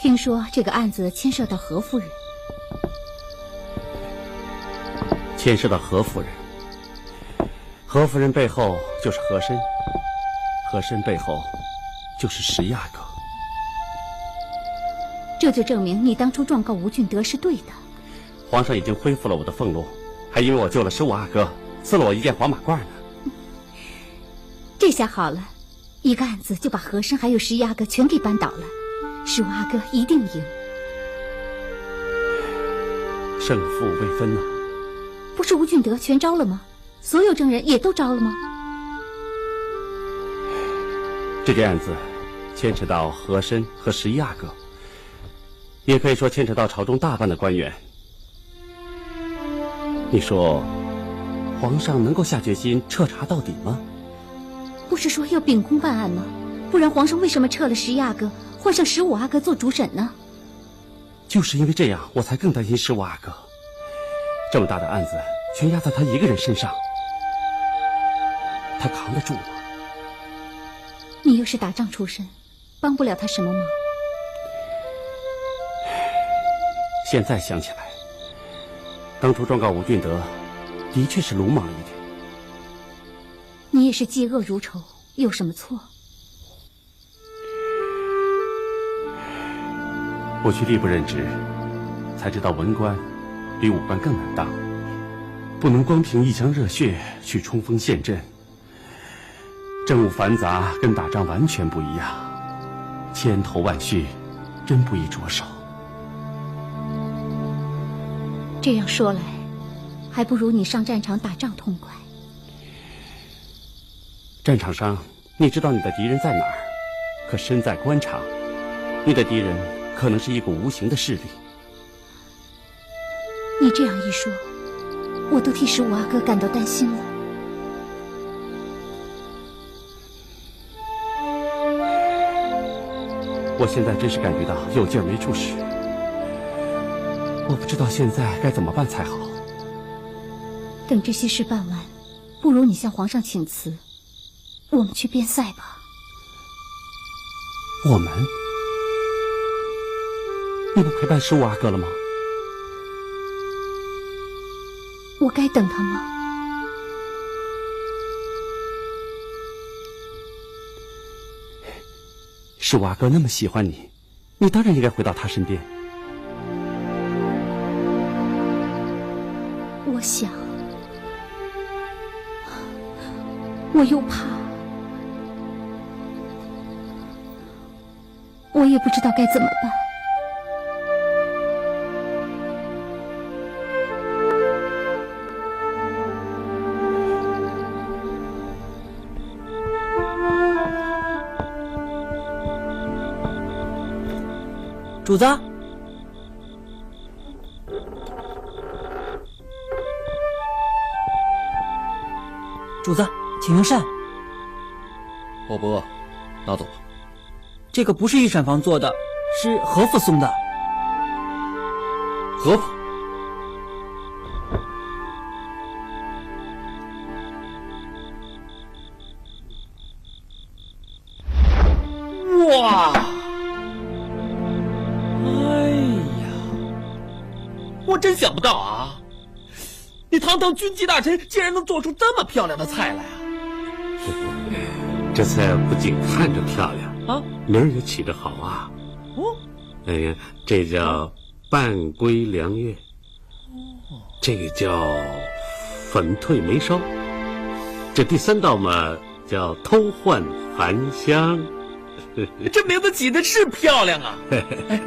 Speaker 5: 听说这个案子牵涉到何夫人。
Speaker 11: 牵涉到何夫人，何夫人背后就是和珅，和珅背后就是石阿哥。
Speaker 5: 这就证明你当初状告吴俊德是对的。
Speaker 11: 皇上已经恢复了我的俸禄，还因为我救了15阿哥，赐了我一件黄马褂呢。
Speaker 8: 这下好了，一个案子就把和珅还有石阿哥全给扳倒了，15阿哥一定赢。
Speaker 11: 胜负未分呐。
Speaker 8: 不是吴俊德全招了吗？所有证人也都招了吗？
Speaker 11: 这件案子牵扯到和珅和11阿哥，也可以说牵扯到朝中大半的官员。你说，皇上能够下决心彻查到底吗？
Speaker 8: 不是说要秉公办案吗？不然皇上为什么撤了11阿哥，换上15阿哥做主审呢？
Speaker 11: 就是因为这样，我才更担心15阿哥。这么大的案子全压在他一个人身上，他扛得住吗？
Speaker 8: 你又是打仗出身，帮不了他什么忙。
Speaker 11: 现在想起来，当初状告吴俊德，的确是鲁莽了一点。
Speaker 8: 你也是嫉恶如仇，有什么错？
Speaker 11: 我去吏部任职，才知道文官比武官更难当，不能光凭一腔热血去冲锋陷阵。政务繁杂，跟打仗完全不一样，千头万绪，真不易着手。
Speaker 8: 这样说来，还不如你上战场打仗痛快。
Speaker 11: 战场上，你知道你的敌人在哪儿，可身在官场，你的敌人可能是一股无形的势力。
Speaker 8: 你这样一说，我都替15阿哥感到担心了。
Speaker 11: 我现在真是感觉到有劲儿没处使，我不知道现在该怎么办才好。
Speaker 8: 等这些事办完，不如你向皇上请辞，我们去边塞吧。
Speaker 11: 我们？你不陪伴15阿哥了吗？
Speaker 8: 我该等他吗
Speaker 11: ？15阿哥那么喜欢你，你当然应该回到他身边。
Speaker 8: 我想，我又怕，我也不知道该怎么办。
Speaker 12: 主子，主子，请用膳。
Speaker 6: 我不饿，拿走吧。
Speaker 12: 这个不是御膳房做的，是和府送的。
Speaker 6: 和府？
Speaker 12: 哇！我真想不到啊！你堂堂军机大臣，竟然能做出这么漂亮的菜来啊！
Speaker 2: 这菜不仅看着漂亮
Speaker 12: 啊，
Speaker 2: 名儿也起得好啊！
Speaker 12: 哦，
Speaker 2: 哎呀，这叫半归凉月，这个叫粉褪眉梢，这第3道嘛叫偷换含香。
Speaker 12: 这名字起的是漂亮啊！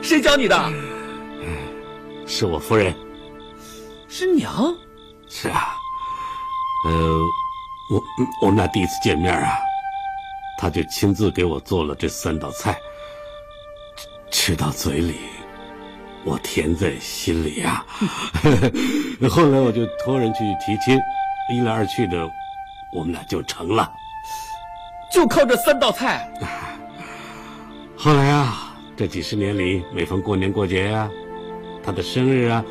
Speaker 12: 谁教你的？
Speaker 2: 是我夫人。
Speaker 12: 是娘？
Speaker 2: 是啊，我们俩第一次见面啊，她就亲自给我做了这3道菜，吃到嘴里，我甜在心里啊。后来我就托人去提亲，一来二去的，我们俩就成了。
Speaker 12: 就靠这3道菜？
Speaker 2: 后来啊，这几十年里，每逢过年过节啊，他的生日啊，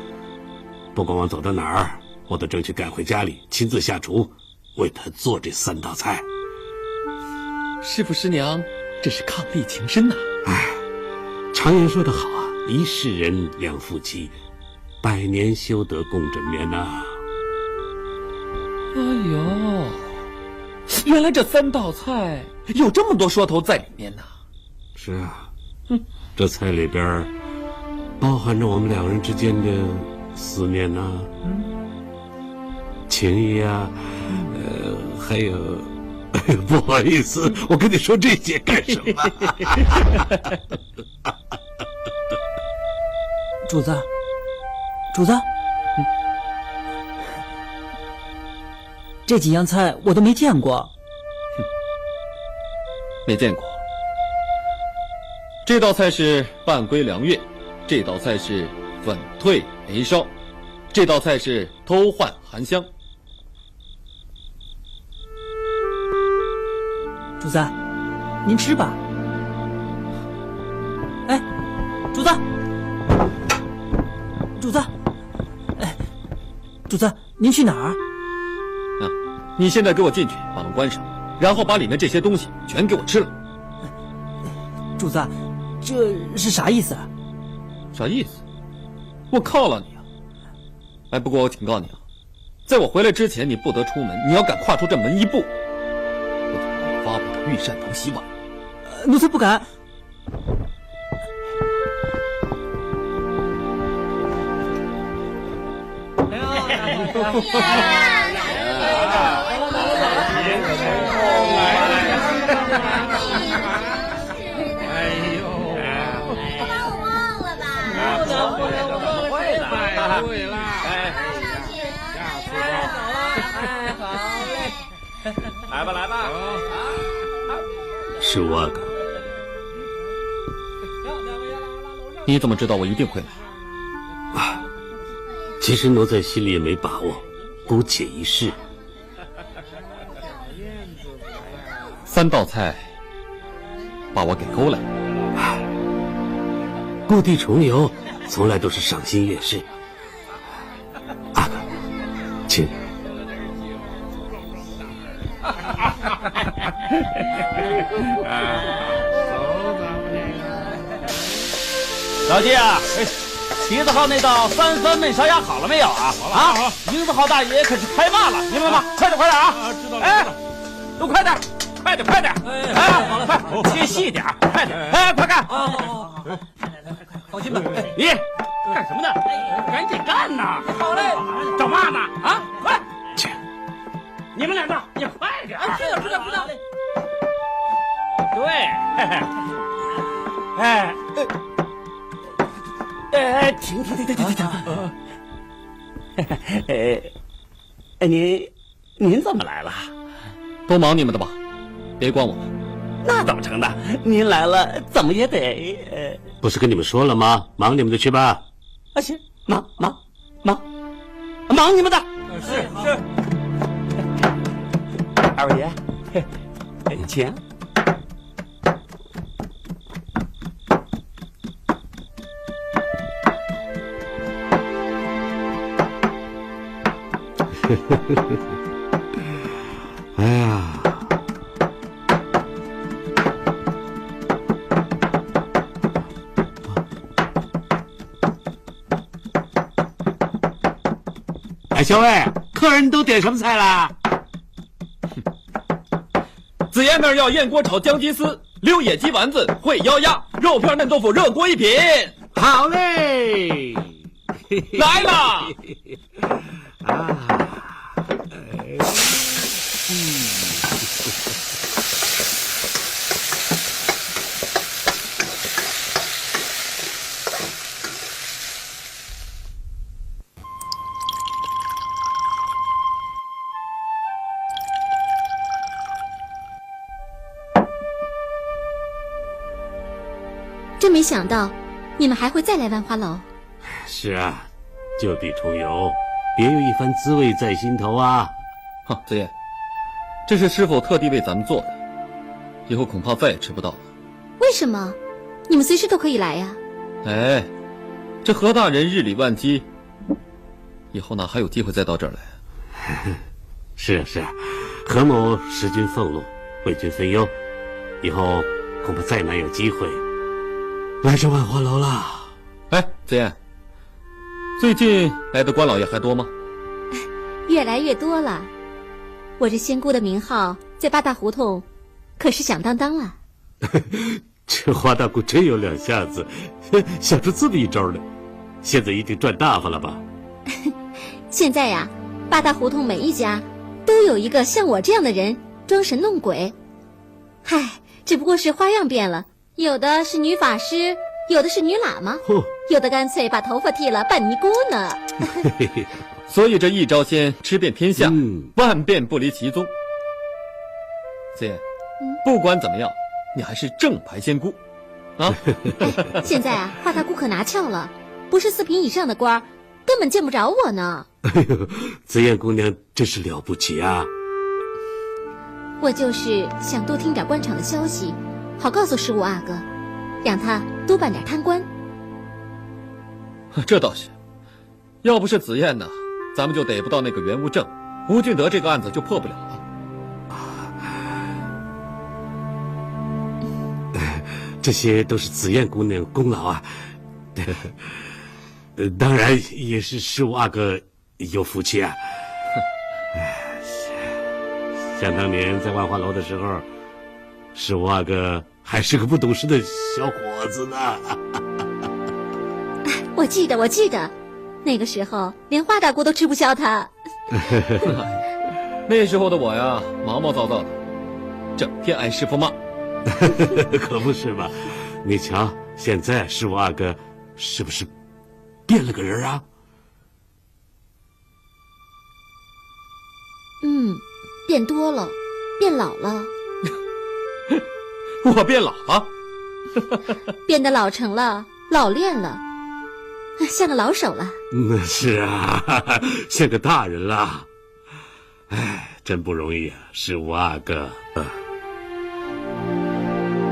Speaker 2: 不管我走到哪儿，我都争取赶回家里，亲自下厨，为他做这3道菜。
Speaker 12: 师父师娘真是伉俪情深呐！
Speaker 2: 哎，常言说得好啊，一世人两夫妻，100年修得共枕眠呐。
Speaker 12: 哎呦，原来这3道菜有这么多说头在里面呐！
Speaker 2: 是啊，这菜里边包含着我们2个人之间的思念呐、情谊啊，还有不好意思，我跟你说这些干什么？
Speaker 12: 主子，主子，这几样菜我都没见过。
Speaker 6: 没见过。这道菜是半归凉月，这道菜是粉退梅烧，这道菜是偷换含香。
Speaker 12: 主子，您吃吧。哎，主子，主子，哎，主子，您去哪儿？
Speaker 6: 你现在给我进去，把门关上，然后把里面这些东西全给我吃了。
Speaker 12: 主子，这是啥意思啊？
Speaker 6: 啥意思？我犒劳你啊！哎，不过我警告你啊，在我回来之前，你不得出门，你要敢跨出这门一步，我就把你发配到御膳房洗碗。
Speaker 12: 奴才不敢。
Speaker 11: 来吧来吧，
Speaker 2: 是我哥。
Speaker 6: 你怎么知道我一定会来？
Speaker 2: 其实奴才心里也没把握，姑且一试。
Speaker 6: 3道菜，把我给勾来。
Speaker 2: 故地重游，从来都是赏心悦事。阿哥，请。
Speaker 13: 老弟啊，蹄子号那道3分焖烧鸭好了没有啊？
Speaker 11: 好了，
Speaker 13: 英子号大爷可是开骂了，明白吗？快点啊！
Speaker 11: 知道了。
Speaker 13: 哎，都快点！哎，好了，快，切细点，快点！哎，快干！放心吧。你干什么呢？赶紧干呐！好嘞，找骂呢？啊，快！你们两个也快点！知道。对，停！您怎么来了？
Speaker 6: 都忙你们的吧，别管我。
Speaker 13: 那怎么成的？您来了，怎么也得……
Speaker 2: 不是跟你们说了吗？忙你们的去吧。
Speaker 13: 啊，行，忙你们的。是。二位爷，请。
Speaker 2: 哎呀，哎，小魏，客人都点什么菜啦？
Speaker 6: 子妍那儿要燕锅炒姜鸡丝，溜野鸡丸子，烩腰鸭，肉片嫩豆腐热锅一品。
Speaker 2: 好嘞，
Speaker 6: 来了。
Speaker 5: 真没想到，你们还会再来万花楼。
Speaker 2: 是啊，就地重游，别有一番滋味在心头啊！
Speaker 6: 哈，子燕，这是师傅特地为咱们做的，以后恐怕再也吃不到了。
Speaker 5: 为什么？你们随时都可以来呀。
Speaker 6: 哎，这何大人日理万机，以后哪还有机会再到这儿来？
Speaker 2: 是啊，何某识君俸禄，为君分忧，以后恐怕再难有机会来这万花楼了。
Speaker 6: 哎，子燕，最近来的官老爷还多吗？
Speaker 5: 越来越多了。我这仙姑的名号在八大胡同可是响当当了。
Speaker 2: 这花大姑真有两下子，想出这么一招来，现在一定赚大发了吧？
Speaker 5: 现在呀，八大胡同每一家都有一个像我这样的人装神弄鬼。嗨，只不过是花样变了，有的是女法师，有的是女喇嘛，有的干脆把头发剃了扮尼姑呢。
Speaker 6: 所以这一招鲜吃遍天下，万变不离其宗。子夜，不管怎么样，你还是正牌仙姑啊！
Speaker 5: 现在啊，华大姑可拿翘了，不是4品以上的官，根本见不着我呢。
Speaker 2: 哎呦，紫燕姑娘真是了不起啊！
Speaker 5: 我就是想多听点官场的消息，好告诉15阿哥，让他多办点贪官。
Speaker 6: 这倒是，要不是紫燕呢，咱们就逮不到那个袁无正，吴俊德这个案子就破不了了。
Speaker 2: 这些都是紫燕姑娘功劳啊！当然也是15阿哥有福气啊！想当年在万花楼的时候，15阿哥还是个不懂事的小伙子呢。
Speaker 5: 我记得，那个时候连花大姑都吃不消他。
Speaker 6: 那时候的我呀，毛毛躁躁的，整天挨师傅骂。
Speaker 2: 可不是嘛！你瞧，现在15阿哥是不是变了个人啊？
Speaker 5: 变多了，变老了。
Speaker 6: 我变老了？
Speaker 5: 变得老成了，老练了，像个老手了。
Speaker 2: 是啊，像个大人了。哎，真不容易啊，15阿哥。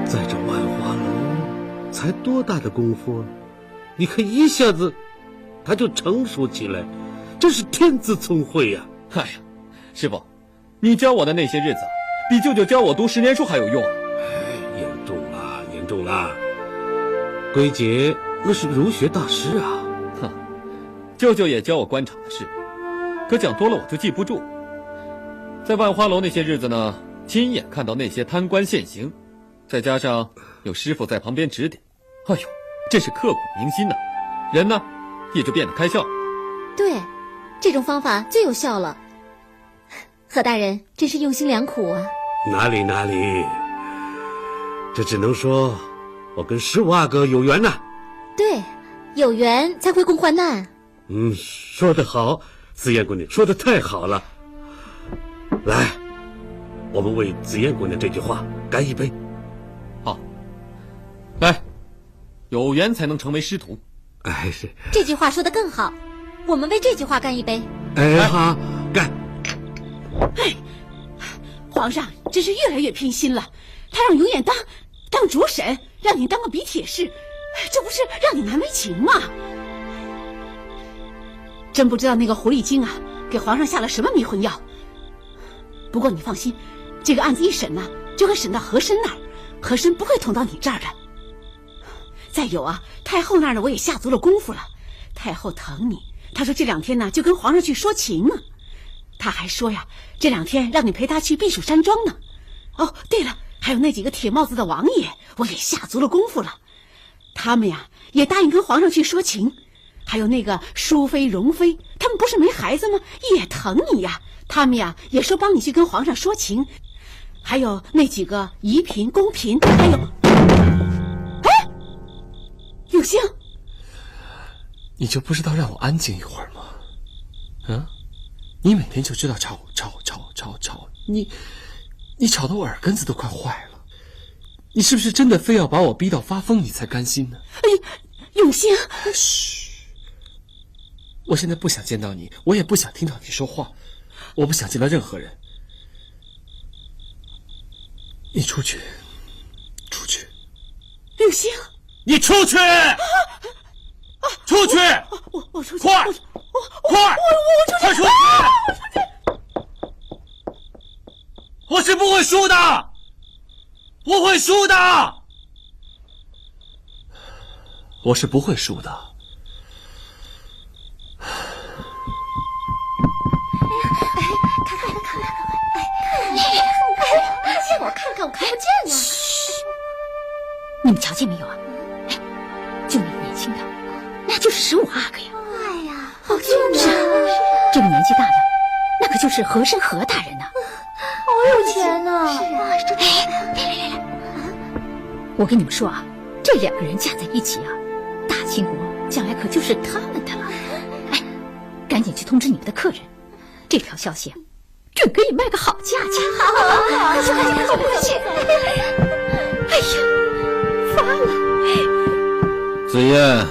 Speaker 2: 在这万花楼才多大的功夫，你看一下子他就成熟起来，真是天资聪慧呀！
Speaker 6: 哎呀，师傅，你教我的那些日子，比舅舅教我读10年书还有用。
Speaker 2: 严重了！龟姐那是儒学大师啊！
Speaker 6: 哼，舅舅也教我官场的事，可讲多了我就记不住。在万花楼那些日子呢，亲眼看到那些贪官现行。再加上有师傅在旁边指点，哎呦，真是刻骨铭心呐！人呢，也就变得开窍。
Speaker 5: 对，这种方法最有效了。何大人真是用心良苦啊！
Speaker 2: 哪里，这只能说我跟15阿哥有缘呐。
Speaker 5: 对，有缘才会共患难。
Speaker 2: 说得好，紫燕姑娘说得太好了。来，我们为紫燕姑娘这句话干一杯。
Speaker 6: 好，来，有缘才能成为师徒。
Speaker 2: 哎，是
Speaker 5: 这句话说得更好，我们为这句话干一杯。
Speaker 2: 哎，好，干！
Speaker 8: 哎，皇上真是越来越偏心了，他让永远当主审，让你当个比铁士，这不是让你难为情吗？真不知道那个狐狸精啊，给皇上下了什么迷魂药。不过你放心，这个案子一审呢，就会审到和珅那儿，和珅不会捅到你这儿的。再有啊，太后那儿呢，我也下足了功夫了。太后疼你，她说这2天呢就跟皇上去说情呢。她还说呀，这2天让你陪她去避暑山庄呢。哦，对了，还有那几个铁帽子的王爷，我也下足了功夫了。他们呀也答应跟皇上去说情。还有那个淑妃、容妃，他们不是没孩子吗？也疼你呀。他们呀也说帮你去跟皇上说情。还有那几个仪嫔、宫嫔，还有，哎，永兴，
Speaker 12: 你就不知道让我安静一会儿吗？你每天就知道吵，你吵得我耳根子都快坏了。你是不是真的非要把我逼到发疯，你才甘心呢？
Speaker 8: 哎呀，永兴，
Speaker 12: 嘘！我现在不想见到你，我也不想听到你说话，我不想见到任何人。你出去，
Speaker 8: 永兴，
Speaker 9: 你出去，出去！
Speaker 8: 我出去，
Speaker 9: 快，快出去！我是不会输的，我会输的，
Speaker 12: 我是不会输的。
Speaker 5: 我看不见呢。
Speaker 8: 你们瞧见没有啊？哎，就那个年轻的，那就是15阿哥呀。
Speaker 5: 哎呀，
Speaker 8: 好俊啊！这个年纪大的，那可就是和珅何大人呢。
Speaker 5: 我
Speaker 10: 有钱呢。
Speaker 8: 是啊，来，我跟你们说啊，这2个人加在一起啊，大清国将来可就是他们的了。哎，赶紧去通知你们的客人，这条消息准可以卖个好价钱。好，快去！哎呀，发了！
Speaker 6: 紫嫣，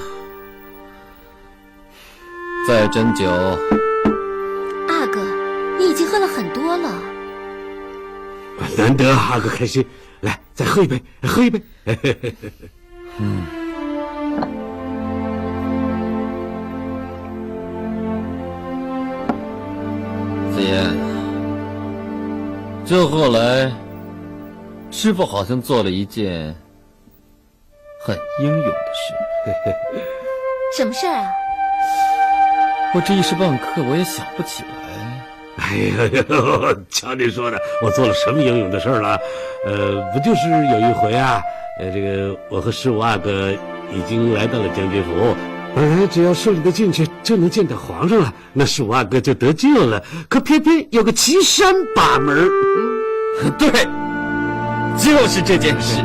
Speaker 6: 再斟酒。
Speaker 5: 阿哥，你已经喝了很多了。
Speaker 2: 难得阿哥开心，来，再喝一杯，喝一杯。
Speaker 6: 紫嫣，这后来，师父好像做了一件很英勇的事。
Speaker 5: 什么事儿啊？
Speaker 6: 我这一时半刻我也想不起来。
Speaker 2: 哎呀，瞧你说的，我做了什么英勇的事了？不就是有一回啊，这个我和15阿哥已经来到了将军府，本来只要顺利的进去就能见到皇上了，那15阿哥就得救了。可偏偏有个岐山把门。
Speaker 6: 对，就是这件事。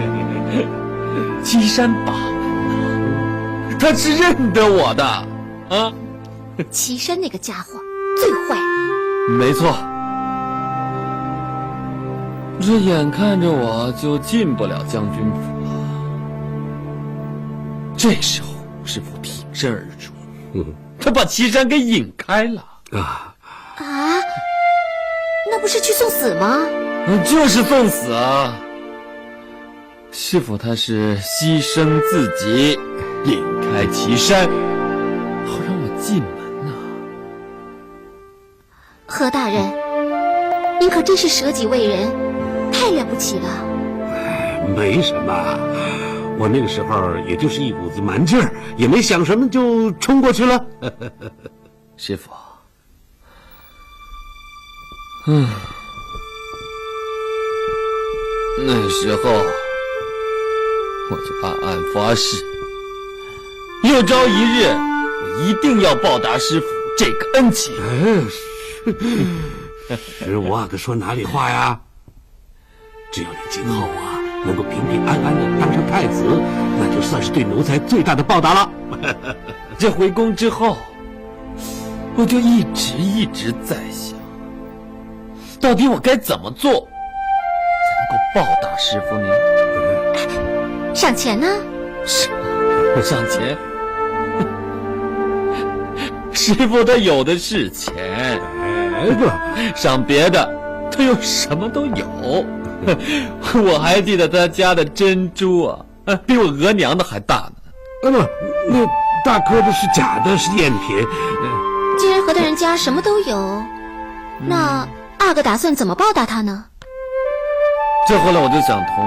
Speaker 6: 岐山把门呐，他是认得我的啊。
Speaker 5: 岐山那个家伙最坏。
Speaker 6: 没错，这眼看着我就进不了将军府了。这时候师父挺身而出，他把岐山给引开了。
Speaker 5: 啊，那不是去送死吗？
Speaker 6: 就是送死啊！师父他是牺牲自己，引开岐山，好让我进门。
Speaker 5: 何大人，您可真是舍己为人，太了不起了。
Speaker 2: 没什么，我那个时候也就是一股子蛮劲儿，也没想什么就冲过去了。
Speaker 6: 师父，那时候我就暗暗发誓，有朝一日我一定要报答师父这个恩情。
Speaker 2: 15阿哥说哪里话呀？只要你今后啊能够平平安安的当上太子，那就算是对奴才最大的报答了。
Speaker 6: 这回宫之后，我就一直在想，到底我该怎么做才能够报答师父您？
Speaker 5: 赏钱呢？
Speaker 6: 赏钱？师父他有的是钱。不，赏别的，他又什么都有。我还记得他家的珍珠啊，比我额娘的还大呢。
Speaker 2: 不，那大颗的是假的，是赝品。
Speaker 5: 既然何大人家什么都有，那阿哥打算怎么报答他呢？
Speaker 6: 这后来我就想通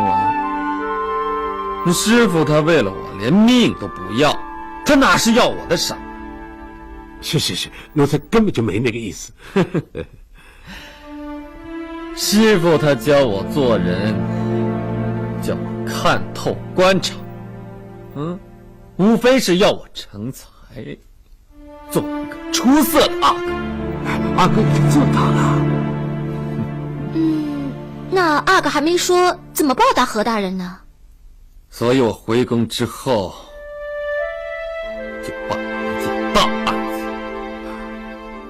Speaker 6: 了，师父他为了我连命都不要，他哪是要我的赏？
Speaker 2: 是，奴才根本就没那个意思。
Speaker 6: 师父他教我做人，叫我看透官场，无非是要我成才，做一个出色的阿哥。
Speaker 2: 阿哥已经做到了。
Speaker 5: 那阿哥还没说怎么报答何大人呢？
Speaker 6: 所以我回宫之后，就办了一件大案子。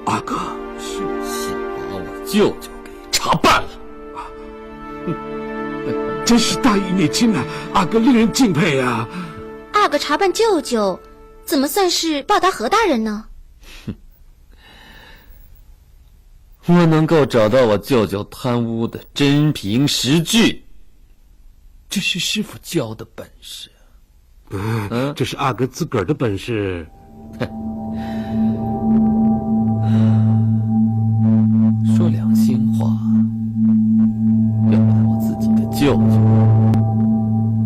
Speaker 2: 阿哥
Speaker 6: 是把我舅舅给查办了。
Speaker 2: 真是大义灭亲啊！阿哥令人敬佩啊！
Speaker 5: 阿哥查办舅舅，怎么算是报答何大人呢？
Speaker 6: 我能够找到我舅舅贪污的真凭实据，这是师父教的本事。
Speaker 2: 这是阿哥自个儿的本事。
Speaker 6: 说良心话，要办我自己的舅舅，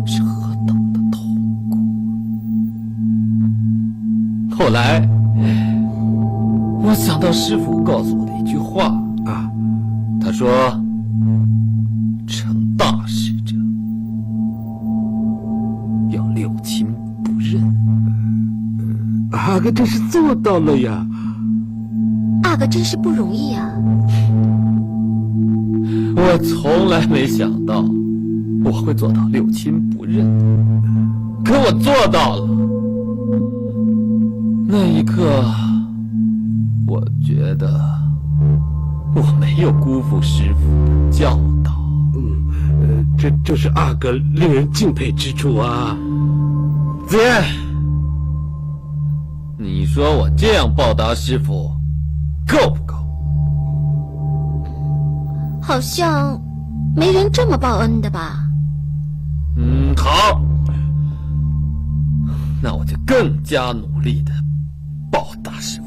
Speaker 6: 是何等的痛苦。后来，我想到师父告诉我的一句话啊，他说：“成大事者，要六亲不认。”
Speaker 2: 阿哥真是做到了呀！
Speaker 5: 阿哥真是不容易啊！
Speaker 6: 我从来没想到我会做到六亲不认，可我做到了。那一刻，我觉得我没有辜负师父的教导。
Speaker 2: 这是阿哥令人敬佩之处啊。
Speaker 6: 子言，你说我这样报答师父够不够？
Speaker 5: 好像没人这么报恩的吧？
Speaker 6: 好，那我就更加努力的报答师父。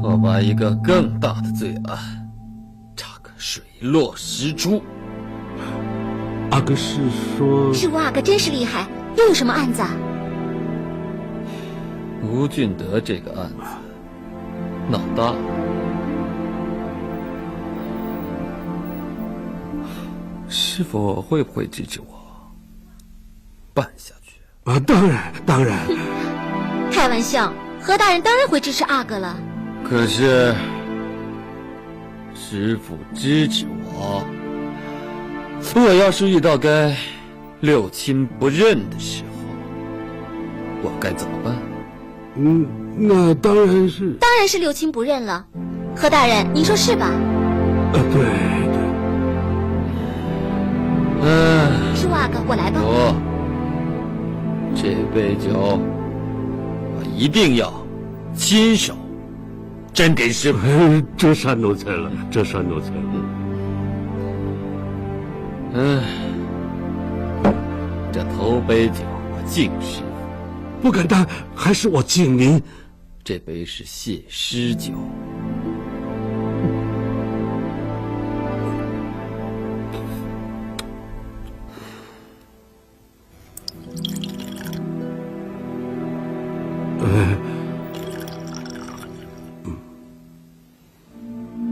Speaker 6: 我把一个更大的罪案查个水落石出。
Speaker 2: 阿哥是说，
Speaker 5: 师傅阿哥真是厉害，又有什么案子啊？
Speaker 6: 吴俊德这个案子闹大了，师傅会不会支持我办下去？
Speaker 2: 当然。
Speaker 5: 开玩笑，何大人当然会支持阿哥了。
Speaker 6: 可是师傅支持我，我要是遇到该六亲不认的时候，我该怎么办？
Speaker 2: 那当然是
Speaker 5: 六亲不认了。何大人，您说是吧？
Speaker 2: 对。
Speaker 5: 师傅阿哥，我来吧。
Speaker 6: 不，这杯酒我一定要亲手斟给师傅。
Speaker 2: 这山奴才了。
Speaker 6: 这头杯酒我敬师傅，
Speaker 2: 不敢当，还是我敬您。
Speaker 6: 这杯是谢师酒。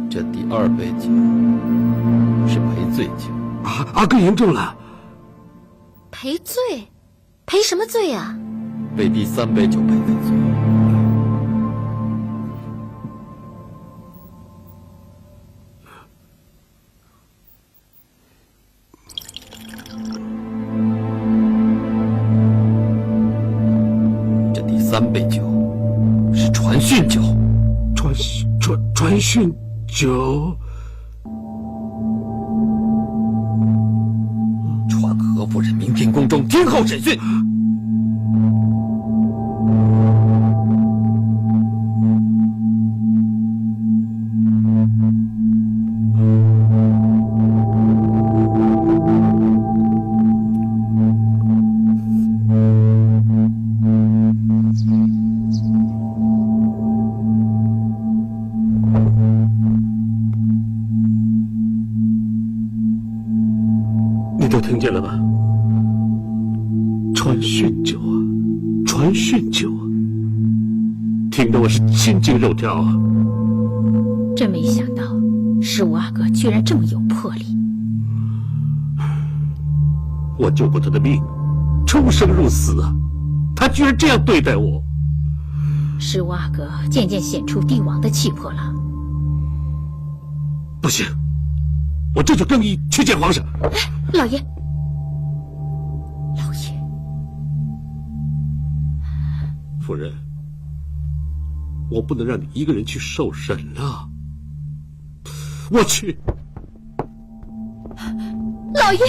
Speaker 6: 这第二杯酒是赔罪酒。
Speaker 2: 阿哥严重了。
Speaker 5: 赔罪？赔什么罪啊？
Speaker 6: 为第三杯酒赔的罪。这第三杯酒是传讯酒。
Speaker 2: 传讯酒。
Speaker 6: 传何夫人明天宫中听候审讯。
Speaker 2: 听见了吧？传讯酒啊，传讯酒啊，听得我是心惊肉跳啊！
Speaker 8: 真没想到，师武阿哥居然这么有魄力。
Speaker 2: 我救过他的命，出生入死啊，他居然这样对待我。
Speaker 8: 师武阿哥渐渐显出帝王的气魄了。
Speaker 2: 不行，我这就更衣去见皇上。
Speaker 8: 老爷。
Speaker 2: 夫人，我不能让你一个人去受审啊！我去。
Speaker 8: 老爷，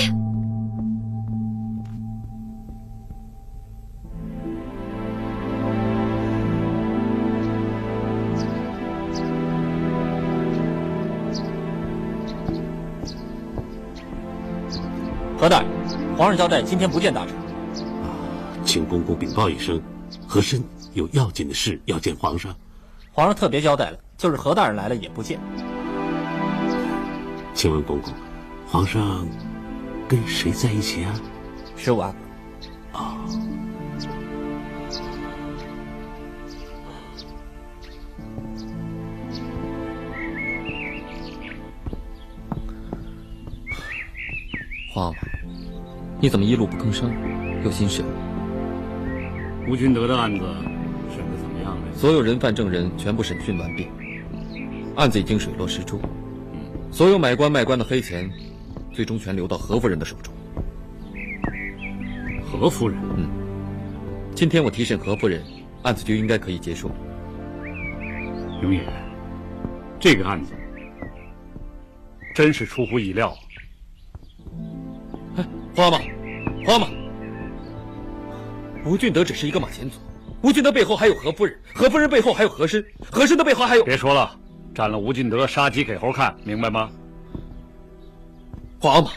Speaker 14: 何大人，皇上交代今天不见大臣。
Speaker 2: 请公公禀报一声，和珅有要紧的事要见皇上。
Speaker 14: 皇上特别交代了，就是何大人来了也不见。
Speaker 2: 请问公公，皇上跟谁在一起啊？15
Speaker 14: 阿哥。
Speaker 2: 啊。
Speaker 6: 皇阿玛，你怎么一路不吭声？有心事？
Speaker 1: 吴君德的案子审得怎么样了？
Speaker 6: 所有人犯证人全部审讯完毕，案子已经水落石出。所有买官卖官的黑钱，最终全流到何夫人的手中。
Speaker 1: 何夫人？
Speaker 6: 今天我提审何夫人，案子就应该可以结束。
Speaker 1: 永远，这个案子真是出乎意料。
Speaker 6: 哎，花妈，花妈，吴俊德只是一个马前卒，吴俊德背后还有何夫人，何夫人背后还有何申，何申的背后还有……
Speaker 1: 别说了，斩了吴俊德，杀鸡给猴看，明白吗？
Speaker 6: 花妈，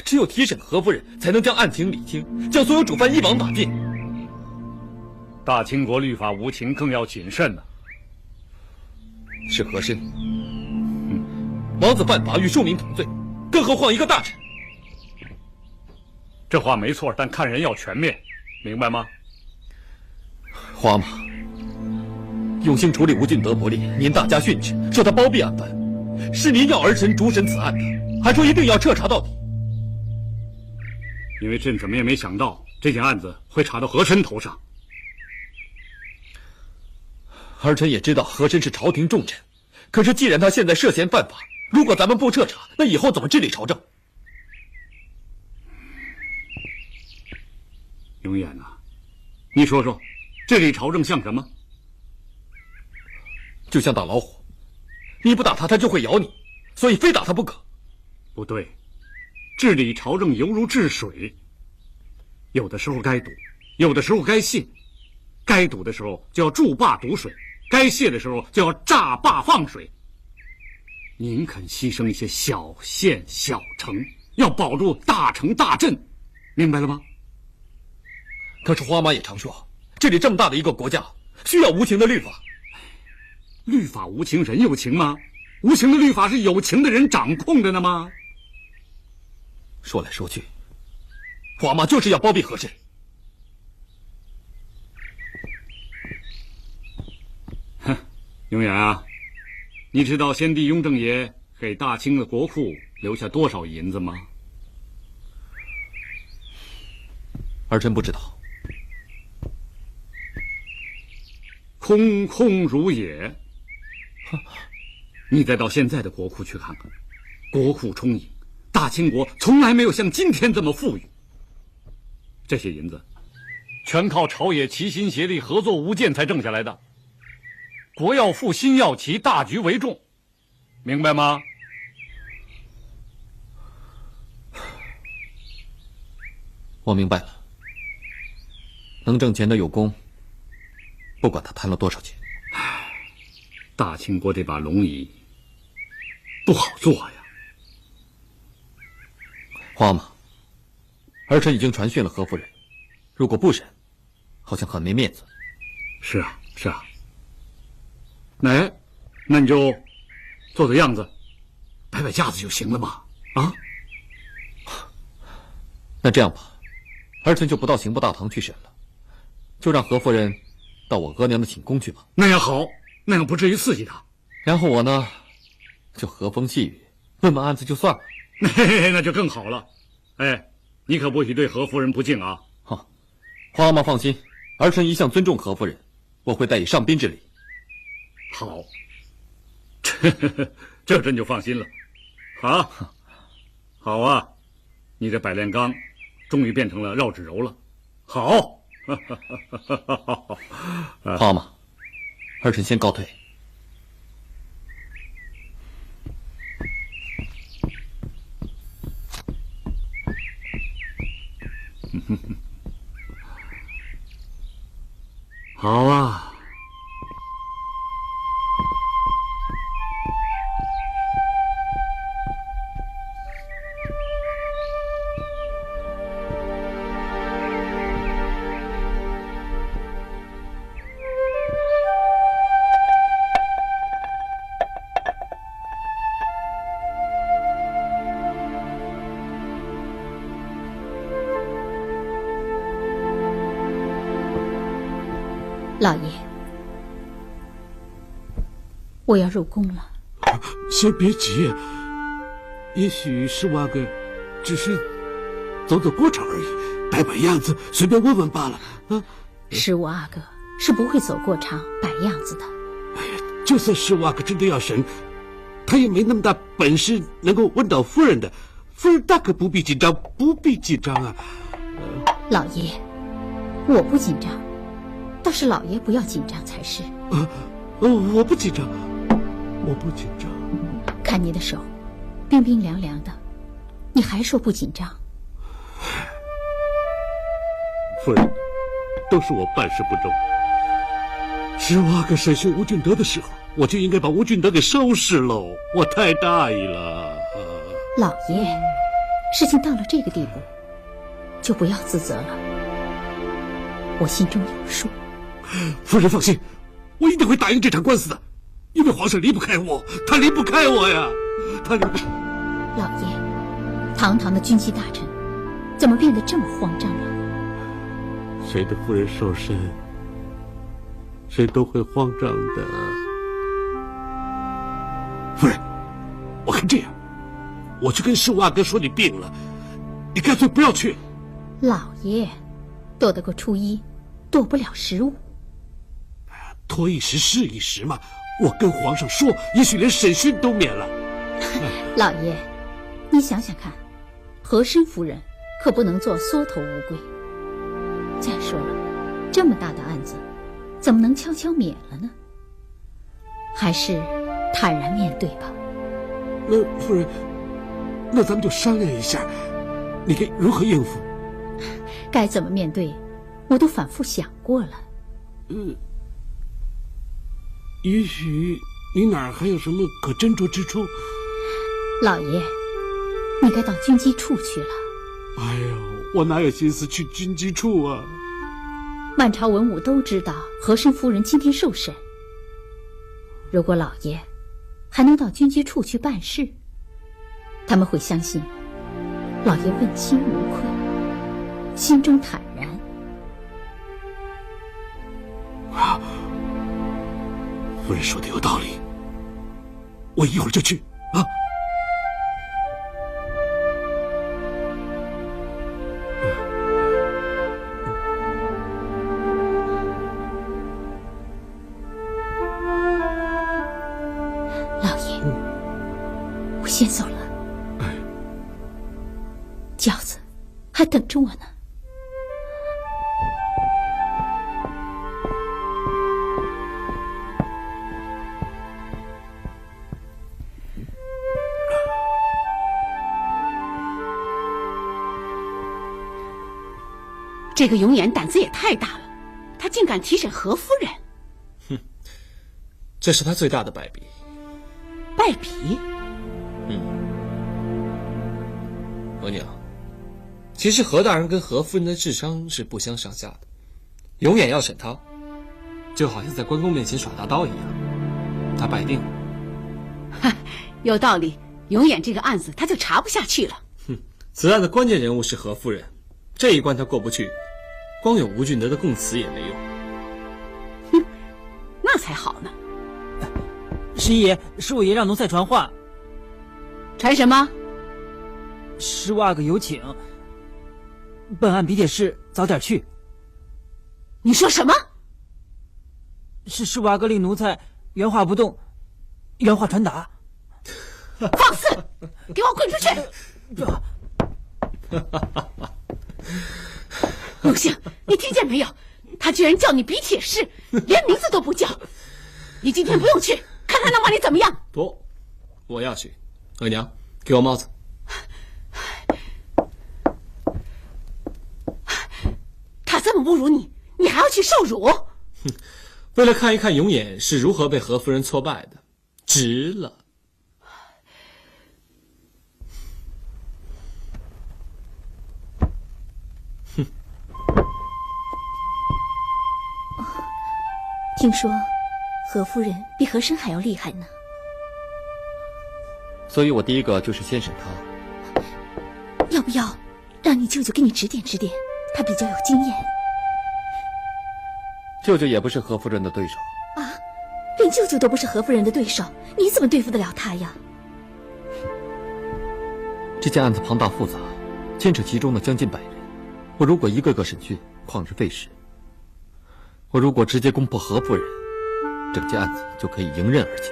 Speaker 6: 只有提审何夫人，才能将案情理清，将所有主犯一网打尽。
Speaker 1: 大清国律法无情，更要谨慎呢。
Speaker 6: 是和珅，王子犯法与庶民同罪，更何况一个大臣。
Speaker 1: 这话没错，但看人要全面，明白吗？
Speaker 6: 花妈，永兴处理吴俊德不利，您大加训斥，说他包庇案犯，是您要儿臣主审此案的，还说一定要彻查到底。
Speaker 1: 因为朕怎么也没想到这件案子会查到和珅头上。
Speaker 6: 儿臣也知道和珅是朝廷重臣，可是既然他现在涉嫌犯法，如果咱们不彻查，那以后怎么治理朝政？
Speaker 1: 永远啊，你说说，治理朝政像什么？
Speaker 6: 就像打老虎，你不打他，他就会咬你，所以非打他不可。
Speaker 1: 不对，治理朝政犹如治水，有的时候该堵，有的时候该泄，该堵的时候就要筑坝堵水，该泄的时候就要炸坝放水。宁肯牺牲一些小县小城，要保住大城大镇，明白了吗？
Speaker 6: 可是花妈也常说，这里这么大的一个国家，需要无情的律法。
Speaker 1: 律法无情，人有情吗？无情的律法是有情的人掌控的呢吗？
Speaker 6: 说来说去，花妈就是要包庇和珅。
Speaker 1: 哼，永远啊，你知道先帝雍正爷给大清的国库留下多少银子吗？
Speaker 6: 儿臣不知道。
Speaker 1: 空空如也。你再到现在的国库去看看，国库充盈，大清国从来没有像今天这么富裕。这些银子全靠朝野齐心协力合作无间才挣下来的。国要富，心要齐，大局为重，明白吗？
Speaker 6: 我明白了。能挣钱的有功，不管他贪了多少钱。
Speaker 1: 大清国这把龙椅不好做呀。
Speaker 6: 花妈，儿臣已经传讯了何夫人，如果不审，好像很没面子。
Speaker 1: 是啊，是啊。那你就做做样子，摆摆架子就行了嘛。啊？
Speaker 6: 那这样吧，儿臣就不到刑部大堂去审了，就让何夫人到我额娘的寝宫去吧。
Speaker 1: 那样好，那样不至于刺激他。
Speaker 6: 然后我呢，就和风细雨，问问案子就算了。
Speaker 1: 那就更好了。哎，你可不许对何夫人不敬啊！
Speaker 6: 好，花妈放心，儿臣一向尊重何夫人，我会带以上宾之礼。
Speaker 1: 好，这朕就放心了。好啊，你这百炼钢终于变成了绕指柔了。好，
Speaker 6: 花妈，儿臣先告退。
Speaker 1: 好啊。
Speaker 8: 老爷，我要入宫了。
Speaker 2: 先别急，也许15阿哥只是走走过场而已，摆摆样子，随便问问罢了。
Speaker 8: 15阿哥是不会走过场摆样子的。
Speaker 2: 就算15阿哥真的要审，他也没那么大本事能够问倒夫人的。夫人大可不必紧张，不必紧张啊。
Speaker 8: 老爷，我不紧张，倒是老爷不要紧张才是。
Speaker 2: 我不紧张，我不紧张。
Speaker 8: 看你的手，冰冰凉凉的，你还说不紧张？
Speaker 2: 夫人，都是我办事不周。15阿哥审讯吴俊德的时候，我就应该把吴俊德给收拾喽，我太大意了。
Speaker 8: 老爷，事情到了这个地步，就不要自责了。我心中有数。
Speaker 2: 夫人放心，我一定会打赢这场官司的，因为皇上离不开我，他离不开我呀，他离不开。
Speaker 8: 老爷，堂堂的军机大臣，怎么变得这么慌张了？
Speaker 2: 谁的夫人受审，谁都会慌张的。夫人，我看这样，我去跟15阿哥说你病了，你干脆不要去。
Speaker 8: 老爷，躲得过初一，躲不了15。
Speaker 2: 拖一时是一时嘛，我跟皇上说，也许连审讯都免了。
Speaker 8: 老爷，你想想看，和珅夫人可不能做缩头乌龟。再说了，这么大的案子，怎么能悄悄免了呢？还是坦然面对吧。
Speaker 2: 那夫人，那咱们就商量一下，你该如何应付？
Speaker 8: 该怎么面对，我都反复想过了。
Speaker 2: 也许你哪儿还有什么可斟酌之处？
Speaker 8: 老爷，你该到军机处去了。
Speaker 2: 哎呦，我哪有心思去军机处啊？
Speaker 8: 满朝文武都知道和珅夫人今天受审，如果老爷还能到军机处去办事，他们会相信老爷问心无愧，心中坦然。
Speaker 2: 夫人说的有道理，我一会儿就去啊。
Speaker 8: 老爷，我先走了。轿子还等着我呢。
Speaker 15: 这个永琰胆子也太大了，他竟敢提审何夫人。
Speaker 3: 哼，这是他最大的败笔。
Speaker 15: 败笔？
Speaker 3: 额娘，其实何大人跟何夫人的智商是不相上下的。永琰要审他，就好像在关公面前耍大刀一样，他败定了。
Speaker 15: 有道理，永琰这个案子他就查不下去了。
Speaker 3: 此案的关键人物是何夫人，这一关他过不去，光有吴俊德的供词也没用。
Speaker 15: 哼，那才好呢。
Speaker 12: 师爷，师五爷让奴才传话。
Speaker 15: 传什么
Speaker 12: ？15阿哥有请。本案比帖室早点去。
Speaker 15: 你说什么？
Speaker 12: 是15阿哥令奴才原话不动，原话传达。
Speaker 15: 放肆！给我滚出去！陆星，你听见没有？他居然叫你比帖室，连名字都不叫。你今天不用去，看他能把你怎么样。
Speaker 3: 不，我要去。额娘，给我帽子。
Speaker 15: 他这么侮辱你，你还要去受辱？
Speaker 3: 为了看一看永琰是如何被何夫人挫败的，值了。
Speaker 8: 听说何夫人比和珅还要厉害呢，
Speaker 6: 所以我第一个就是先审他。
Speaker 8: 要不要让你舅舅给你指点指点？他比较有经验。
Speaker 6: 舅舅也不是何夫人的对手
Speaker 8: 啊，连舅舅都不是何夫人的对手，你怎么对付得了他呀？
Speaker 6: 这件案子庞大复杂，牵扯其中的将近100人，我如果一个个审讯，旷日费时。我如果直接攻破何夫人，整件案子就可以迎刃而解。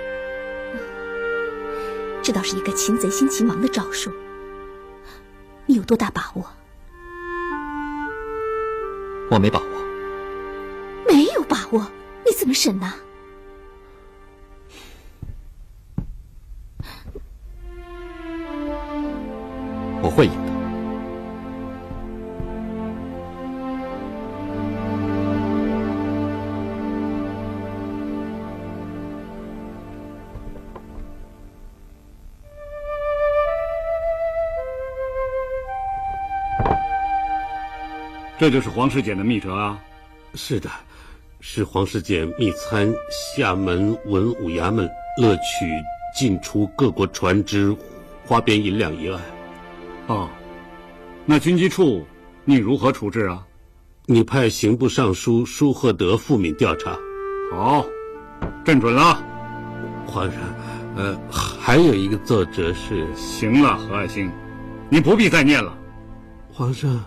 Speaker 8: 知道是一个擒贼先擒王的招数。你有多大把握？
Speaker 6: 我没把握。
Speaker 8: 没有把握，你怎么审呢？
Speaker 6: 我会赢的。
Speaker 1: 这就是皇室检的密折啊？
Speaker 2: 是的，是皇室检密参厦门文武衙门勒取进出各国船只花边银两一案。
Speaker 1: 哦，那军机处你如何处置啊？
Speaker 2: 你派刑部尚书舒赫德复敏调查。
Speaker 1: 好，朕准了。
Speaker 2: 皇上，还有一个奏折是……
Speaker 1: 行了，何爱卿，你不必再念了。
Speaker 2: 皇上，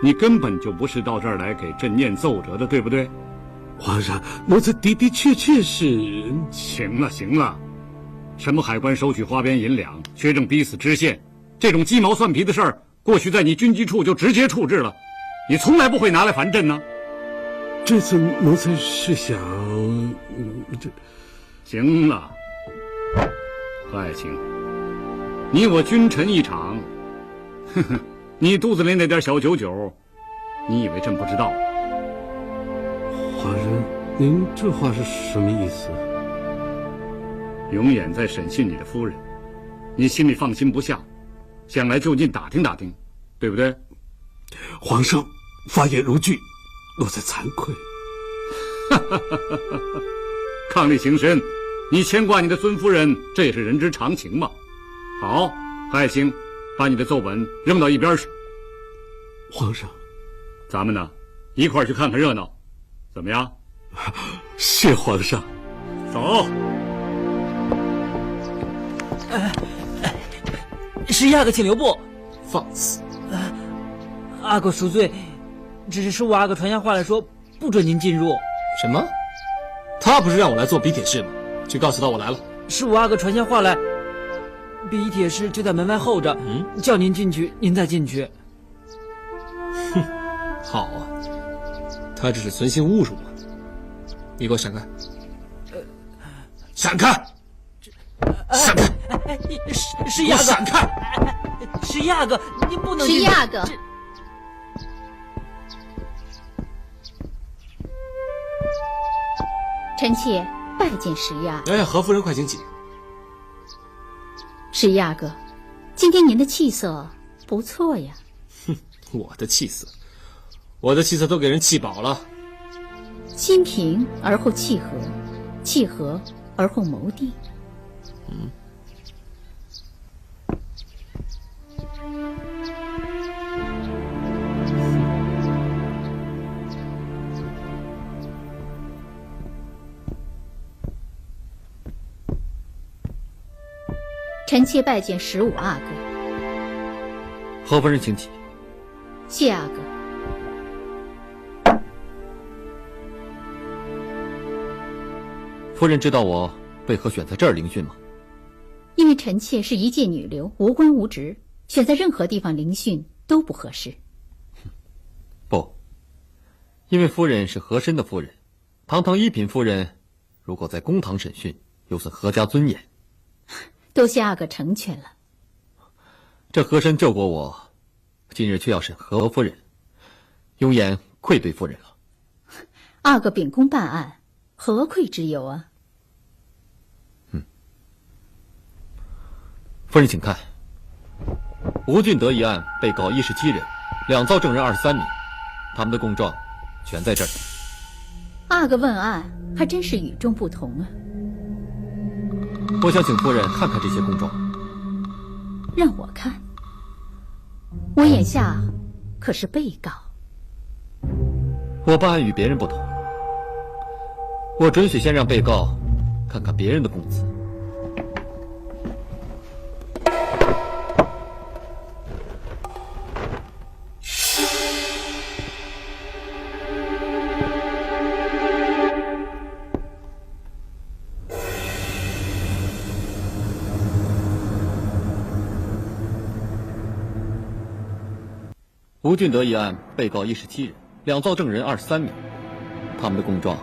Speaker 1: 你根本就不是到这儿来给朕念奏折的，对不对？
Speaker 2: 皇上，奴才的确是……
Speaker 1: 行了行了，什么海关收取花边银两、薛正逼死知县，这种鸡毛蒜皮的事儿，过去在你军机处就直接处置了，你从来不会拿来烦朕呢。
Speaker 2: 这次奴才是想……
Speaker 1: 行了，何爱卿，你我君臣一场，呵呵，你肚子里那点小九九，你以为朕不知道？
Speaker 2: 皇上，您这话是什么意思？
Speaker 1: 永远在审讯你的夫人，你心里放心不下，想来就近打听打听，对不对？
Speaker 2: 皇上，发言如炬，奴才惭愧。
Speaker 1: 伉俪情深，你牵挂你的孙夫人，这也是人之常情嘛。好，何爱卿，把你的奏本扔到一边去。
Speaker 2: 皇上，
Speaker 1: 咱们呢，一块儿去看看热闹，怎么样？
Speaker 2: 谢皇上。
Speaker 1: 走。
Speaker 12: 是亚哥，请留步。
Speaker 3: 放肆！
Speaker 12: 阿哥赎罪，只是师傅阿哥传下话来说，不准您进入。
Speaker 3: 什么？他不是让我来做比铁士吗？去告诉他我来了。
Speaker 12: 师傅阿哥传下话来，比铁士就在门外候着，叫您进去，您再进去。
Speaker 3: 哼，好啊，他这是存心侮辱我。你给我闪开！闪开！闪开！
Speaker 12: 是亚哥，
Speaker 3: 闪开！
Speaker 12: 是亚哥，您不能
Speaker 5: 是亚哥。臣妾拜见石亚。
Speaker 3: 哎呀，何夫人，快请起。
Speaker 5: 石亚哥，今天您的气色不错呀。
Speaker 3: 哼，我的气色，我的气色都给人气饱了。
Speaker 5: 心平而后气和，气和而后谋定。臣妾拜见15阿哥。
Speaker 6: 何夫人请起。
Speaker 5: 谢阿哥。
Speaker 6: 夫人知道我为何选在这儿聆讯吗？
Speaker 5: 因为臣妾是一介女流，无官无职，选在任何地方聆讯都不合适。
Speaker 6: 不，因为夫人是和珅的夫人，堂堂一品夫人，如果在公堂审讯，有损何家尊严。
Speaker 5: 多谢阿哥成全了。
Speaker 6: 这和珅救过我，今日却要审何夫人，永远愧对夫人了。
Speaker 5: 阿哥秉公办案，何愧之有啊？
Speaker 6: 夫人请看，吴俊德一案被告17人，2造证人23名，他们的供状全在这儿。
Speaker 5: 阿哥问案还真是与众不同啊。
Speaker 6: 我想请夫人看看这些供状。
Speaker 5: 让我看？我眼下可是被告。
Speaker 6: 我办案与别人不同，我准许先让被告看看别人的供词。吴俊德一案，被告17人，2造证人23名，他们的供状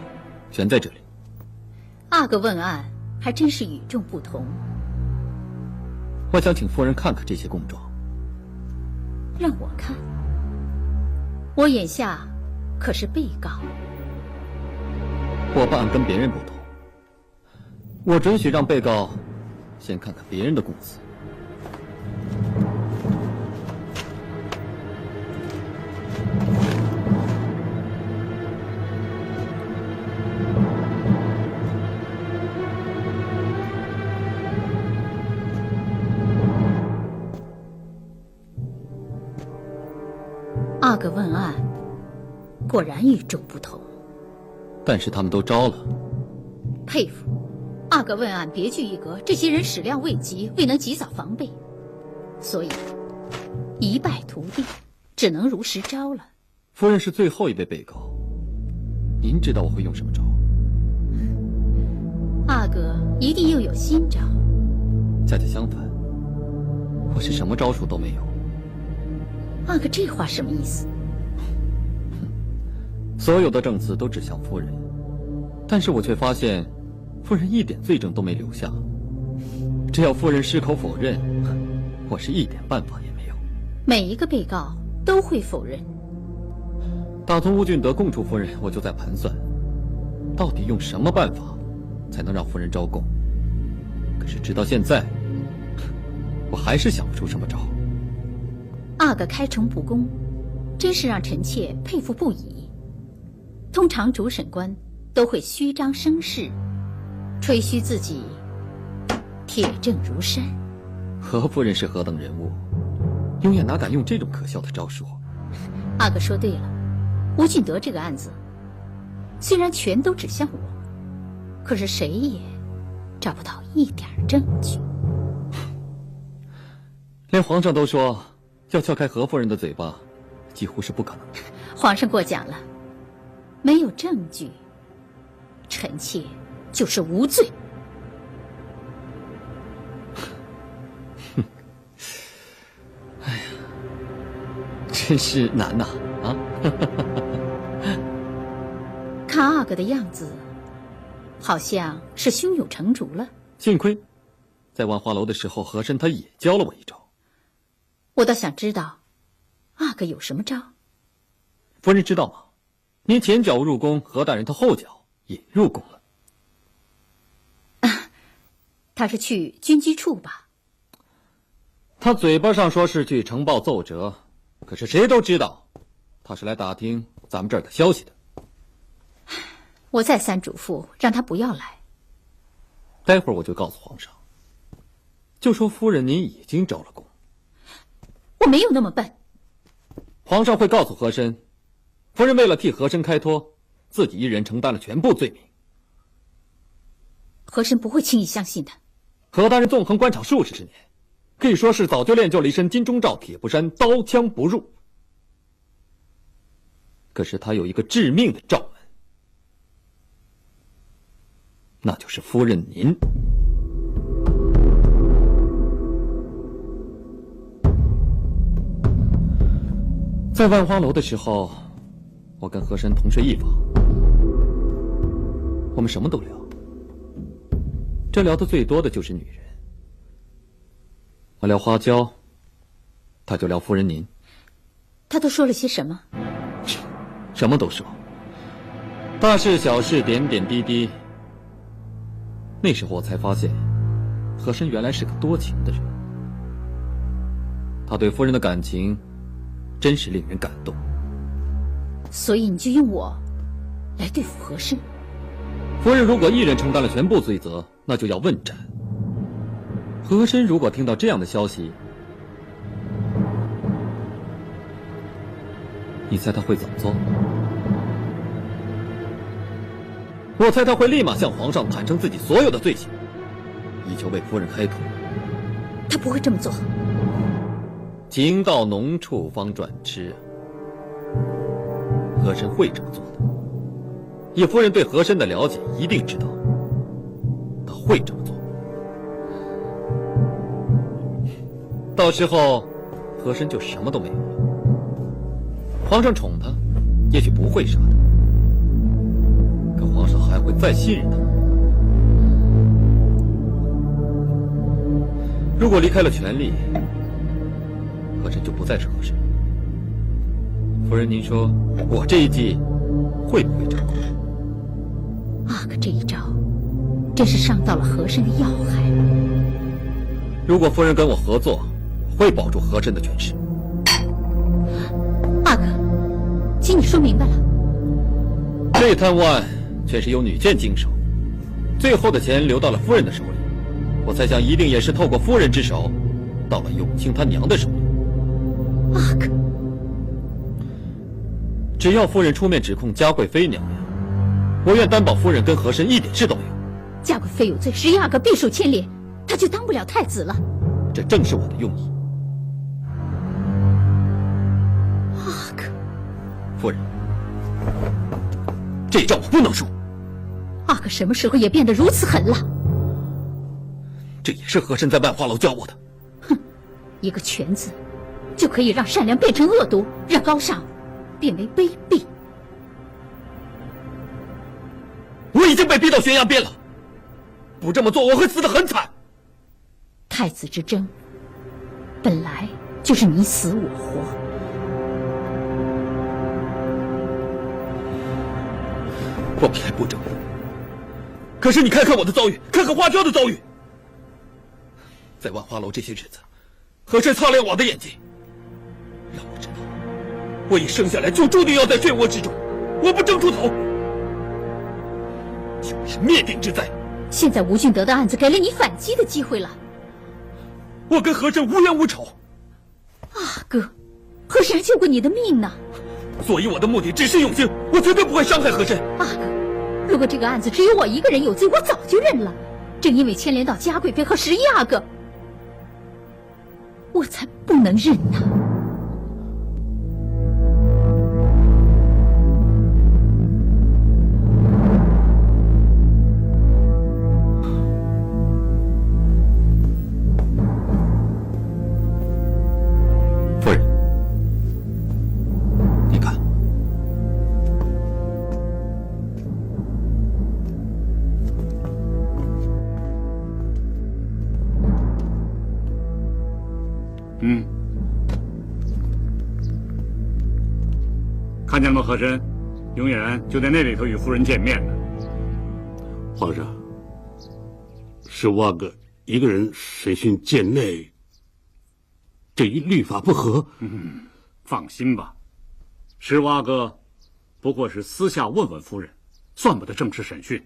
Speaker 6: 全在这里。
Speaker 8: 阿哥问案还真是与众不同。
Speaker 6: 我想请夫人看看这些供状。
Speaker 8: 让我看？我眼下可是被告。
Speaker 6: 我办案跟别人不同，我准许让被告先看看别人的供词。
Speaker 8: 阿哥问案果然与众不同，
Speaker 6: 但是他们都招了。
Speaker 8: 佩服，阿哥问案别具一格，这些人始料未及，未能及早防备，所以一败涂地，只能如实招了。
Speaker 6: 夫人是最后一位被告，您知道我会用什么招？
Speaker 8: 阿哥一定又有新招。
Speaker 6: 恰恰相反，我是什么招数都没有。
Speaker 8: 阿哥这话什么意思？
Speaker 6: 所有的证词都指向夫人，但是我却发现夫人一点罪证都没留下。只要夫人矢口否认，我是一点办法也没有。
Speaker 8: 每一个被告都会否认。
Speaker 6: 打从吴俊德供出夫人，我就在盘算，到底用什么办法才能让夫人招供。可是直到现在，我还是想不出什么招。
Speaker 8: 阿哥开诚布公，真是让臣妾佩服不已。通常主审官都会虚张声势，吹嘘自己铁证如山。
Speaker 6: 何夫人是何等人物，永远哪敢用这种可笑的招数？
Speaker 8: 阿哥说对了，吴俊德这个案子虽然全都指向我，可是谁也找不到一点证据。
Speaker 6: 连皇上都说要撬开何夫人的嘴巴，几乎是不可能的。
Speaker 8: 皇上过奖了，没有证据，臣妾就是无罪。
Speaker 6: 哎呀，真是难呐！啊！
Speaker 8: 看阿哥的样子，好像是胸有成竹了。
Speaker 6: 幸亏，在万花楼的时候，和珅他也教了我一招。
Speaker 8: 我倒想知道，阿哥有什么招？
Speaker 6: 夫人知道吗？您前脚入宫，何大人他后脚也入宫了。
Speaker 8: 他是去军机处吧？
Speaker 6: 他嘴巴上说是去呈报奏折，可是谁都知道，他是来打听咱们这儿的消息的。
Speaker 8: 我再三嘱咐让他不要来。
Speaker 6: 待会儿我就告诉皇上，就说夫人您已经招了宫。
Speaker 8: 我没有那么笨。
Speaker 6: 皇上会告诉和珅，夫人为了替和珅开脱，自己一人承担了全部罪名。
Speaker 8: 和珅不会轻易相信的。
Speaker 6: 何大人纵横官场数十年，可以说是早就练就了一身金钟罩铁布衫，刀枪不入。可是他有一个致命的罩门，那就是夫人您。在万花楼的时候，我跟和珅同睡一房，我们什么都聊，这聊的最多的就是女人。我聊花娇，他就聊夫人您。
Speaker 8: 他都说了些什么？
Speaker 6: 什么都说，大事小事点点滴滴。那时候我才发现，和珅原来是个多情的人，他对夫人的感情真是令人感动。
Speaker 8: 所以你就用我来对付和珅。
Speaker 6: 夫人如果一人承担了全部罪责，那就要问斩。和珅如果听到这样的消息，你猜他会怎么做？我猜他会立马向皇上坦诚自己所有的罪行，以求为夫人开脱。
Speaker 8: 他不会这么做。
Speaker 6: 情到浓处方转痴，和珅会这么做的。以夫人对和珅的了解，一定知道他会这么做。到时候和珅就什么都没有了，皇上宠他，也许不会杀他，可皇上还会再信任他。如果离开了权力，和珅就不再是和珅。夫人，您说我这一计会不会成功？
Speaker 8: 阿哥这一招，真是伤到了和珅的要害。
Speaker 6: 如果夫人跟我合作，我会保住和珅的权势。
Speaker 8: 阿哥，请你说明白了。
Speaker 6: 这贪污案却是由女监经手，最后的钱流到了夫人的手里，我猜想一定也是透过夫人之手，到了永清他娘的手里。
Speaker 8: 阿哥，
Speaker 6: 只要夫人出面指控嘉贵妃娘娘，我愿担保夫人跟和珅一点事都没有。
Speaker 8: 嘉贵妃有罪，11阿哥必受牵连，他就当不了太子了。
Speaker 6: 这正是我的用意。
Speaker 8: 阿哥，
Speaker 6: 夫人，这一仗我不能输。
Speaker 8: 阿哥什么时候也变得如此狠辣？
Speaker 6: 这也是和珅在万花楼教我的。
Speaker 8: 哼，一个权字，就可以让善良变成恶毒，让高尚变为卑鄙。
Speaker 6: 我已经被逼到悬崖边了，不这么做我会死得很惨。
Speaker 8: 太子之争，本来就是你死我活。
Speaker 6: 我偏不争，可是你看看我的遭遇，看看花娇的遭遇。在万花楼这些日子，和珅擦亮我的眼睛，让我知道，我一生下来就注定要在漩涡之中，我不争出头，就是灭顶之灾。
Speaker 8: 现在吴俊德的案子给了你反击的机会了。
Speaker 6: 我跟和珅无冤无仇。
Speaker 8: 阿哥，和珅还救过你的命呢。
Speaker 6: 所以我的目的只是永兴，我绝对不会伤害和珅。
Speaker 8: 阿哥，如果这个案子只有我一个人有罪，我早就认了。正因为牵连到嘉贵妃和11阿哥，我才不能认呐。
Speaker 6: 夫人，你看，
Speaker 1: 看见了吗？和珅，永远就在那里头与夫人见面呢。
Speaker 2: 皇上，15阿哥一个人审讯贱内，这与律法不合。
Speaker 1: 放心吧，15阿哥不过是私下问问夫人，算不得正式审讯，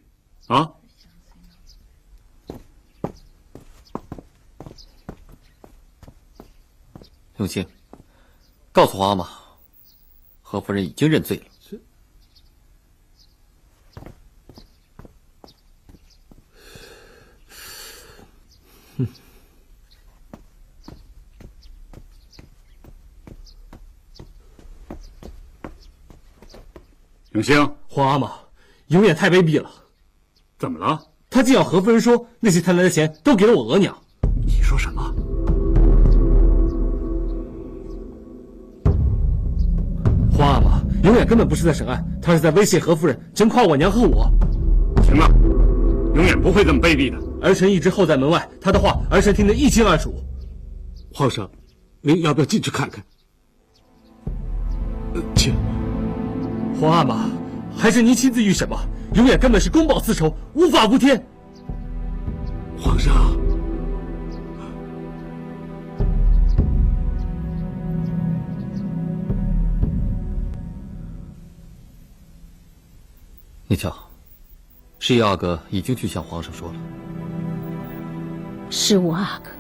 Speaker 1: 啊。
Speaker 6: 永清，告诉皇阿玛，何夫人已经认罪了。
Speaker 1: 永兴，
Speaker 14: 皇阿玛，永远太卑鄙了。
Speaker 1: 怎么了？
Speaker 14: 他竟要和夫人说那些贪来的钱都给了我额娘。
Speaker 1: 你说什么？
Speaker 14: 皇阿玛，永远根本不是在审案，他是在威胁何夫人，整垮我娘和我。
Speaker 1: 行了，永远不会这么卑鄙的。
Speaker 14: 儿臣一直候在门外，他的话儿臣听得一清二楚。
Speaker 2: 皇上，您要不要进去看看？请。
Speaker 14: 皇阿玛，还是您亲自御审吧，永远根本是公报私仇，无法无天。
Speaker 2: 皇上，
Speaker 6: 你瞧，11阿哥已经去向皇上说了。
Speaker 8: 15阿哥，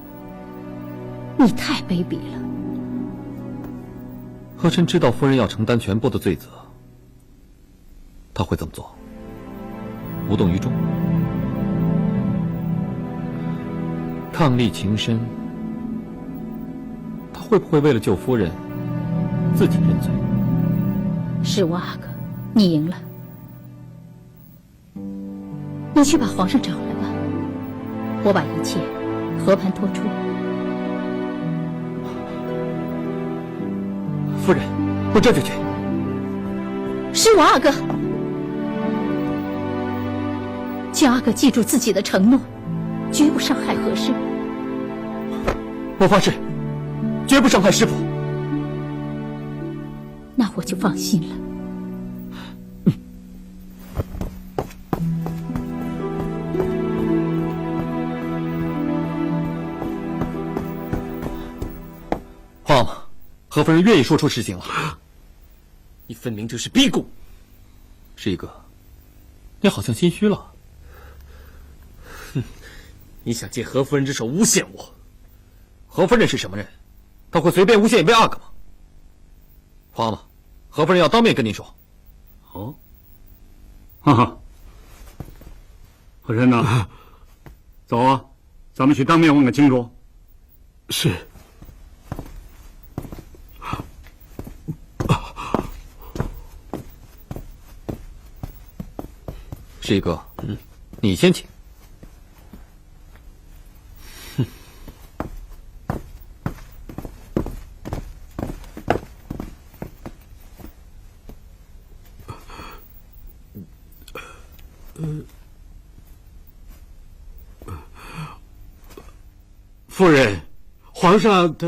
Speaker 8: 你太卑鄙了。
Speaker 6: 和珅知道夫人要承担全部的罪责，他会这么做，无动于衷。伉俪情深，他会不会为了救夫人，自己认罪
Speaker 8: ？15阿哥，你赢了。你去把皇上找来吧，我把一切和盘托出。
Speaker 6: 夫人，我这就去。
Speaker 8: 是我阿哥，请阿哥记住自己的承诺，绝不伤害和珅。
Speaker 14: 我发誓，绝不伤害师父。
Speaker 8: 那我就放心了。
Speaker 6: 皇阿玛，何夫人愿意说出实情了。
Speaker 3: 你分明就是逼宫。
Speaker 6: 是一个，你好像心虚了。
Speaker 3: 哼，你想借何夫人之手诬陷我？
Speaker 6: 何夫人是什么人？她会随便诬陷一位阿哥吗？皇阿玛，何夫人要当面跟您说。
Speaker 1: 哦，哈哈，和珅呐，走啊，咱们去当面问个清楚。
Speaker 2: 是。
Speaker 6: 是一个，你先请。
Speaker 2: 夫人，皇上他。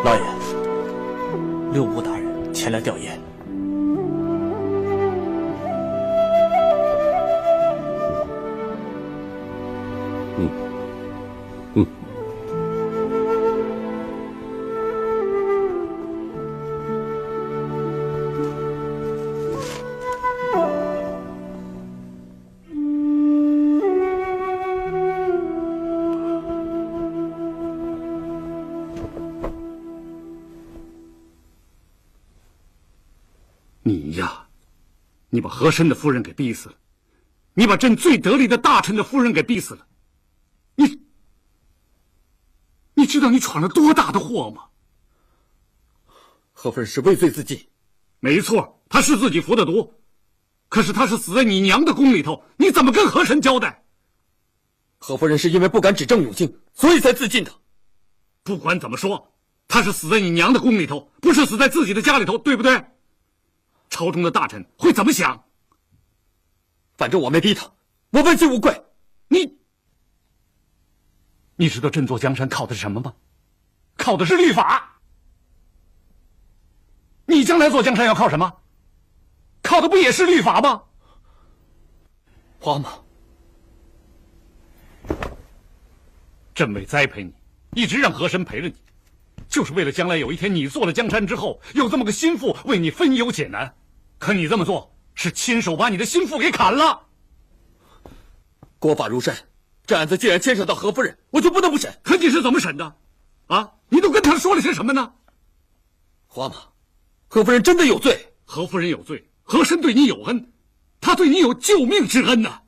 Speaker 14: 老爷，六部大人前来吊唁。
Speaker 1: 你把和珅的夫人给逼死了，你把朕最得力的大臣的夫人给逼死了，你知道你闯了多大的祸吗？
Speaker 6: 何夫人是畏罪自尽。
Speaker 1: 没错，她是自己服的毒，可是她是死在你娘的宫里头，你怎么跟和珅交代？
Speaker 6: 何夫人是因为不敢指证永兴，所以才自尽的。
Speaker 1: 不管怎么说，她是死在你娘的宫里头，不是死在自己的家里头，对不对？朝中的大臣会怎么想？
Speaker 6: 反正我没逼他，我问心无愧。
Speaker 1: 你知道振作江山靠的是什么吗？靠的是律法。你将来做江山要靠什么？靠的不也是律法吗？
Speaker 6: 皇妈，
Speaker 1: 朕为栽培你，一直让和珅陪着你，就是为了将来有一天你做了江山之后，有这么个心腹为你分忧解难。可你这么做，是亲手把你的心腹给砍了。
Speaker 6: 国法如山，这案子既然牵扯到何夫人，我就不能不审。
Speaker 1: 可你是怎么审的？啊，你都跟他说了些什么呢？
Speaker 6: 皇妈，何夫人真的有罪。
Speaker 1: 何夫人有罪，和珅对你有恩，他对你有救命之恩呐。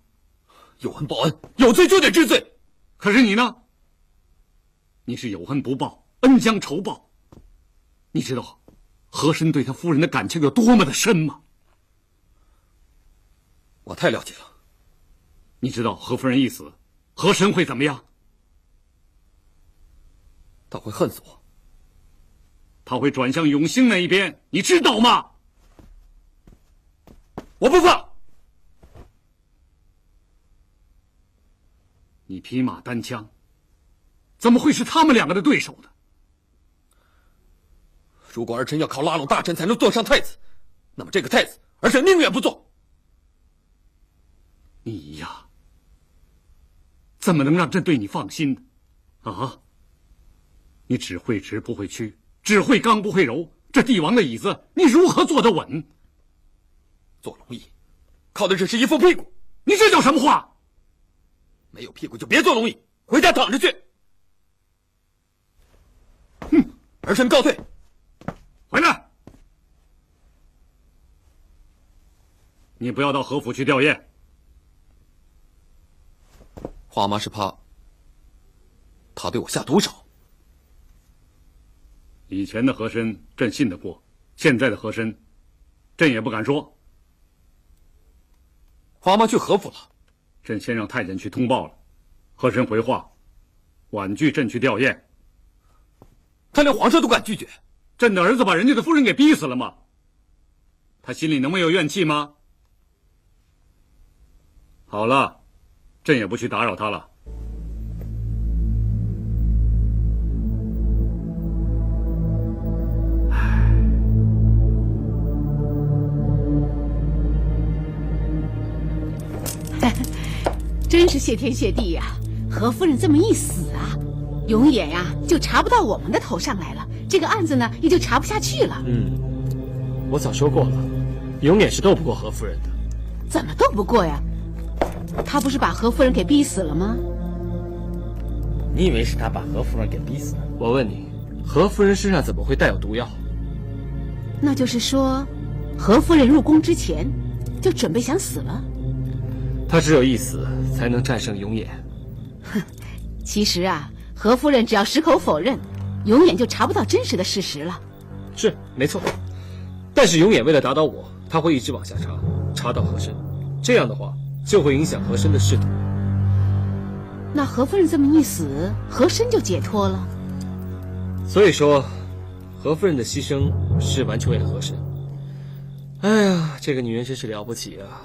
Speaker 6: 有恩报恩，有罪就得治罪。
Speaker 1: 可是你呢？你是有恩不报，恩将仇报。你知道和珅对他夫人的感情有多么的深吗？
Speaker 6: 我太了解了。
Speaker 1: 你知道何夫人一死，和珅会怎么样？
Speaker 6: 他会恨死我。
Speaker 1: 他会转向永兴那一边，你知道吗？
Speaker 6: 我不放。
Speaker 1: 你匹马单枪，怎么会是他们两个的对手呢？
Speaker 6: 如果儿臣要靠拉拢大臣才能坐上太子，那么这个太子儿臣宁愿不做。
Speaker 1: 你呀，怎么能让朕对你放心呢？啊！你只会直不会屈，只会刚不会柔，这帝王的椅子你如何坐得稳？
Speaker 6: 做龙椅，靠的只是一副屁股。
Speaker 1: 你这叫什么话？
Speaker 6: 没有屁股就别做龙椅，回家躺着去。
Speaker 1: 哼！
Speaker 6: 儿臣告退。
Speaker 1: 回来！你不要到和府去吊唁。
Speaker 6: 华妈是怕他对我下毒手。
Speaker 1: 以前的和珅朕信得过，现在的和珅朕也不敢说。
Speaker 6: 华妈去何府了？
Speaker 1: 朕先让太监去通报了，和珅回话，婉拒朕去吊唁。
Speaker 6: 他连皇上都敢拒绝。
Speaker 1: 朕的儿子把人家的夫人给逼死了吗？他心里能没有怨气吗？好了，朕也不去打扰他了。
Speaker 15: 真是谢天谢地呀！何夫人这么一死啊，永远呀就查不到我们的头上来了，这个案子呢也就查不下去了。
Speaker 3: 我早说过了，永远是斗不过何夫人的。
Speaker 15: 怎么斗不过呀？他不是把何夫人给逼死了吗？
Speaker 12: 你以为是他把何夫人给逼死了？
Speaker 3: 我问你，何夫人身上怎么会带有毒药？
Speaker 15: 那就是说，何夫人入宫之前就准备想死了。
Speaker 3: 她只有一死才能战胜永琰。
Speaker 15: 哼，其实啊，何夫人只要矢口否认，永远就查不到真实的事实了。
Speaker 3: 是没错，但是永琰为了打倒我，他会一直往下查，查到和珅，这样的话就会影响和珅的仕途。
Speaker 15: 那何夫人这么一死，和珅就解脱了。
Speaker 3: 所以说，何夫人的牺牲是完全为了和珅。哎呀，这个女人真是了不起啊！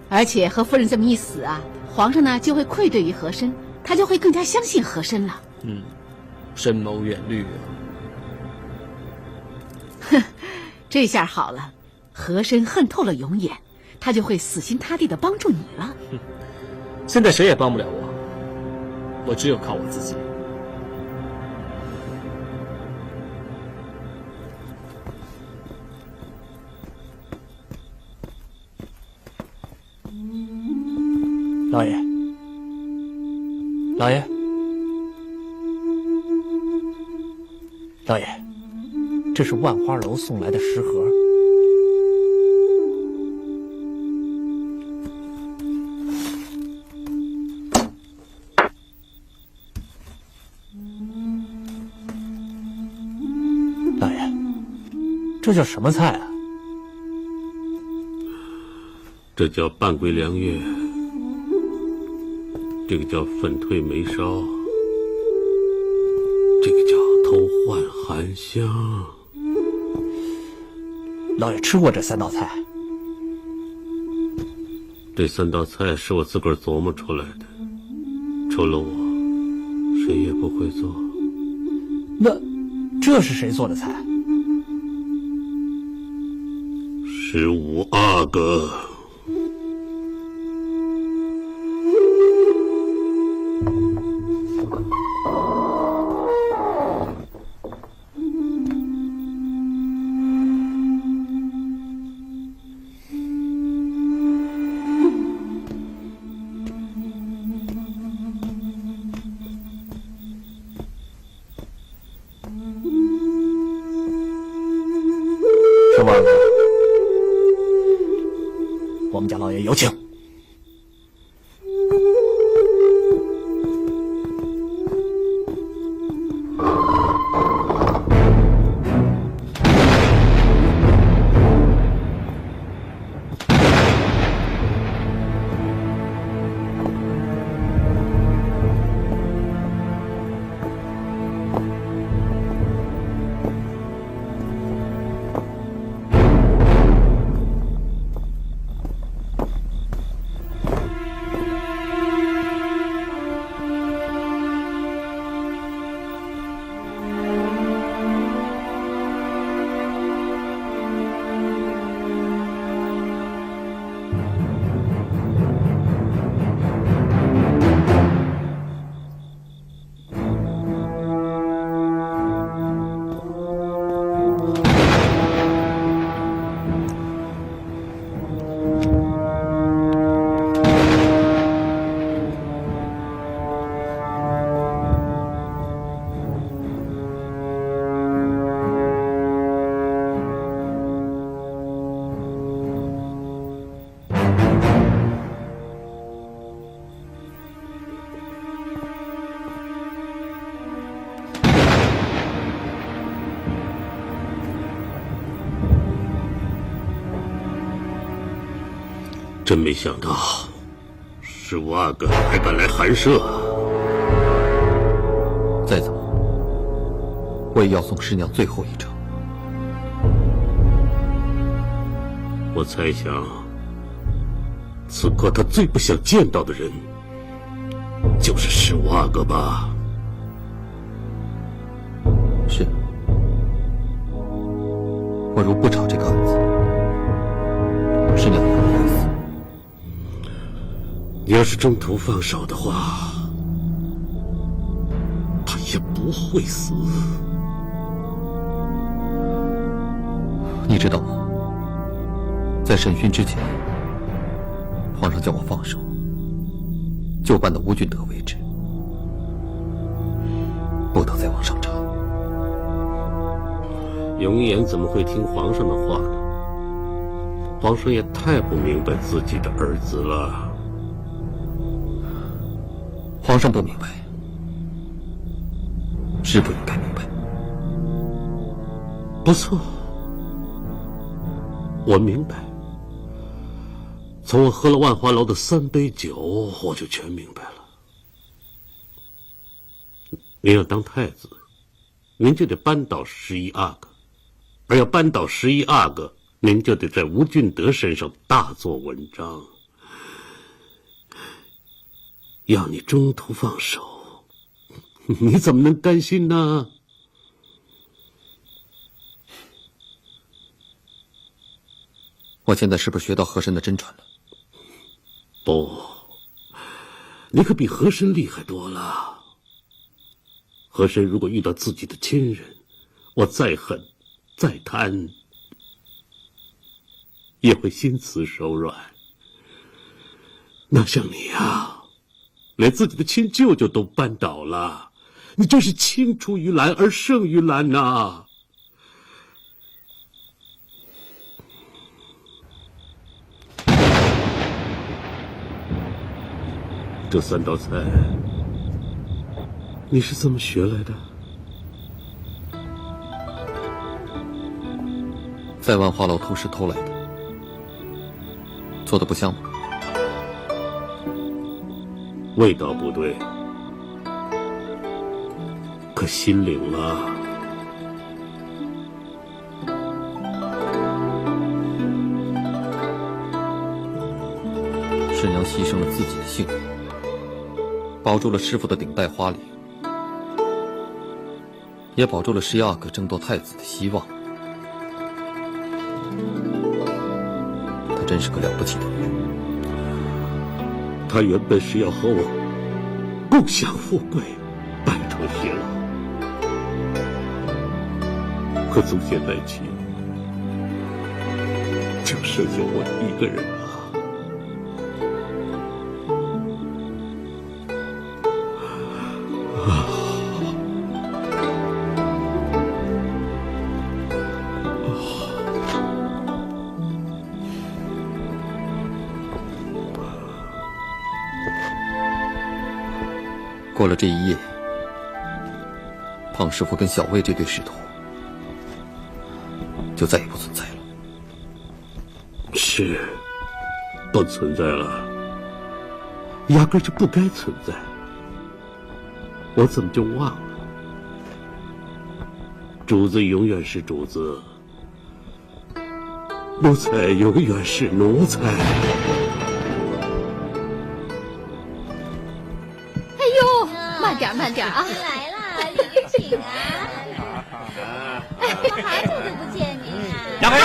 Speaker 15: 而且何夫人这么一死啊，皇上呢就会愧对于和珅，他就会更加相信和珅了。
Speaker 3: 深谋远虑啊！
Speaker 15: 哼，这下好了，和珅恨透了永琰，他就会死心塌地的帮助你了。
Speaker 3: 现在谁也帮不了我，我只有靠我自己。
Speaker 14: 老爷，老爷，老爷，这是万花楼送来的食盒。这叫什么菜啊？
Speaker 2: 这叫半归凉月，这个叫粉退梅烧，这个叫偷换含香。
Speaker 14: 老爷吃过这3道菜？
Speaker 2: 这3道菜是我自个儿琢磨出来的，除了我，谁也不会做。
Speaker 14: 那这是谁做的菜
Speaker 2: ？15阿哥。
Speaker 14: 15阿哥，我们家老爷有请。
Speaker 2: 真没想到，15阿哥还敢来寒舍。
Speaker 6: 再走，我也要送师娘最后一程。
Speaker 2: 我猜想，此刻他最不想见到的人，就是15阿哥吧？
Speaker 6: 是。我如不炒这个案子，师娘也不会死。
Speaker 2: 你要是中途放手的话，他也不会死。
Speaker 6: 你知道吗？在审讯之前，皇上叫我放手，就办到吴俊德为止，不得再往上查。
Speaker 2: 永琰怎么会听皇上的话呢？皇上也太不明白自己的儿子了。
Speaker 6: 皇上不明白，是不应该明白。
Speaker 2: 不错，我明白。从我喝了万花楼的3杯酒，我就全明白了。您要当太子，您就得扳倒11阿哥，而要扳倒11阿哥，您就得在吴俊德身上大做文章。要你中途放手，你怎么能甘心呢？
Speaker 6: 我现在是不是学到和珅的真传了？
Speaker 2: 不，你可比和珅厉害多了。和珅如果遇到自己的亲人，我再狠再贪，也会心慈手软。哪像你啊，连自己的亲舅舅都扳倒了，你真是青出于蓝而胜于蓝呐！这3道菜，你是怎么学来的？
Speaker 6: 在万花楼偷师偷来的，做的不像吗？
Speaker 2: 味道不对，可心领了。
Speaker 6: 师娘牺牲了自己的性命，保住了师父的顶戴花翎，也保住了十一阿哥争夺太子的希望。她真是个了不起的女人。
Speaker 2: 她原本是要和我共享富贵，白头偕老，可从现在起，就剩下我一个人了。
Speaker 6: 过了这一夜，胖师傅跟小魏这对师徒就再也不存在了。
Speaker 2: 是，不存在了，压根就不该存在。我怎么就忘了？主子永远是主子，奴才永远是奴才。
Speaker 8: 慢点啊！
Speaker 10: 来啦，请啊！哎，好久都不见您啊！
Speaker 13: 让开！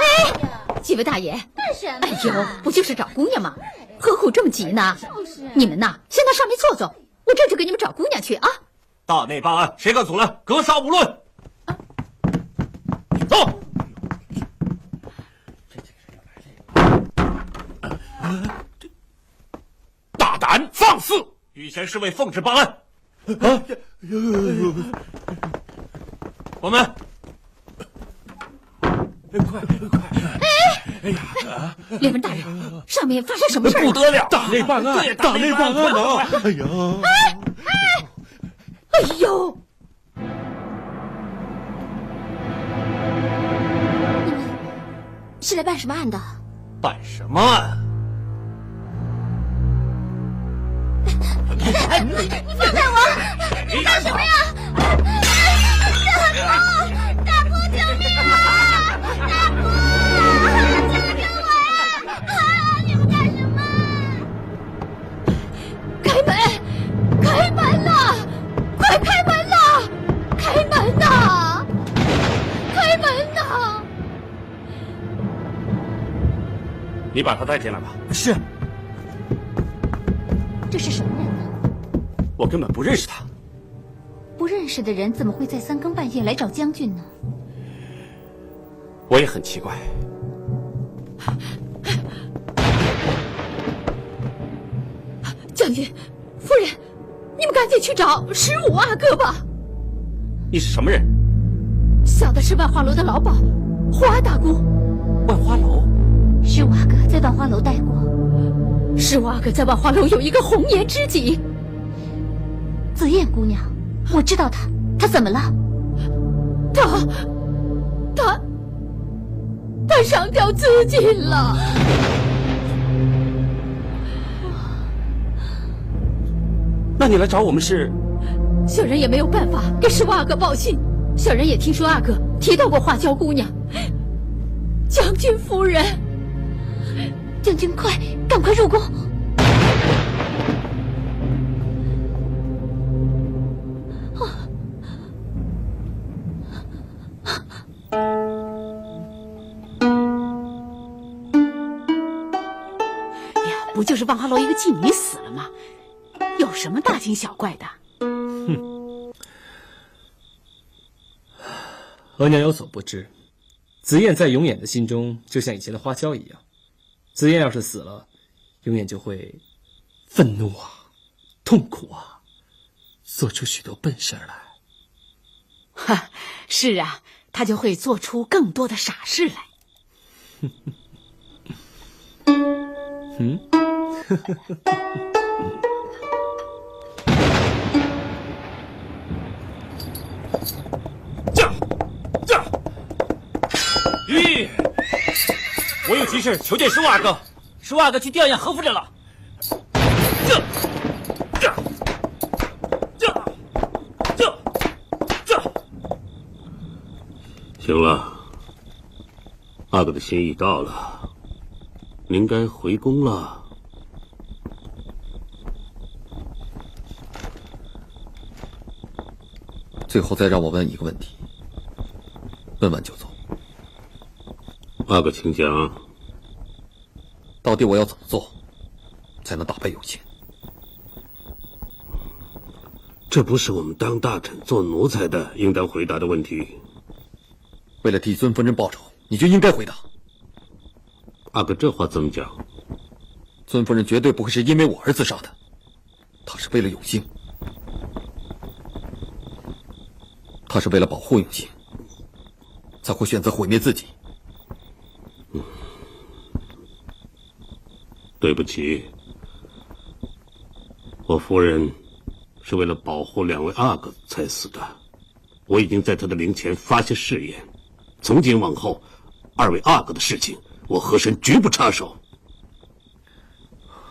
Speaker 8: 哎，几位大爷，
Speaker 10: 干什么？
Speaker 8: 哎呦，不就是找姑娘吗？何苦这么急呢？你们呐，先到上面坐坐，我这就给你们找姑娘去啊！
Speaker 14: 大内办案，谁敢阻拦，格杀勿论。走。大胆放肆！御前侍卫奉旨办案。啊！我们，快！哎呀！
Speaker 8: 连文大人，上面发生什么事了？
Speaker 14: 不得了！
Speaker 7: 大内办案！大内办案啊！哎呀！
Speaker 8: 哎呦！
Speaker 5: 你们是来办什么案的？
Speaker 14: 办什么案？
Speaker 10: 你放开我！你干什么呀？大姑，救命啊！大姑，救救我呀！你们干什么？
Speaker 8: 开门！开门呐！快开门呐！开门呐！开门呐！
Speaker 11: 你把他带进来吧。
Speaker 14: 是。
Speaker 5: 这是什么人呢？
Speaker 11: 我根本不认识他。
Speaker 5: 不认识的人怎么会在三更半夜来找将军呢？
Speaker 11: 我也很奇怪。
Speaker 8: 将军，夫人，你们赶紧去找15阿哥吧。
Speaker 11: 你是什么人？
Speaker 8: 小的是万花楼的老鸨，花大姑。
Speaker 14: 万花楼
Speaker 5: 15阿哥在万花楼待过。
Speaker 8: 15阿哥在万花楼有一个红颜知己，
Speaker 5: 紫燕姑娘，我知道她，她怎么了？
Speaker 8: 她上吊自尽了。
Speaker 11: 那你来找我们是？
Speaker 8: 小人也没有办法给15阿哥报信，小人也听说阿哥提到过花娇姑娘。将军夫人，
Speaker 5: 将军赶快入宫。
Speaker 15: 不就是万花楼一个妓女死了吗？有什么大惊小怪的？
Speaker 3: 哼，额娘有所不知，紫燕在永远的心中就像以前的花娇一样。紫燕要是死了，永远就会愤怒啊，痛苦啊，做出许多笨事来。
Speaker 15: 哈，是啊，他就会做出更多的傻事来。
Speaker 3: 嗯。
Speaker 13: 我有急事求见十五阿哥。十五阿哥去调研何夫人了。
Speaker 2: 行了，阿哥的心意到了，您该回宫了。
Speaker 6: 最后再让我问一个问题，问完就走。
Speaker 2: 阿哥，请讲。
Speaker 6: 到底我要怎么做，才能打败永兴？
Speaker 2: 这不是我们当大臣做奴才的应当回答的问题。
Speaker 6: 为了替尊夫人报仇，你就应该回答。
Speaker 2: 阿哥，这话怎么讲？
Speaker 6: 尊夫人绝对不会是因为我而自杀的，她是为了永兴，她是为了保护永兴，才会选择毁灭自己。
Speaker 2: 对不起，我夫人是为了保护两位阿哥才死的。我已经在她的灵前发下誓言，从今往后，二位阿哥的事情，我和珅绝不插手。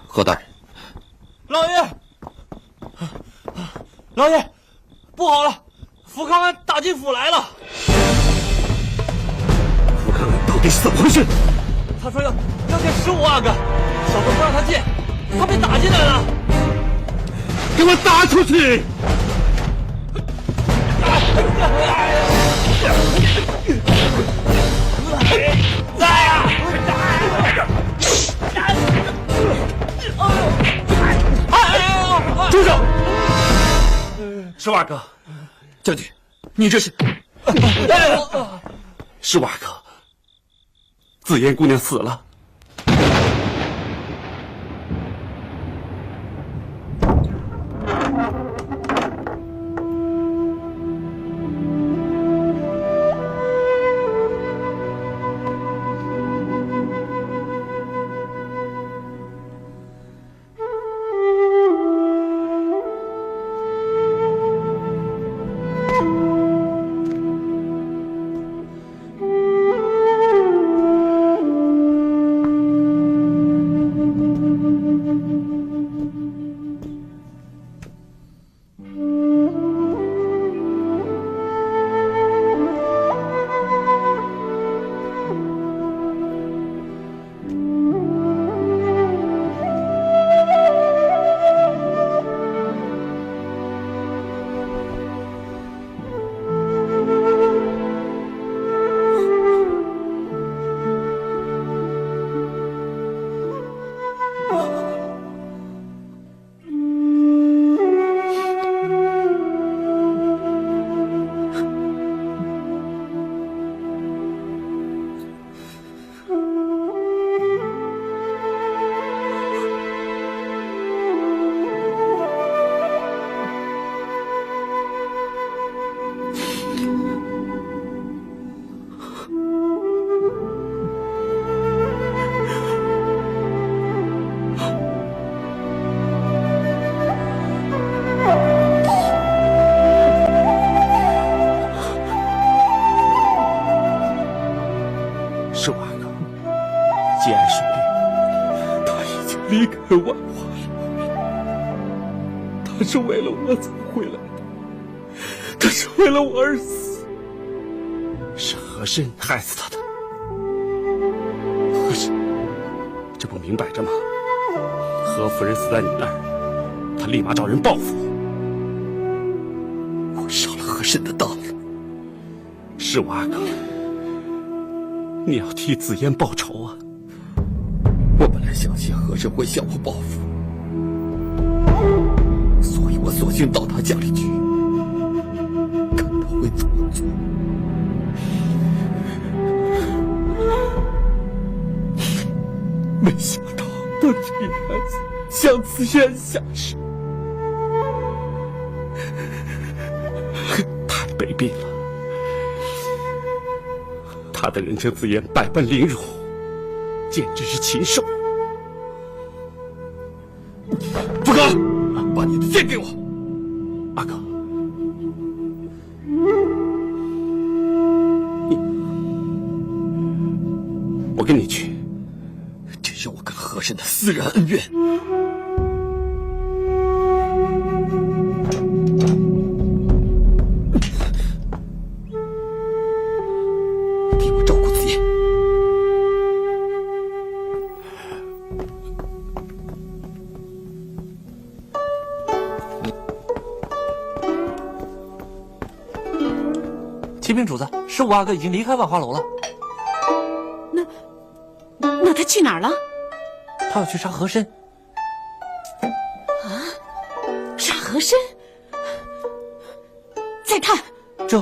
Speaker 6: 何大人，
Speaker 7: 老爷，不好了，福康安打进府来了。
Speaker 2: 福康安到底是怎么回事？
Speaker 7: 他说要见15阿哥，小偷不让他进，他被打进来了。
Speaker 2: 给我打出去！
Speaker 7: 住手！
Speaker 11: 十五阿哥，
Speaker 6: 将军，你这是？
Speaker 11: 十五阿哥，紫嫣姑娘死了。
Speaker 7: 十五阿哥，节哀顺变，他已经离开万华了。他是为了我才回来的，他是为了我而死。
Speaker 11: 是和珅害死他的。和珅，这不明摆着吗？何夫人死在你那儿，他立马找人报复。
Speaker 6: 我杀了和珅的当了。
Speaker 11: 十五阿哥，你要替紫嫣报仇啊！
Speaker 6: 我本来相信和珅会向我报复，所以我索性到他家里去，看他会怎么做。
Speaker 7: 没想到他居然向紫嫣下手，
Speaker 11: 太卑鄙了！他的人称紫嫣百般凌辱，简直是禽兽！
Speaker 6: 福康，把你的剑给我。
Speaker 11: 阿哥，我跟你去。
Speaker 6: 是我跟和珅的私人恩怨。替我照顾子夜。
Speaker 12: 启禀主子，15阿哥已经离开万花楼了。
Speaker 15: 那他去哪儿了？
Speaker 12: 他要去杀和珅。
Speaker 15: 啊，杀和珅？再看
Speaker 12: 这。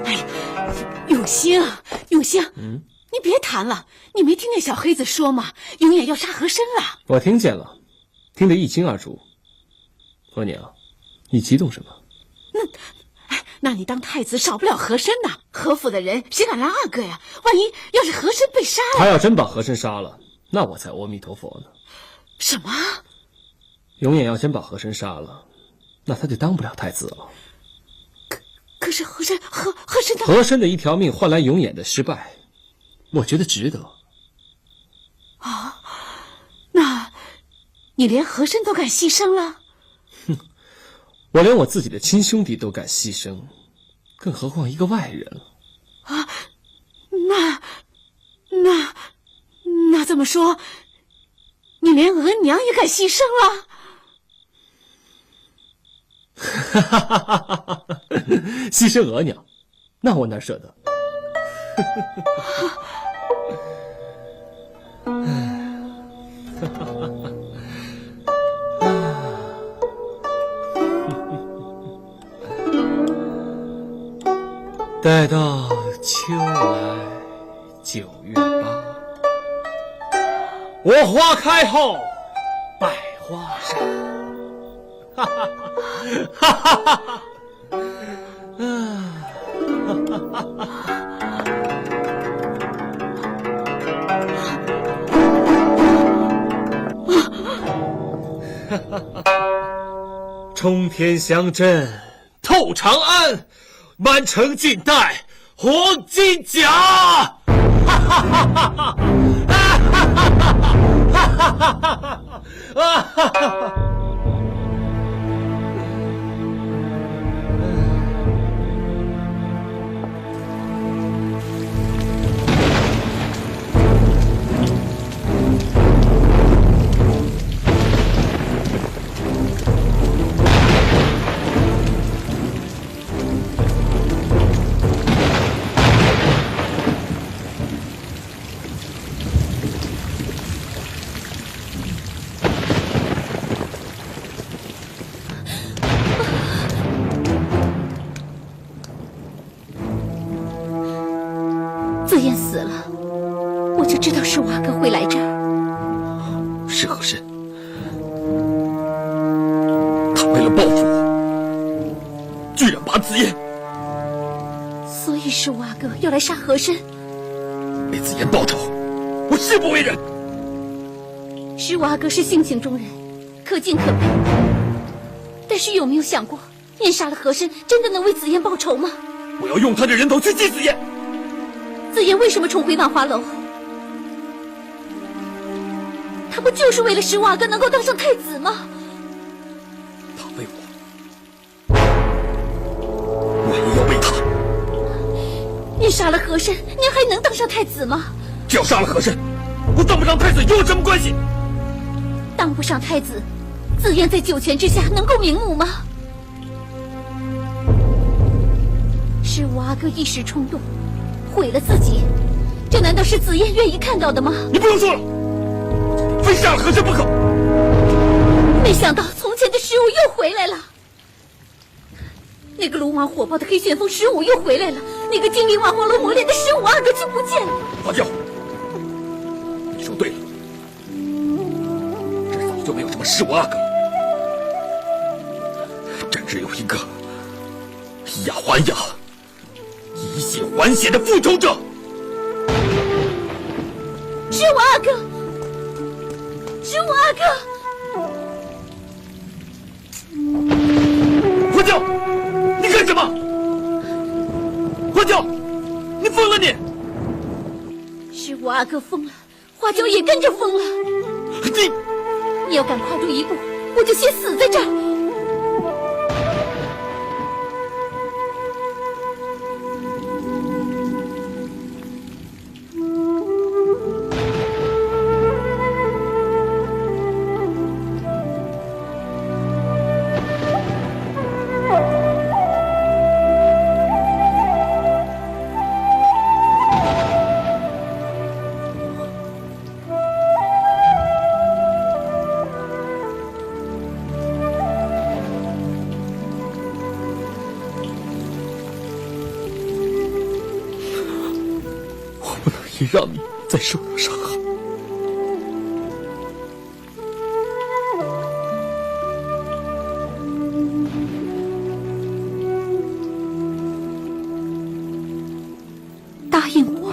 Speaker 15: 哎呀，永兴，永兴，你别谈了，你没听见小黑子说吗？永远要杀和珅了。
Speaker 3: 我听见了，听得一清二楚。额娘，你激动什么？
Speaker 15: 那你当太子少不了和珅呐，和府的人谁敢拦阿哥呀？万一要是和珅被杀了，
Speaker 3: 他要真把和珅杀了，那我才阿弥陀佛呢。
Speaker 15: 什么？
Speaker 3: 永远要真把和珅杀了，那他就当不了太子了。
Speaker 15: 可是和珅的
Speaker 3: 和珅的一条命换来永远的失败，我觉得值得。
Speaker 15: 啊，那你连和珅都敢牺牲了？
Speaker 3: 我连我自己的亲兄弟都敢牺牲，更何况一个外人了。
Speaker 15: 啊，那这么说，你连额娘也敢牺牲了？
Speaker 3: 牺牲额娘，那我哪舍得？待到秋来9月8，我花开后百花杀。哈哈哈哈哈哈！冲天香阵透长安，满城尽带黄金甲。哈哈哈哈哈！哈哈哈哈哈！
Speaker 8: 紫嫣死了，我就知道是我阿哥会来这儿。
Speaker 6: 是和珅，他为了报复我，居然把紫嫣。
Speaker 8: 所以是我阿哥要来杀和珅，
Speaker 6: 为紫嫣报仇，我誓不为人。
Speaker 8: 是我阿哥是性情中人，可敬可佩。但是有没有想过，念杀了和珅，真的能为紫嫣报仇吗？
Speaker 6: 我要用他的人头去祭紫嫣。
Speaker 8: 紫嫣为什么重回万花楼？他不就是为了使我阿哥能够当上太子吗？
Speaker 6: 他为我，我也要为他。
Speaker 8: 你杀了和珅，您还能当上太子吗？
Speaker 6: 只要杀了和珅，我当不上太子有什么关系？
Speaker 8: 当不上太子，紫嫣在九泉之下能够瞑目吗？是我阿哥一时冲动，毁了自己，这难道是紫嫣愿意看到的吗？
Speaker 6: 你不用说了，非杀了和珅不可。
Speaker 8: 没想到从前的15又回来了，那个鲁莽火爆的黑旋风15又回来了，那个经历万花楼磨练的15阿哥就不见了。
Speaker 6: 花轿，你说对了，这早就没有什么15阿哥，这只有一个以牙还牙，以血还血的复仇者。
Speaker 8: 15阿哥，15阿哥。
Speaker 6: 花轿，你干什么？花轿，你疯了你！
Speaker 8: 是我阿哥疯了，花椒也跟着疯了。你要敢跨出一步，我就先死在这儿。
Speaker 12: 让你再受到伤害。
Speaker 8: 答应我，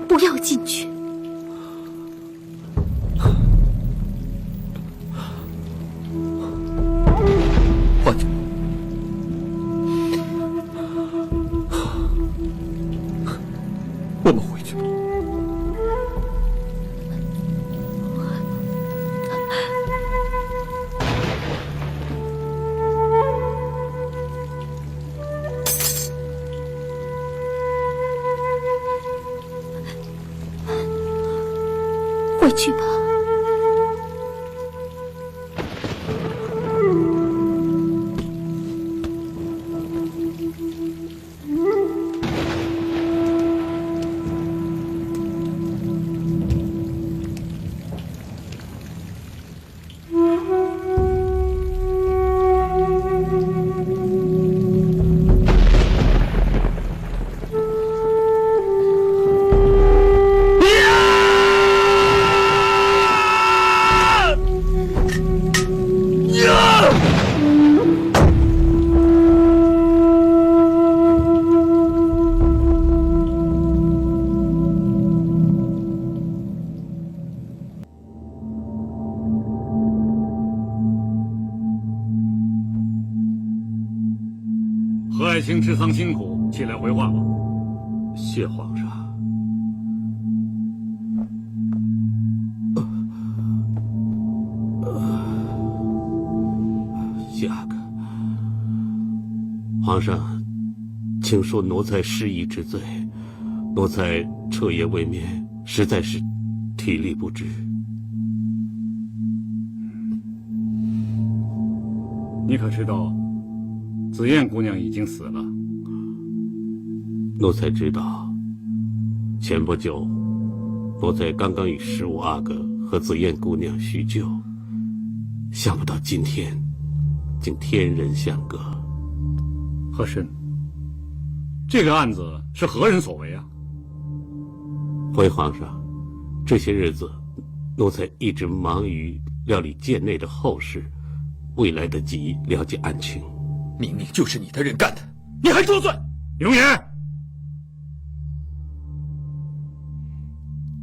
Speaker 8: 不要进去。
Speaker 12: 花椒，我们回去吧。
Speaker 8: 回去吧。
Speaker 1: 何爱卿治丧辛苦，起来回话吧。
Speaker 2: 谢皇上。谢阿哥，皇上，请恕奴才失仪之罪，奴才彻夜未眠，实在是体力不支。
Speaker 1: 你可知道，紫燕姑娘已经死了？
Speaker 2: 奴才知道，前不久，奴才刚刚与15阿哥和紫燕姑娘叙旧，想不到今天，竟天人相隔。
Speaker 1: 和珅，这个案子是何人所为啊？
Speaker 2: 回皇上，这些日子，奴才一直忙于料理界内的后事，未来得及了解案情。
Speaker 6: 明明就是你的人干的，你还说罪！
Speaker 1: 永言，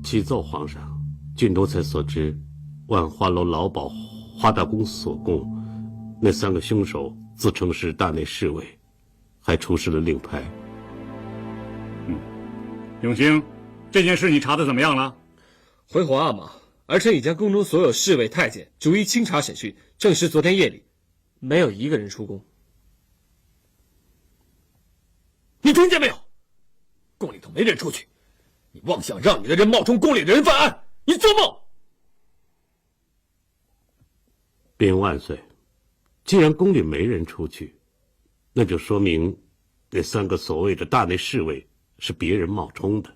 Speaker 2: 启奏皇上，据奴才所知，万花楼老鸨花大公所供，那3个凶手自称是大内侍卫，还出示了令牌。
Speaker 1: 永兴，这件事你查得怎么样了？
Speaker 3: 回皇阿玛，儿臣已将宫中所有侍卫太监逐一清查审讯，证实昨天夜里没有一个人出宫。
Speaker 6: 你听见没有？宫里头没人出去，你妄想让你的人冒充宫里的人犯案，你做梦！
Speaker 2: 禀万岁，既然宫里没人出去，那就说明那3个所谓的大内侍卫是别人冒充的，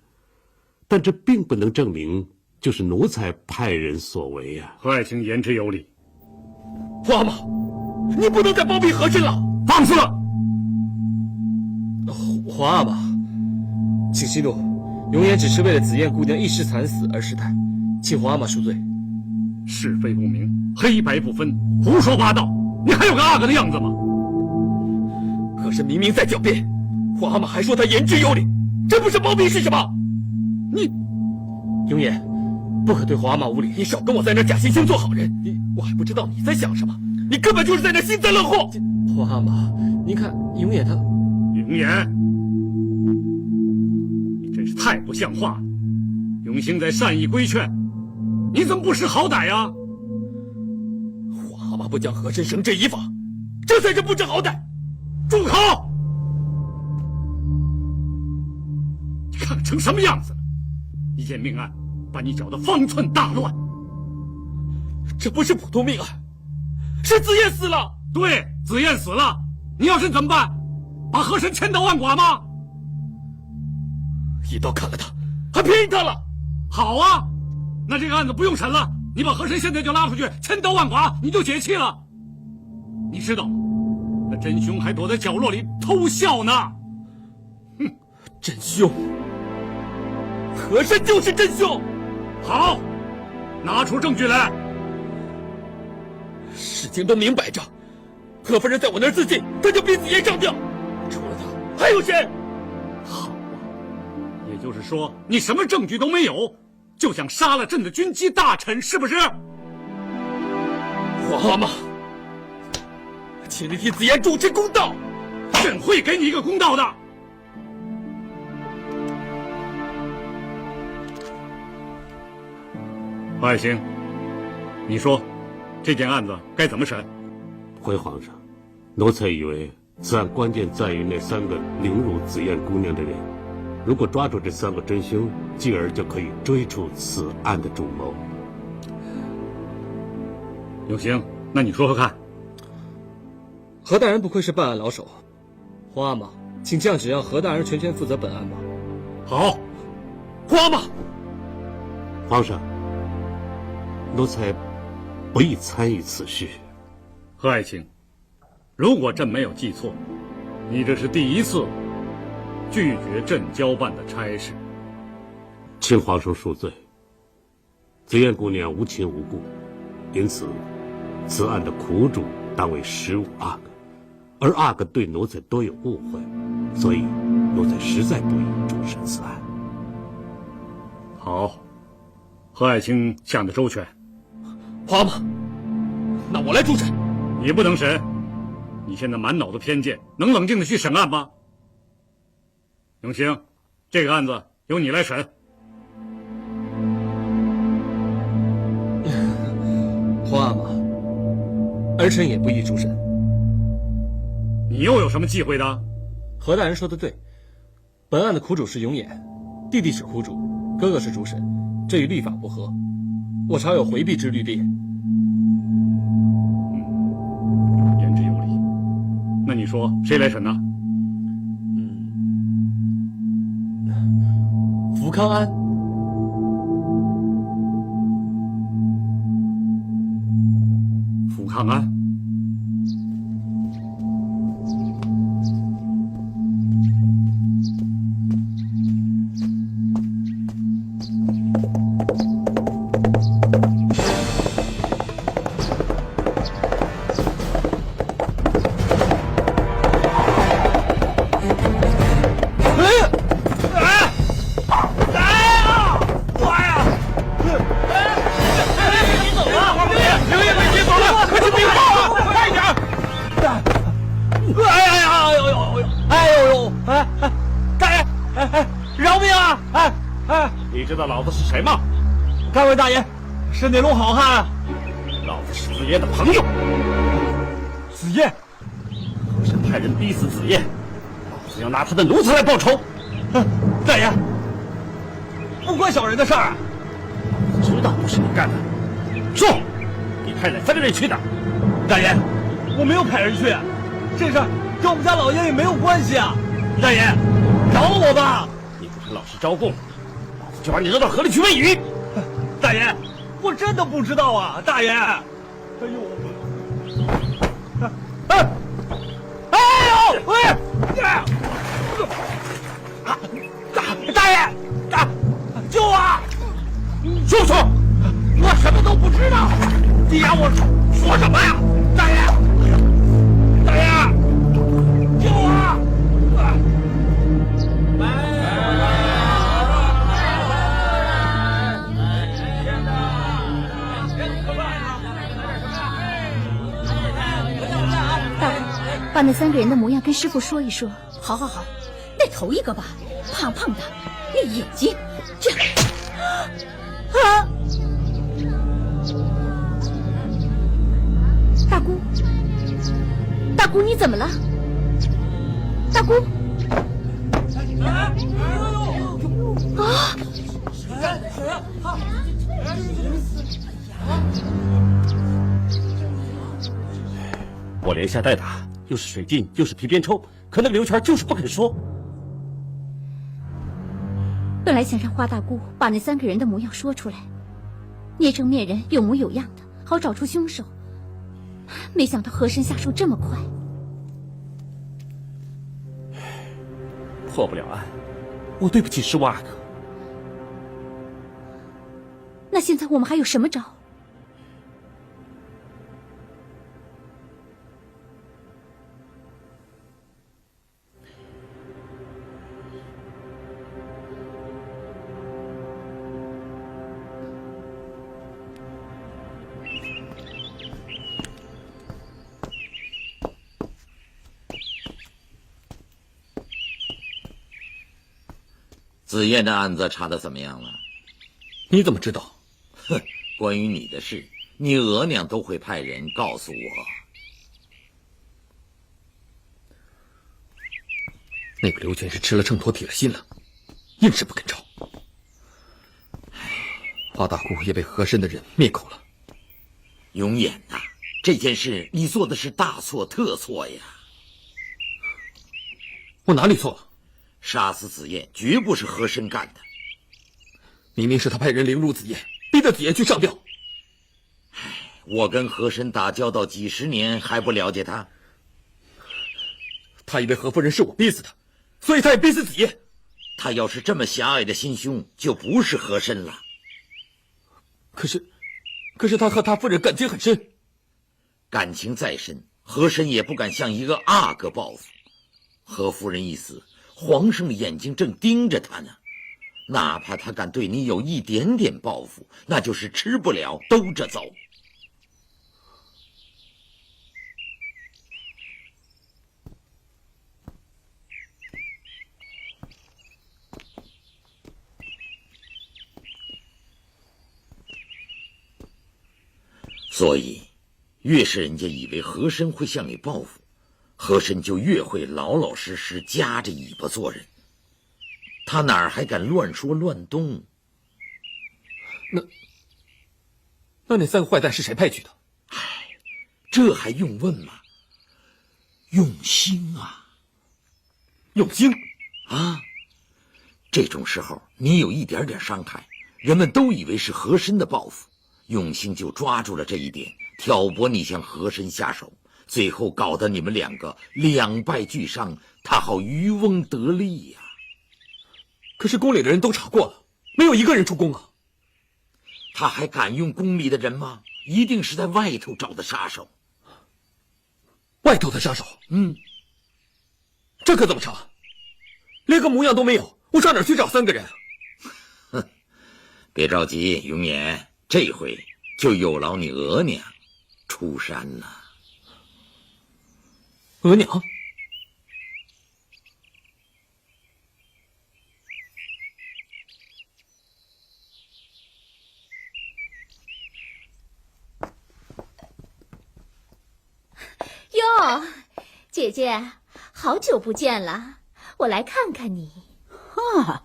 Speaker 2: 但这并不能证明就是奴才派人所为呀。
Speaker 1: 何爱卿言之有理。
Speaker 6: 皇阿玛，你不能再包庇和珅了！
Speaker 1: 放肆！
Speaker 3: 皇阿玛，请息怒，永远只是为了紫燕姑娘一时惨死而失态，请皇阿玛恕罪。
Speaker 1: 是非不明，黑白不分，胡说八道，你还有个阿哥的样子吗？
Speaker 6: 和珅明明在狡辩，皇阿玛还说他言之有理，这不是包庇是什么？你，
Speaker 3: 永远，不可对皇阿玛无礼。
Speaker 6: 你少跟我在那假惺惺做好人，我还不知道你在想什么，你根本就是在那幸灾乐祸。
Speaker 3: 皇阿玛，您看永远他，
Speaker 1: 永言，你真是太不像话了！永兴在善意规劝，你怎么不识好歹呀？
Speaker 6: 皇阿玛不将和珅绳之以法，这才是不知好歹！
Speaker 1: 住口！你看成什么样子了？一件命案把你搅得方寸大乱。
Speaker 6: 这不是普通命案，是子燕死了。
Speaker 1: 对，子燕死了，你要是怎么办？把和珅千刀万剐吗？
Speaker 6: 一刀砍了他，还便宜他了。
Speaker 1: 好啊，那这个案子不用审了，你把和珅现在就拉出去千刀万剐，你就解气了。你知道吗？那真凶还躲在角落里偷笑呢。
Speaker 6: 哼，真凶，和珅就是真凶。
Speaker 1: 好，拿出证据来。
Speaker 6: 事情都明摆着，何夫人在我那儿自尽，他就逼子燕上吊。除了他，还有谁？
Speaker 1: 好啊，也就是说，你什么证据都没有，就想杀了朕的军机大臣，是不是？
Speaker 6: 皇阿玛，请你替子燕主持公道。
Speaker 1: 朕会给你一个公道的。何爱卿，你说这件案子该怎么审？
Speaker 2: 回皇上，奴才以为此案关键在于那3个凌辱紫燕姑娘的人，如果抓住这3个真凶，继而就可以追出此案的主谋。
Speaker 1: 永兴，那你说说看。
Speaker 3: 何大人不愧是办案老手，皇阿玛，请降旨让何大人全权负责本案吧。
Speaker 1: 好，
Speaker 6: 皇阿玛，
Speaker 2: 皇上，奴才不宜参与此事。
Speaker 1: 何爱卿，如果朕没有记错，你这是第一次拒绝朕交办的差事。
Speaker 2: 请皇上恕罪。紫燕姑娘无亲无故，因此此案的苦主当为15阿哥，而阿哥对奴才多有误会，所以奴才实在不宜主审此案。
Speaker 1: 好，何爱卿想得周全。
Speaker 6: 皇阿玛，那我来主审。
Speaker 1: 你不能审，你现在满脑子偏见，能冷静的去审案吗？永兴，这个案子由你来审。
Speaker 3: 皇阿玛，儿臣也不宜主审。
Speaker 1: 你又有什么忌讳的？
Speaker 3: 何大人说的对，本案的苦主是永琰，弟弟是苦主，哥哥是主审，这与律法不合，我朝有回避之律例。
Speaker 1: 言之有理。那你说谁来审呢？
Speaker 3: 福康安。
Speaker 1: 福康安。
Speaker 11: 你知道老子是谁吗？
Speaker 7: 各位大爷，是哪路好汉啊？
Speaker 11: 老子是子燕的朋友。
Speaker 7: 子燕，
Speaker 11: 和珅派人逼死子燕，老子要拿他的奴才来报仇。
Speaker 7: 大爷，不关小人的事儿啊！
Speaker 11: 老子知道不是你干的。说，你派哪3个人去的？
Speaker 7: 大爷，我没有派人去，这事儿跟我们家老爷也没有关系啊！大爷，饶了我吧！
Speaker 11: 你不肯老实招供，老子就把你扔到河里去喂鱼。
Speaker 7: 大爷，我真的不知道啊！大爷，哎呦，大爷，救我！
Speaker 11: 说不说？
Speaker 7: 我什么都不知道，你让我说什么呀？大爷，大爷，救我！
Speaker 5: 大人，把那3个人的模样跟师傅说一说。
Speaker 8: 好，那头一个吧，胖胖的，那眼睛，这样。大姑，大姑，你怎么了？大姑！啊！
Speaker 11: 我连下带打，又是水镜，又是皮鞭抽，可那个刘全就是不肯说。
Speaker 5: 本来想让花大姑把那3个人的模样说出来，捏成面人，有模有样的，好找出凶手。没想到和珅下手这么快，
Speaker 11: 破不了案，我对不起师傅阿哥。
Speaker 5: 那现在我们还有什么招？
Speaker 4: 紫燕的案子查得怎么样了？
Speaker 6: 你怎么知道？
Speaker 4: 哼，关于你的事，你额娘都会派人告诉我。
Speaker 6: 那个刘全是吃了秤砣铁了心了，硬是不肯招。花大姑也被和珅的人灭口了。
Speaker 4: 永远呐，这件事你做的是大错特错呀！
Speaker 6: 我哪里错了？
Speaker 4: 杀死紫燕绝不是和珅干的，
Speaker 6: 明明是他派人凌辱紫燕，逼得紫燕去上吊。
Speaker 4: 我跟和珅打交道几十年，还不了解他？
Speaker 6: 他以为何夫人是我逼死的，所以他也逼死紫燕。
Speaker 4: 他要是这么狭隘的心胸，就不是和珅了。
Speaker 6: 可是他和他夫人感情很深，
Speaker 4: 感情再深，和珅也不敢向一个阿哥报复。何夫人一死，皇上的眼睛正盯着他呢，哪怕他敢对你有一点点报复，那就是吃不了兜着走。所以，越是人家以为和珅会向你报复，和珅就越会老老实实夹着尾巴做人。他哪儿还敢乱说乱动？
Speaker 6: 那3个坏蛋是谁派去的？
Speaker 4: 这还用问吗？用心啊！
Speaker 6: 用心
Speaker 4: 啊！这种时候，你有一点点伤害，人们都以为是和珅的报复。永兴就抓住了这一点，挑拨你向和珅下手，最后搞得你们2个两败俱伤，他好渔翁得利呀。
Speaker 6: 可是宫里的人都查过了，没有一个人出宫啊。
Speaker 4: 他还敢用宫里的人吗？一定是在外头找的杀手。
Speaker 6: 外头的杀手？这可怎么查？连个模样都没有，我上哪儿去找3个人？
Speaker 4: 哼，别着急，永琰。这回就有劳你额娘出山了。
Speaker 6: 额娘？
Speaker 8: 哟，姐姐，好久不见了，我来看看你。
Speaker 15: 啊，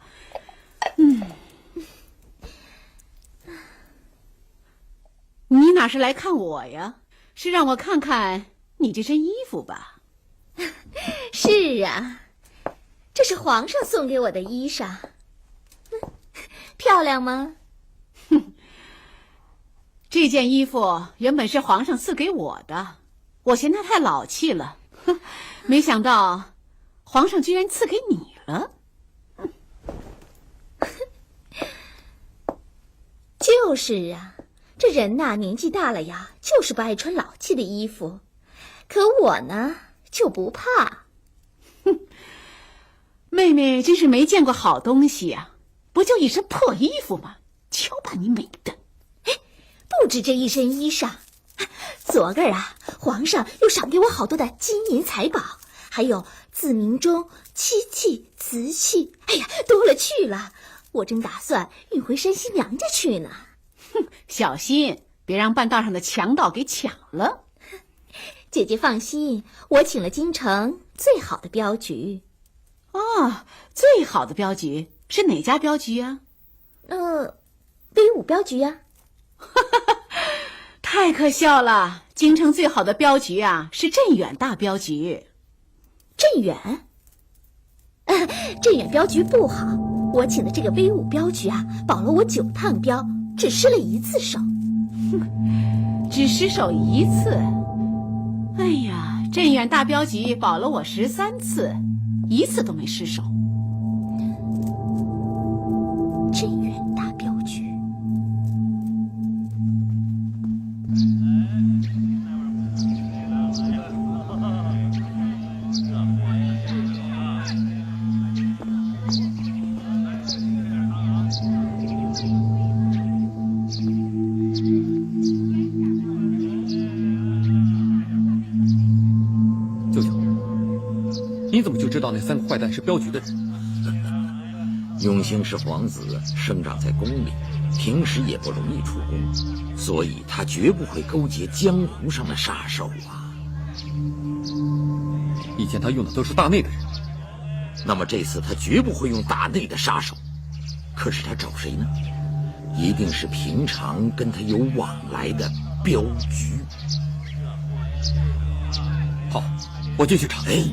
Speaker 15: 你哪是来看我呀？是让我看看你这身衣服吧？
Speaker 8: 是啊，这是皇上送给我的衣裳，漂亮吗？
Speaker 15: 这件衣服原本是皇上赐给我的，我嫌它太老气了，没想到皇上居然赐给你了。
Speaker 8: 就是啊，这人呐，年纪大了呀，就是不爱穿老气的衣服。可我呢，就不怕。
Speaker 15: 妹妹真是没见过好东西呀，不就一身破衣服吗？瞧把你美的！
Speaker 8: 不止这一身衣裳，昨个啊，皇上又赏给我好多的金银财宝，还有自鸣钟、漆器、瓷器，哎呀，多了去了。我正打算运回山西娘家去呢。
Speaker 15: 哼，小心别让半道上的强盗给抢了。
Speaker 8: 姐姐放心，我请了京城最好的镖局。
Speaker 15: 哦，最好的镖局是哪家镖局啊？
Speaker 8: 威武镖局啊。
Speaker 15: 太可笑了！京城最好的镖局啊，是镇远大镖局。
Speaker 8: 镇远？镇远镖局不好，我请的这个威武镖局啊，保了我9趟镖，只失了1次手。
Speaker 15: 只失手1次？哎呀，镇远大镖局保了我13次，1次都没失手。
Speaker 8: 镇远大镖局。
Speaker 6: 舅舅，你怎么就知道那3个坏蛋是镖局的人？
Speaker 4: 永兴是皇子，生长在宫里，平时也不容易出宫，所以他绝不会勾结江湖上的杀手啊。
Speaker 6: 以前他用的都是大内的人，
Speaker 4: 那么这次他绝不会用大内的杀手。可是他找谁呢？一定是平常跟他有往来的镖局。
Speaker 6: 好，我进去查。
Speaker 4: 哎，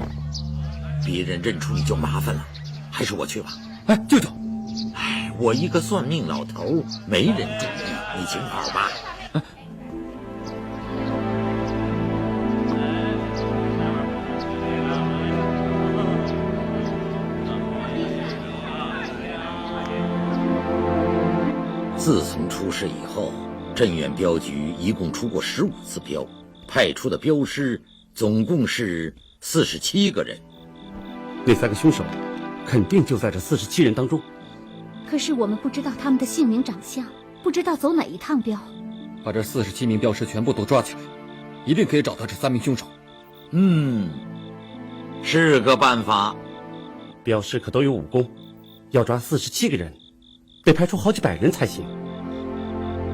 Speaker 4: 别人认出你就麻烦了，还是我去吧。
Speaker 6: 哎，舅舅，
Speaker 4: 哎，我一个算命老头，没人注意，你请好吧。自从出事以后，镇远镖局一共出过15次镖，派出的镖师总共是47个人。
Speaker 11: 那3个凶手肯定就在这47人当中。
Speaker 5: 可是我们不知道他们的姓名长相，不知道走哪一趟镖。
Speaker 6: 把这47名镖师全部都抓起来，一定可以找到这3名凶手。
Speaker 4: 是个办法。
Speaker 11: 镖师可都有武功，要抓47个人，得派出好几百人才行。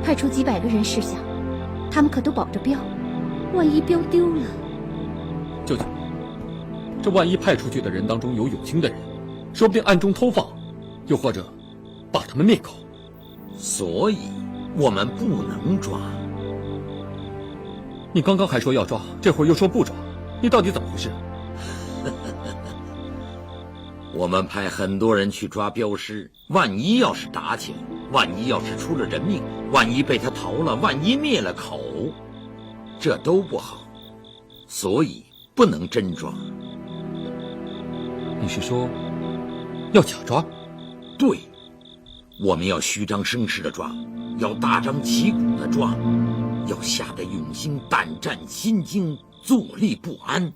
Speaker 5: 派出几百个人试想，他们可都保着镖，万一镖丢了……
Speaker 6: 舅舅，这万一派出去的人当中有有心的人，说不定暗中偷放，又或者把他们灭口。
Speaker 4: 所以我们不能抓。
Speaker 6: 你刚刚还说要抓，这会儿又说不抓，你到底怎么回事？
Speaker 4: 我们派很多人去抓镖师，万一要是打起来，万一要是出了人命，万一被他逃了，万一灭了口，这都不好，所以不能真抓。
Speaker 6: 你是说要假抓？
Speaker 4: 对，我们要虚张声势的抓，要大张旗鼓的抓，要吓得永兴胆战心惊，坐立不安。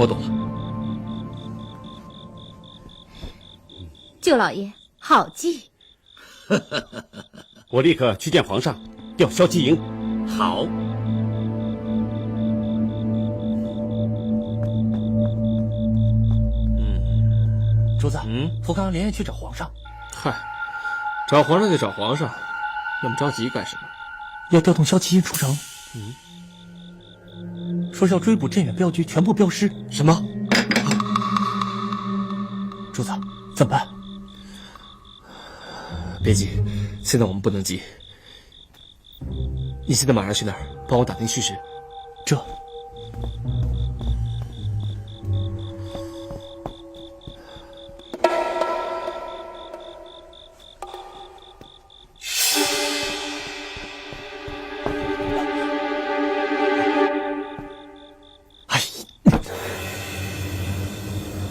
Speaker 6: 我懂了。
Speaker 5: 舅老爷，好计。
Speaker 11: 我立刻去见皇上，调骁骑营。
Speaker 4: 好。
Speaker 14: 主子，福康连夜去找皇上。
Speaker 3: 嗨，找皇上就找皇上，那么着急干什么？
Speaker 14: 要调动骁骑营出城。说是要追捕镇远镖局全部镖师。
Speaker 3: 什么？
Speaker 14: 主子，怎么办？
Speaker 3: 别急，现在我们不能急。你现在马上去那儿帮我打听虚实。
Speaker 14: 这。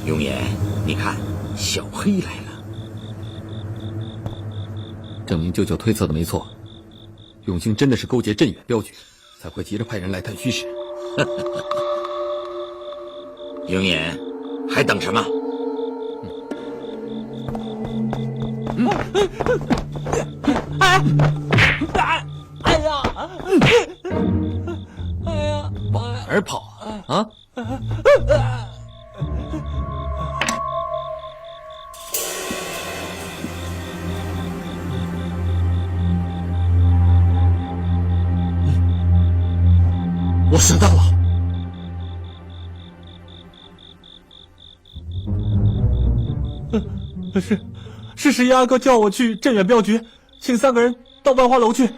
Speaker 4: 永言，你看，小黑来了。
Speaker 6: 证明舅舅推测的没错，永兴真的是勾结镇远镖局，才会急着派人来探虚实。
Speaker 4: 永言，还等什么？
Speaker 6: 往哪儿跑啊？
Speaker 3: 我上当了。
Speaker 7: 是十一阿哥叫我去镇远镖局，请3个人到万花楼去，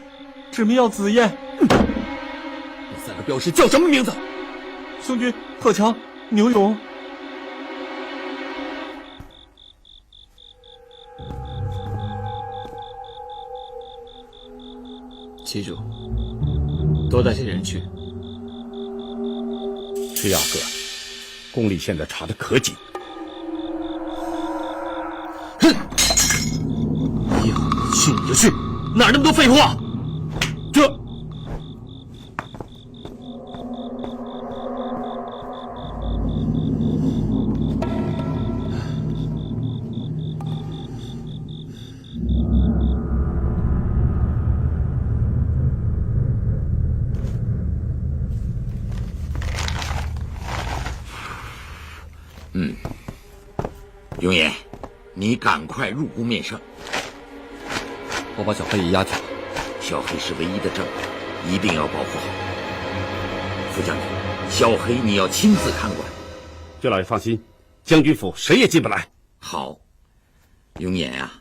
Speaker 7: 指明要紫燕。
Speaker 6: 那3个镖师叫什么名字？
Speaker 7: 兄君贺强、牛勇。
Speaker 3: 记住，多带些人去。
Speaker 11: 是呀，哥，宫里现在查得可紧。
Speaker 3: 要去你就去，哪儿那么多废话？这。
Speaker 4: 永言，你赶快入宫面圣。
Speaker 6: 我把小黑也押去了。
Speaker 4: 小黑是唯一的证人，一定要保护好。副将军，小黑你要亲自看管。
Speaker 11: 薛老爷放心，将军府谁也进不来。
Speaker 4: 好，永言啊，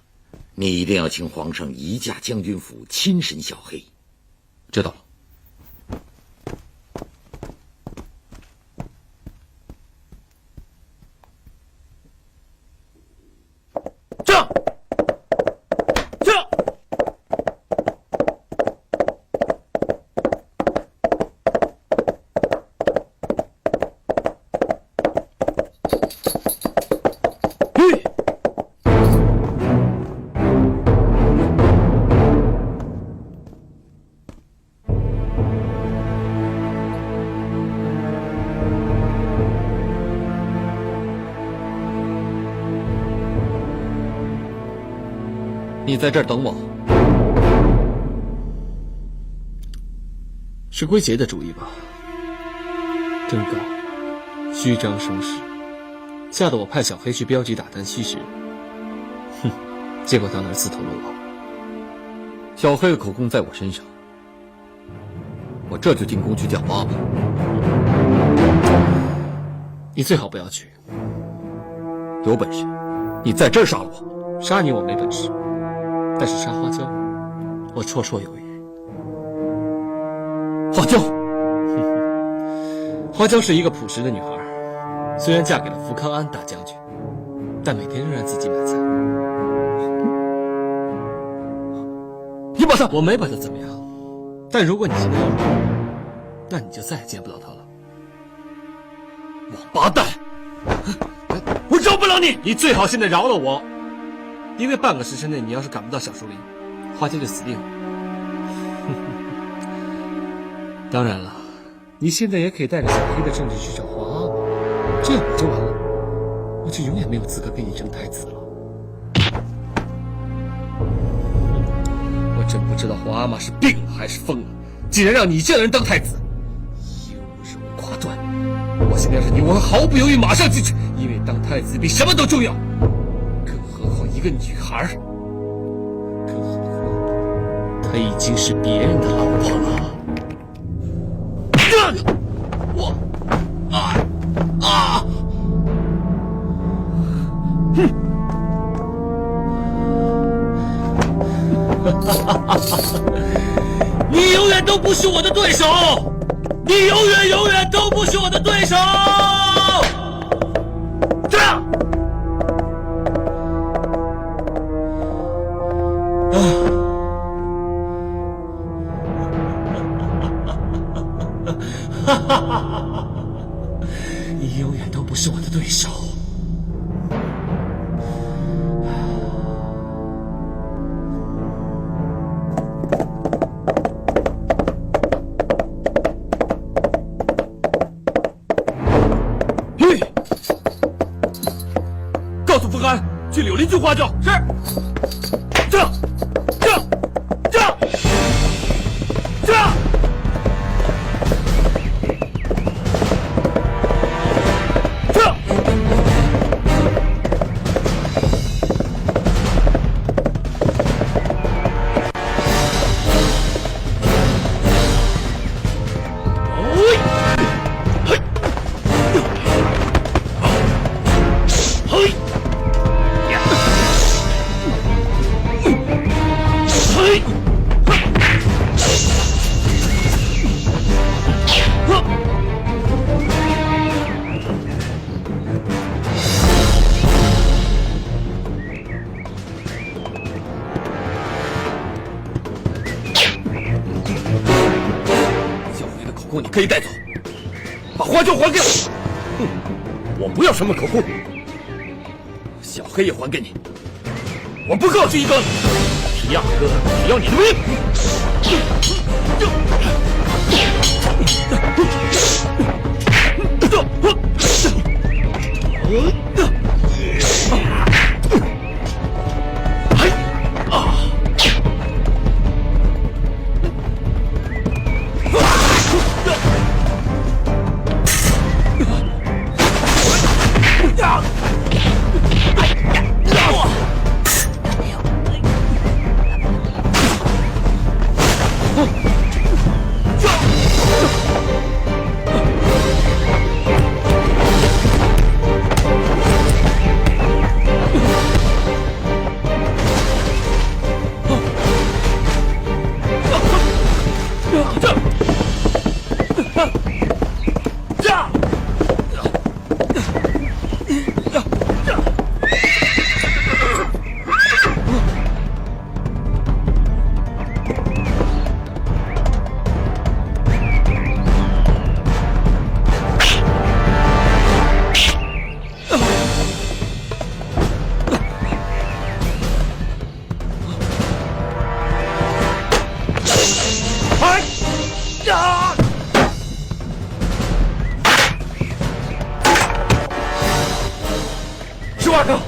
Speaker 4: 你一定要请皇上移驾将军府，亲审小黑。
Speaker 6: 知道了。你在这儿等我。
Speaker 3: 是归杰的主意吧？真高，虚张声势，吓得我派小黑去镖局打探虚实。哼，结果到那儿自投罗网。
Speaker 6: 小黑的口供在我身上，我这就进宫去见妈妈。
Speaker 3: 你最好不要去。
Speaker 6: 有本事，你在这儿杀了我。
Speaker 3: 杀你我没本事。但是杀花娇，我绰绰有余。
Speaker 6: 花娇，
Speaker 3: 花娇是一个朴实的女孩，虽然嫁给了福康安大将军，但每天仍然自己买菜。
Speaker 6: 你把她，
Speaker 3: 我没把她怎么样，但如果你心慌了，那你就再也见不到她了。
Speaker 6: 王八蛋，我饶不了你！
Speaker 3: 你最好现在饶了我。因为半个时辰内，你要是赶不到小树林，花娇就死定了。当然了，你现在也可以带着小黑的证据去找皇阿玛，这样我就完了，我就永远没有资格给你争太子了。我真不知道皇阿玛是病了还是疯了，竟然让你这样的人当太子，优柔寡断。我现在是你，我会毫不犹豫马上进去，因为当太子比什么都重要。一个女孩，更何况她已经是别人的老婆了。
Speaker 6: 我
Speaker 3: 你永远都不是我的对手，你永远都不是我的对手。这样。你永远都不是我的对手。
Speaker 6: 告诉福安，去柳林郡花轿。是。这。
Speaker 9: 可以带走，把花椒还给我。哼，我不要什么口供，小黑也还给你。我不告诉一个，皮亚哥只要你的命。十万个！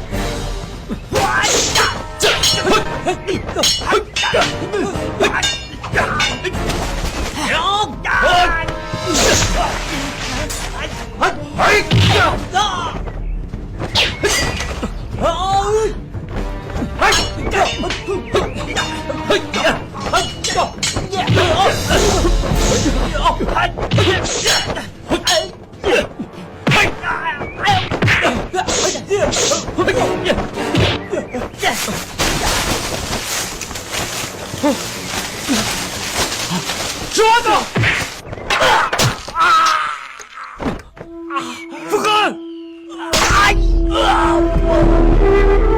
Speaker 9: 十万个！不敢！哎呀！不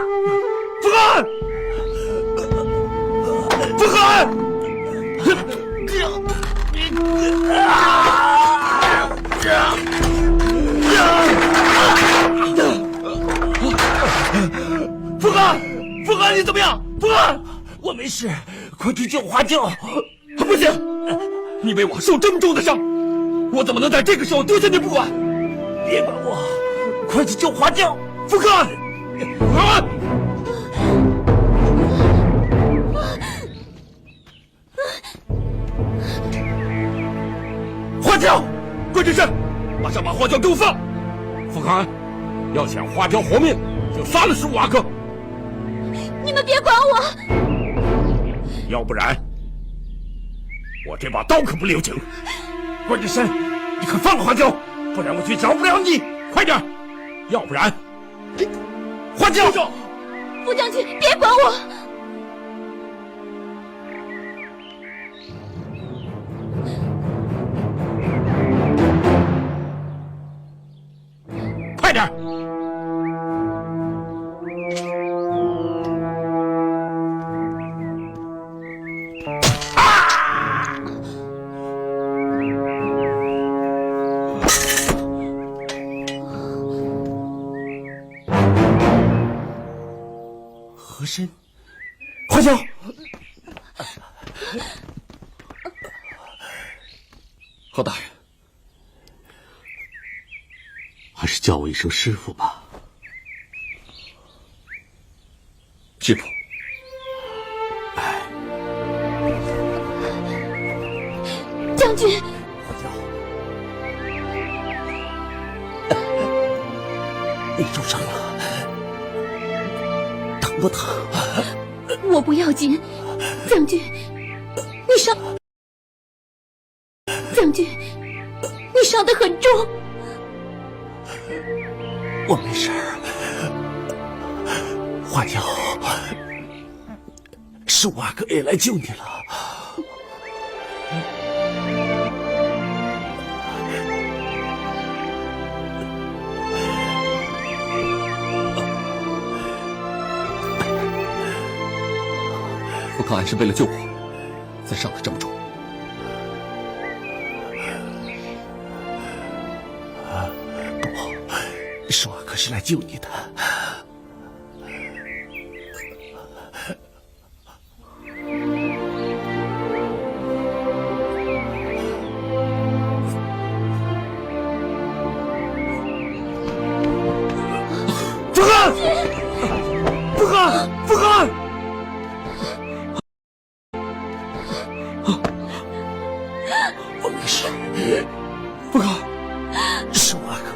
Speaker 9: 敢！不敢！福哥，福哥，你怎么样？福哥，我没事，快去救花椒！不行，你为我受这么重的伤，我怎么能在这个时候丢下你不管？别管我，快去救花椒！福哥，花椒，关智深，马上把花椒给我放！福康安，要想花椒活命，就杀了15阿哥。
Speaker 10: 你们别管我，
Speaker 9: 要不然我这把刀可不留情。关智深，你快放了花椒，不然我去饶不了你！快点，要不然花椒！
Speaker 10: 副将军，别管我！
Speaker 9: 快点！和珅，花椒，侯大人，
Speaker 2: 还是叫我一声师傅吧。
Speaker 9: 师傅，
Speaker 10: 将军，
Speaker 2: 你受伤了，疼不疼？
Speaker 8: 我不要紧，将军，你伤，将军，你伤得很重。
Speaker 2: 我没事儿，花椒，15阿哥也来救你了。
Speaker 6: 康安是为了救我，才上的这么重。
Speaker 12: 不，舒阿哥是来救你的。
Speaker 7: 福汉，福汉，福汉！
Speaker 12: 我没事，福汉，舒阿哥。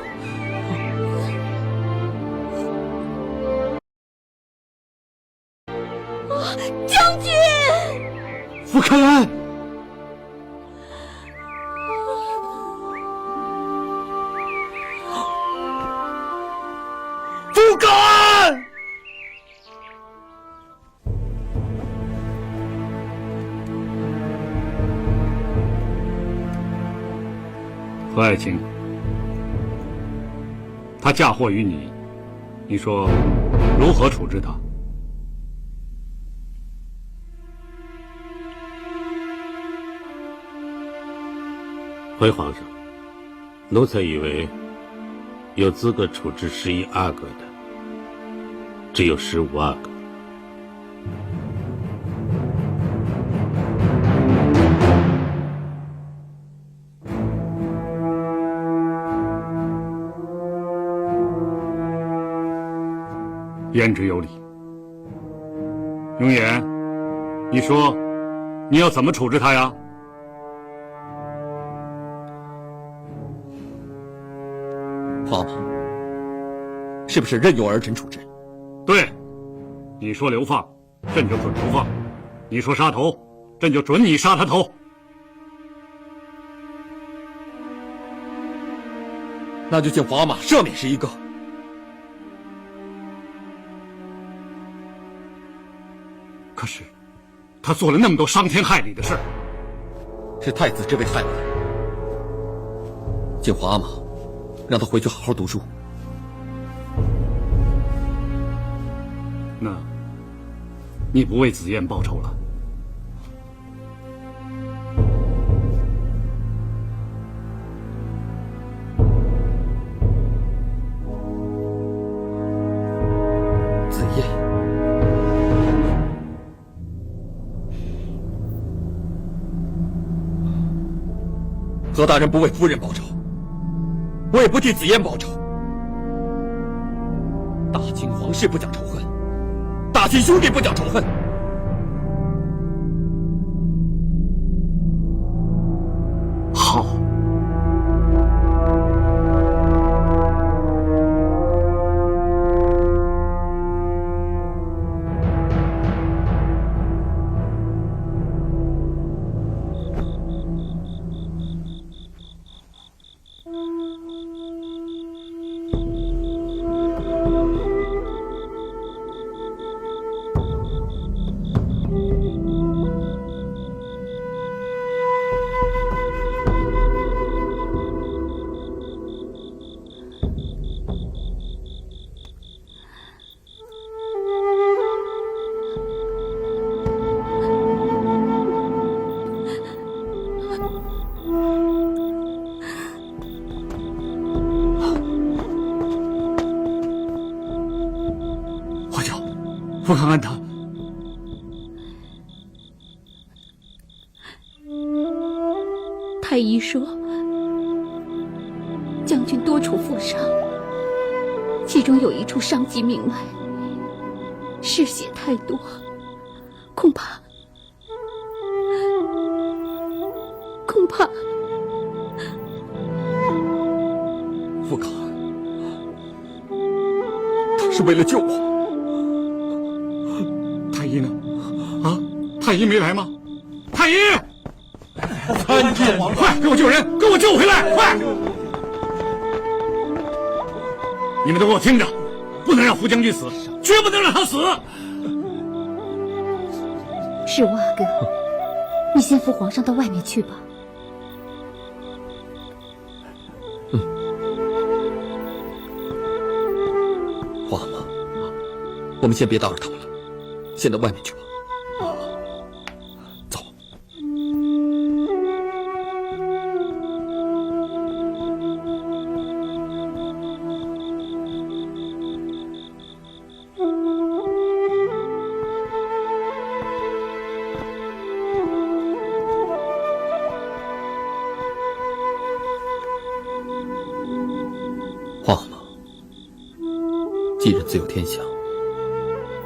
Speaker 10: 将军，
Speaker 7: 福康安，福康安，
Speaker 1: 何爱卿，他嫁祸于你，你说如何处置他？
Speaker 2: 回皇上，奴才以为有资格处置11阿哥的，只有15阿哥。
Speaker 1: 言之有理。永琰，你说你要怎么处置他呀？
Speaker 6: 皇阿玛，是不是任由儿臣处置？
Speaker 1: 对，你说流放，朕就准流放；你说杀头，朕就准你杀他头。
Speaker 6: 那就请皇阿玛赦免11个。
Speaker 1: 可是，他做了那么多伤天害理的事，
Speaker 6: 是太子之位害了他。请皇阿玛让他回去好好读书。
Speaker 1: 那，你不为紫燕报仇了？
Speaker 6: 紫燕，何大人不为夫人报仇，我也不替紫燕报仇。大清皇室不讲仇恨，大清兄弟不讲仇恨。
Speaker 1: 好。不看看他，
Speaker 8: 太医说，将军多处负伤，其中有一处伤及命脉，失血太多，恐怕
Speaker 6: 富康，他是为了救我。
Speaker 1: 太医呢？啊，太医没来吗？太医！
Speaker 7: 参见皇上，
Speaker 1: 快给我救人，给我救回来！快！你们都给我听着，不能让胡将军死，绝不能让他死！
Speaker 5: 是我阿哥，你先扶皇上到外面去吧。
Speaker 6: 皇阿玛，我们先别打扰他们了，先到外面去吧。继任自有天下，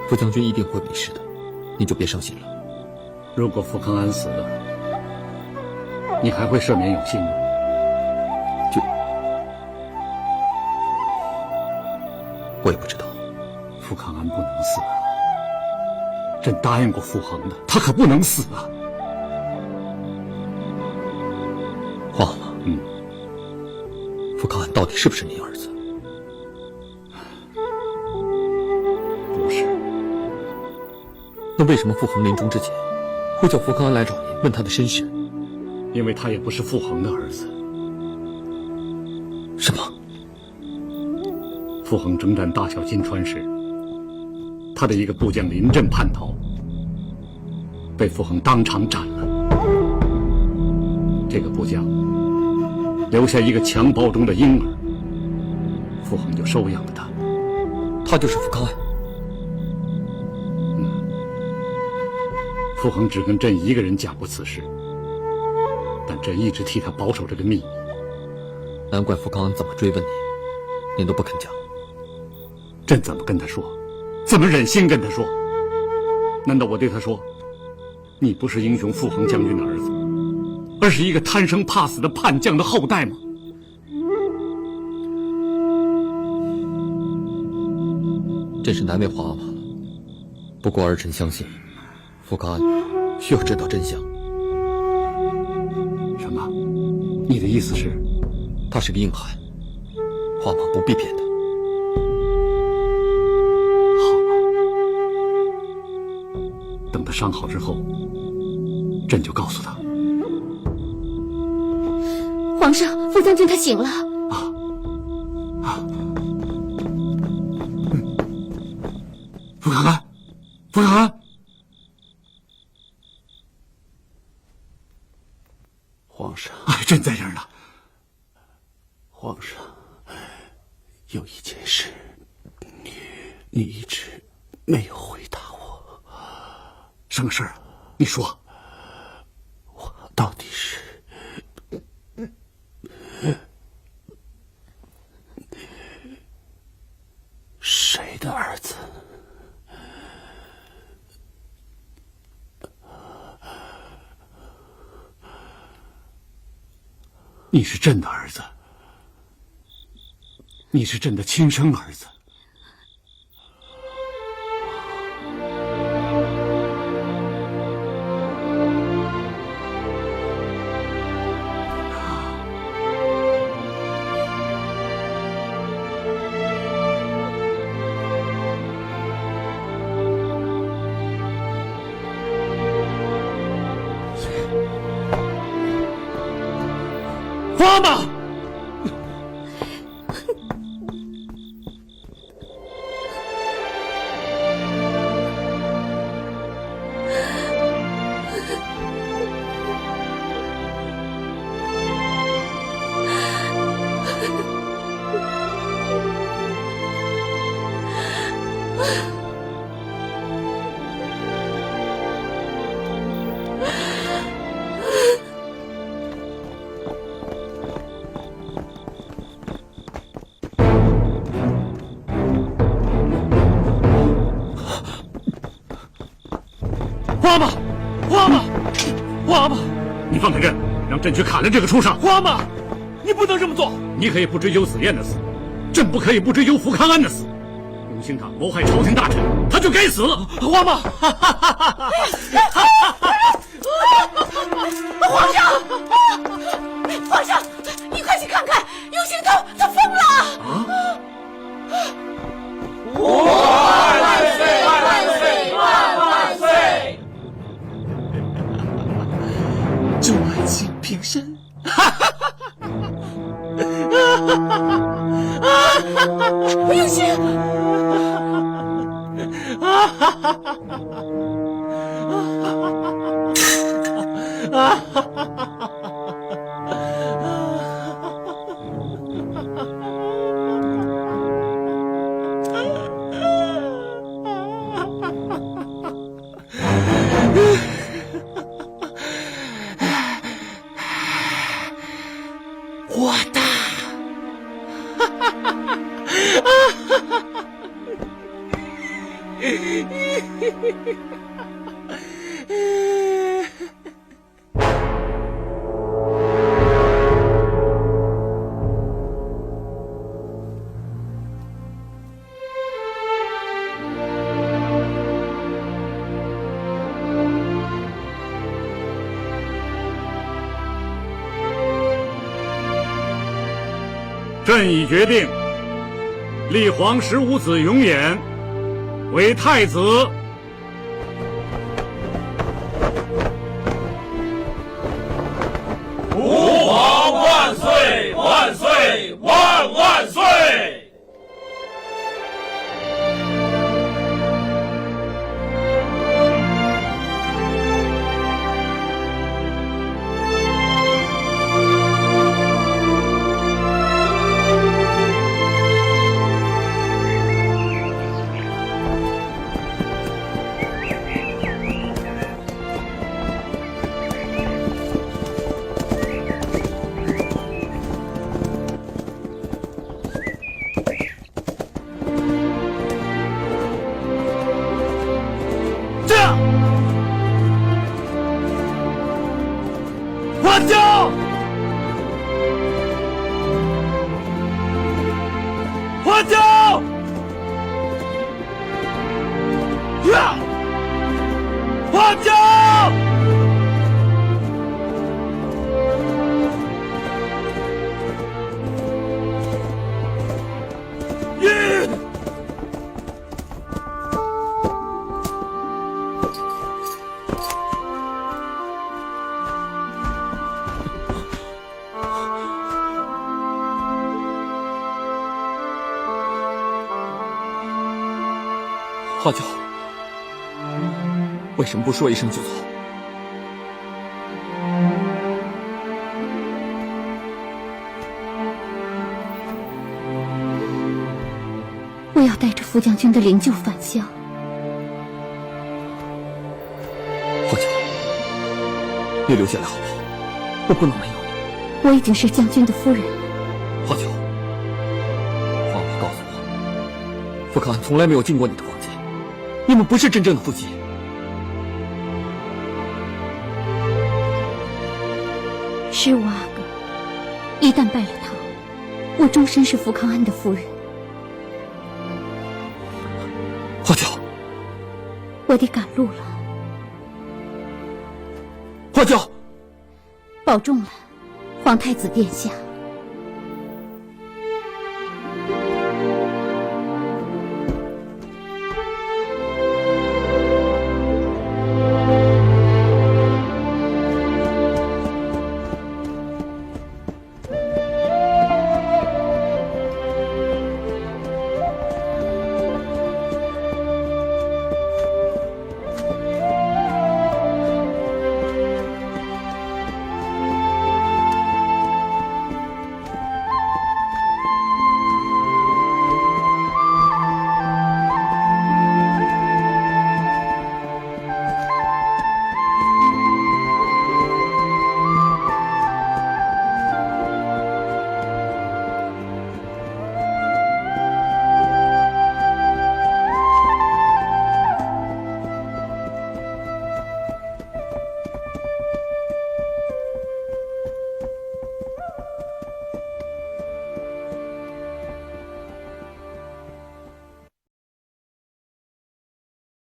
Speaker 6: 傅将军一定会没事的，你就别伤心了。
Speaker 1: 如果傅康安死了，你还会赦免永信吗？
Speaker 6: 我也不知道。
Speaker 1: 傅康安不能死啊！朕答应过傅恒的，他可不能死啊！
Speaker 6: 皇阿玛，傅康安到底是不是您儿子？
Speaker 1: 不是。
Speaker 6: 那为什么傅恒临终之前会叫傅康安来找您，问他的身世？
Speaker 1: 因为他也不是傅恒的儿子。
Speaker 6: 什么？
Speaker 1: 傅恒征战大小金川时，他的一个部将临阵叛逃，被傅恒当场斩了。这个部将留下一个襁褓中的婴儿，傅恒就收养了他。
Speaker 6: 他就是傅康安。
Speaker 1: 傅恒只跟朕一个人讲过此事，但朕一直替他保守这个秘密。
Speaker 6: 难怪傅康安怎么追问你，您都不肯讲。
Speaker 1: 朕怎么跟他说？怎么忍心跟他说？难道我对他说，你不是英雄傅恒将军的儿子，而是一个贪生怕死的叛将的后代吗？
Speaker 6: 真是难为皇阿玛了。不过儿臣相信，傅康安需要知道真相。
Speaker 1: 什么？你的意思是，
Speaker 6: 他是个硬汉，皇阿玛不必骗他。
Speaker 1: 等他伤好之后，朕就告诉他。
Speaker 5: 皇上，傅将军他醒了。
Speaker 1: 傅康安，傅康安，
Speaker 2: 皇上，
Speaker 1: 朕在这儿呢。
Speaker 2: 皇上，有一件事，你一直没有回答我。
Speaker 1: 什么事儿？你说。
Speaker 2: 我到底是谁的儿子？
Speaker 1: 你是朕的儿子，你是朕的亲生儿子。
Speaker 12: 妈妈，
Speaker 1: 皇阿玛，皇阿玛，皇阿玛，你放开朕，让朕去砍了这个畜生！
Speaker 12: 皇阿玛，你不能这么做！
Speaker 1: 你可以不追究子燕的死，朕不可以不追究福康安的死。永兴他谋害朝廷大臣，他就该死！
Speaker 12: 皇阿玛，
Speaker 8: 皇上，皇上，你快去看看，永兴他疯了！
Speaker 10: 万岁！万岁！万岁！
Speaker 12: 众爱卿平身。
Speaker 8: 永兴，
Speaker 12: 我的，
Speaker 1: 朕已决定，立皇十五子永琰为太子。
Speaker 16: 吾皇万岁！万岁！万万岁！
Speaker 7: 还将！还将！呀！还将！一！
Speaker 6: 花椒，为什么不说一声就走？
Speaker 5: 我要带着副将军的灵柩返乡。
Speaker 6: 花椒，你留下来好不好？我不能没有你。
Speaker 5: 我已经是将军的夫人了。
Speaker 6: 花椒，皇阿玛告诉我，福康安从来没有进过你的房间。你们不是真正的夫妻。
Speaker 5: 是我阿哥，一旦拜了他，我终身是福康安的夫人。
Speaker 6: 花椒，
Speaker 5: 我得赶路了。
Speaker 6: 花椒，
Speaker 5: 保重了，皇太子殿下。